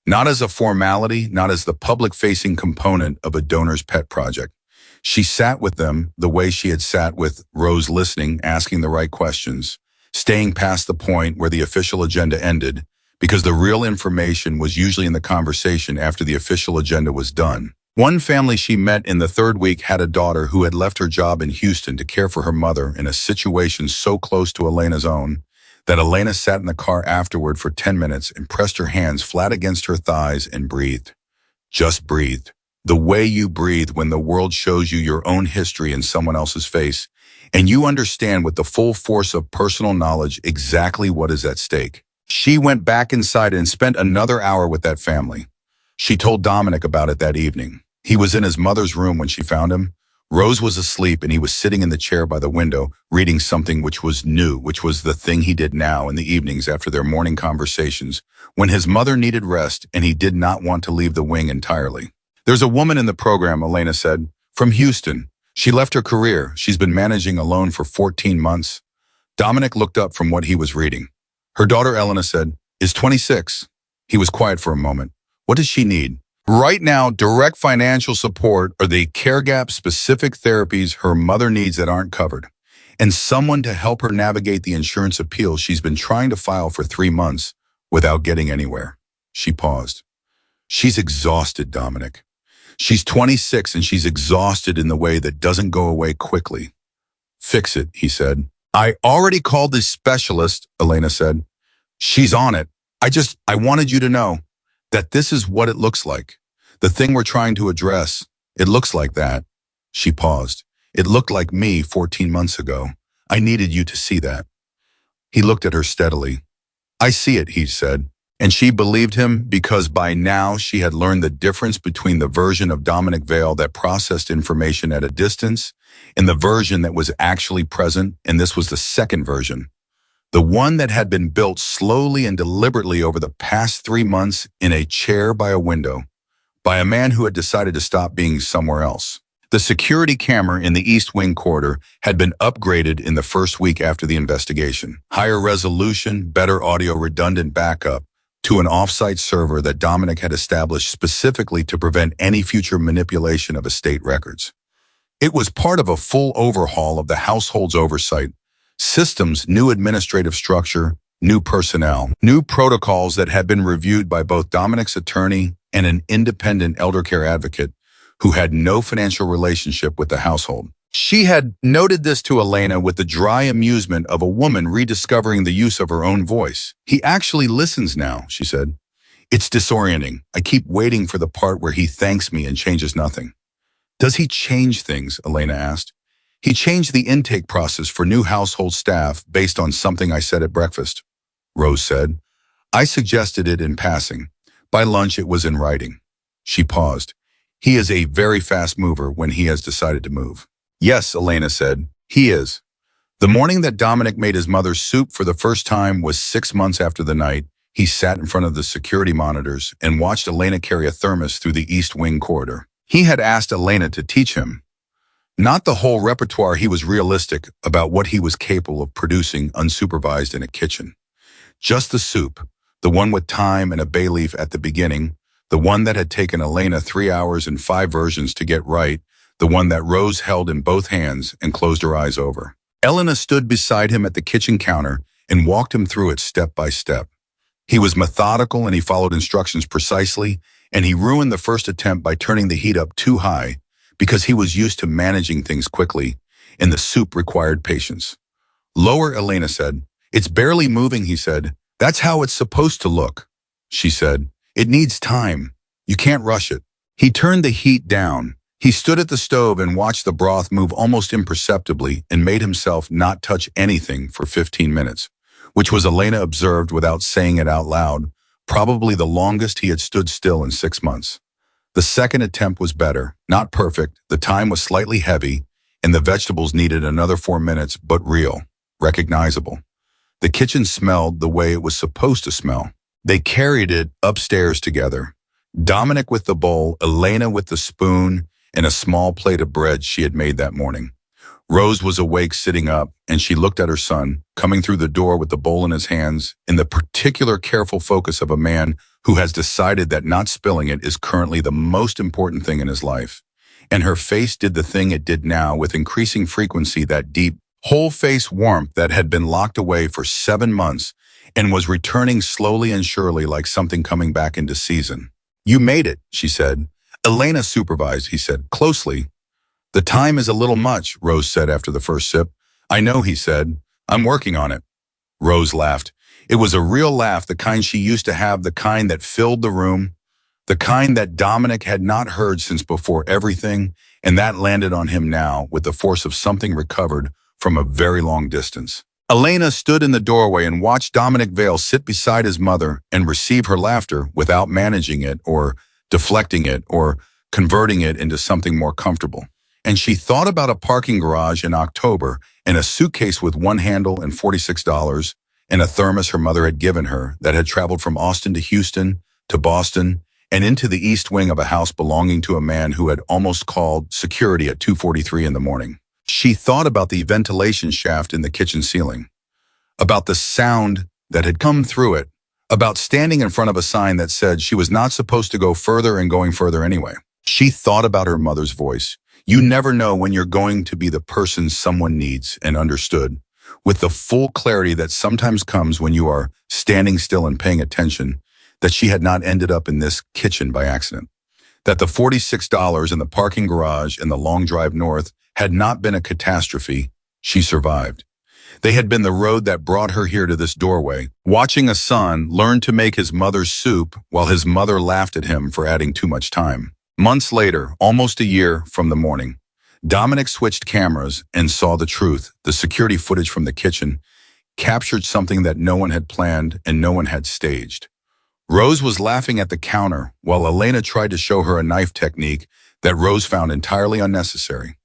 not as a formality, not as the public-facing component of a donor's pet project. She sat with them the way she had sat with Rose, listening, asking the right questions, staying past the point where the official agenda ended, because the real information was usually in the conversation after the official agenda was done. One family she met in the third week had a daughter who had left her job in Houston to care for her mother in a situation so close to Elena's own that Elena sat in the car afterward for 10 minutes and pressed her hands flat against her thighs and breathed. Just breathed. The way you breathe when the world shows you your own history in someone else's face, and you understand with the full force of personal knowledge exactly what is at stake. She went back inside and spent another hour with that family. She told Dominic about it that evening. He was in his mother's room when she found him. Rose was asleep and he was sitting in the chair by the window, reading something which was new, which was the thing he did now in the evenings after their morning conversations, when his mother needed rest and he did not want to leave the wing entirely. There's a woman in the program, Elena said, from Houston. She left her career. She's been managing alone for 14 months. Dominic looked up from what he was reading. Her daughter, Elena said, is 26. He was quiet for a moment. What does she need? Right now, direct financial support or the care gap specific therapies her mother needs that aren't covered, and someone to help her navigate the insurance appeal she's been trying to file for 3 months without getting anywhere. She paused. She's exhausted, Dominic. She's 26 and she's exhausted in the way that doesn't go away quickly. Fix it, he said. I already called the specialist, Elena said. She's on it. I wanted you to know that this is what it looks like. The thing we're trying to address, it looks like that. She paused. It looked like me 14 months ago. I needed you to see that. He looked at her steadily. I see it, he said. And she believed him because by now she had learned the difference between the version of Dominic Vale that processed information at a distance and the version that was actually present, and this was the second version. The one that had been built slowly and deliberately over the past 3 months in a chair by a window, by a man who had decided to stop being somewhere else. The security camera in the East Wing corridor had been upgraded in the first week after the investigation. Higher resolution, better audio, redundant backup, to an off-site server that Dominic had established specifically to prevent any future manipulation of estate records. It was part of a full overhaul of the household's oversight, systems, new administrative structure, new personnel, new protocols that had been reviewed by both Dominic's attorney and an independent elder care advocate who had no financial relationship with the household. She had noted this to Elena with the dry amusement of a woman rediscovering the use of her own voice. "He actually listens now," she said. "It's disorienting. I keep waiting for the part where he thanks me and changes nothing." "Does he change things?" Elena asked. "He changed the intake process for new household staff based on something I said at breakfast," Rose said. "I suggested it in passing. By lunch it was in writing." She paused. "He is a very fast mover when he has decided to move." "Yes," Elena said, "he is." The morning that Dominic made his mother's soup for the first time was 6 months after the night he sat in front of the security monitors and watched Elena carry a thermos through the East Wing corridor. He had asked Elena to teach him. Not the whole repertoire, he was realistic about what he was capable of producing unsupervised in a kitchen. Just the soup, the one with thyme and a bay leaf at the beginning, the one that had taken Elena 3 hours and 5 versions to get right, the one that Rose held in both hands and closed her eyes over. Elena stood beside him at the kitchen counter and walked him through it step by step. He was methodical and he followed instructions precisely, and he ruined the first attempt by turning the heat up too high because he was used to managing things quickly, and the soup required patience. "Lower," Elena said. "It's barely moving," he said. "That's how it's supposed to look," she said. "It needs time. You can't rush it." He turned the heat down. He stood at the stove and watched the broth move almost imperceptibly and made himself not touch anything for 15 minutes, which was, Elena observed without saying it out loud, probably the longest he had stood still in 6 months. The second attempt was better, not perfect, the time was slightly heavy, and the vegetables needed another 4 minutes, but real, recognizable. The kitchen smelled the way it was supposed to smell. They carried it upstairs together. Dominic with the bowl, Elena with the spoon, and a small plate of bread she had made that morning. Rose was awake, sitting up, and she looked at her son, coming through the door with the bowl in his hands, in the particular careful focus of a man who has decided that not spilling it is currently the most important thing in his life. And her face did the thing it did now with increasing frequency, that deep, whole-face warmth that had been locked away for 7 months and was returning slowly and surely like something coming back into season. "You made it," she said. "Elena supervised," he said, "closely." "The time is a little much," Rose said after the first sip. "I know," he said. "I'm working on it." Rose laughed. It was a real laugh, the kind she used to have, the kind that filled the room, the kind that Dominic had not heard since before everything, and that landed on him now with the force of something recovered from a very long distance. Elena stood in the doorway and watched Dominic Vale sit beside his mother and receive her laughter without managing it or deflecting it or converting it into something more comfortable. And she thought about a parking garage in October and a suitcase with one handle and $46 and a thermos her mother had given her that had traveled from Austin to Houston to Boston and into the East Wing of a house belonging to a man who had almost called security at 2:43 in the morning. She thought about the ventilation shaft in the kitchen ceiling, about the sound that had come through it, about standing in front of a sign that said she was not supposed to go further and going further anyway. She thought about her mother's voice. You never know when you're going to be the person someone needs, and understood, with the full clarity that sometimes comes when you are standing still and paying attention, that she had not ended up in this kitchen by accident, that the $46 in the parking garage and the long drive north had not been a catastrophe. She survived. They had been the road that brought her here to this doorway, watching a son learn to make his mother's soup while his mother laughed at him for adding too much time. Months later, almost a year from the morning, Dominic switched cameras and saw the truth. The security footage from the kitchen captured something that no one had planned and no one had staged. Rose was laughing at the counter while Elena tried to show her a knife technique that Rose found entirely unnecessary.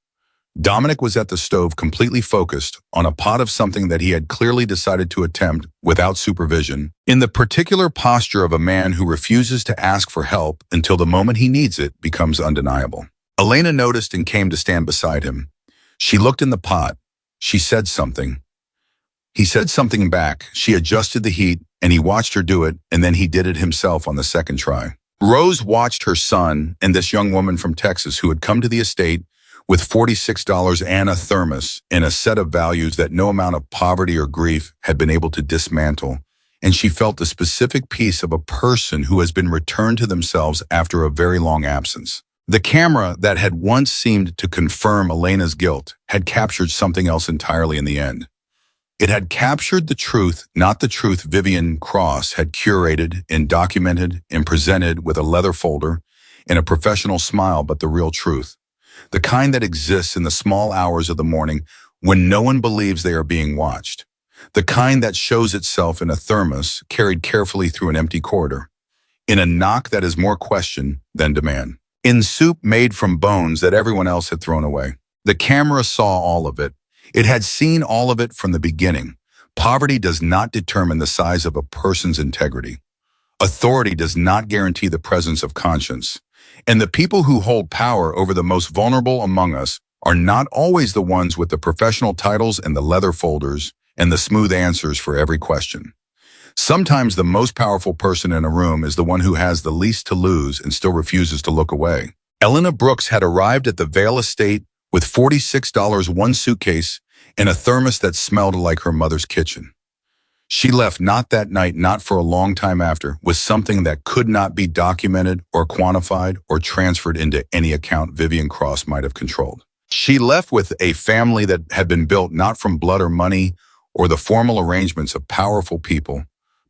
Dominic was at the stove, completely focused on a pot of something that he had clearly decided to attempt without supervision, in the particular posture of a man who refuses to ask for help until the moment he needs it becomes undeniable. Elena noticed and came to stand beside him. She looked in the pot. She said something. He said something back. She adjusted the heat, and he watched her do it, and then he did it himself on the second try. Rose watched her son and this young woman from Texas who had come to the estate with $46 and a thermos and a set of values that no amount of poverty or grief had been able to dismantle, and she felt the specific peace of a person who has been returned to themselves after a very long absence. The camera that had once seemed to confirm Elena's guilt had captured something else entirely in the end. It had captured the truth, not the truth Vivian Cross had curated and documented and presented with a leather folder and a professional smile, but the real truth. The kind that exists in the small hours of the morning when no one believes they are being watched. The kind that shows itself in a thermos carried carefully through an empty corridor. In a knock that is more question than demand. In soup made from bones that everyone else had thrown away. The camera saw all of it. It had seen all of it from the beginning. Poverty does not determine the size of a person's integrity. Authority does not guarantee the presence of conscience. And the people who hold power over the most vulnerable among us are not always the ones with the professional titles and the leather folders and the smooth answers for every question. Sometimes the most powerful person in a room is the one who has the least to lose and still refuses to look away. Elena Brooks had arrived at the Vale estate with $46, one suitcase, and a thermos that smelled like her mother's kitchen. She left not that night, not for a long time after, with something that could not be documented or quantified or transferred into any account Vivian Cross might have controlled. She left with a family that had been built not from blood or money or the formal arrangements of powerful people,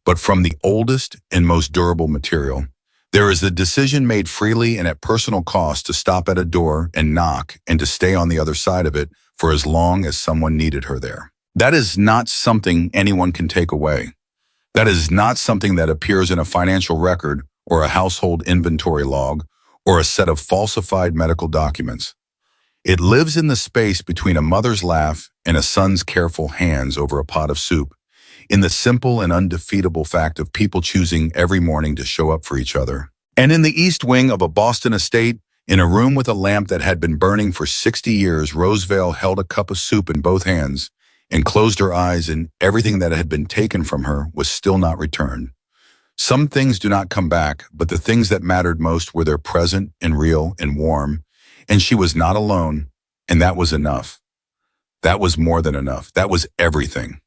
but from the oldest and most durable material. There is a decision made freely and at personal cost to stop at a door and knock and to stay on the other side of it for as long as someone needed her there. That is not something anyone can take away. That is not something that appears in a financial record or a household inventory log or a set of falsified medical documents. It lives in the space between a mother's laugh and a son's careful hands over a pot of soup, in the simple and undefeatable fact of people choosing every morning to show up for each other. And in the east wing of a Boston estate, in a room with a lamp that had been burning for 60 years, Rose Vale held a cup of soup in both hands and closed her eyes, and everything that had been taken from her was still not returned. Some things do not come back, but the things that mattered most were there, present and real and warm, and she was not alone, and that was enough. That was more than enough. That was everything.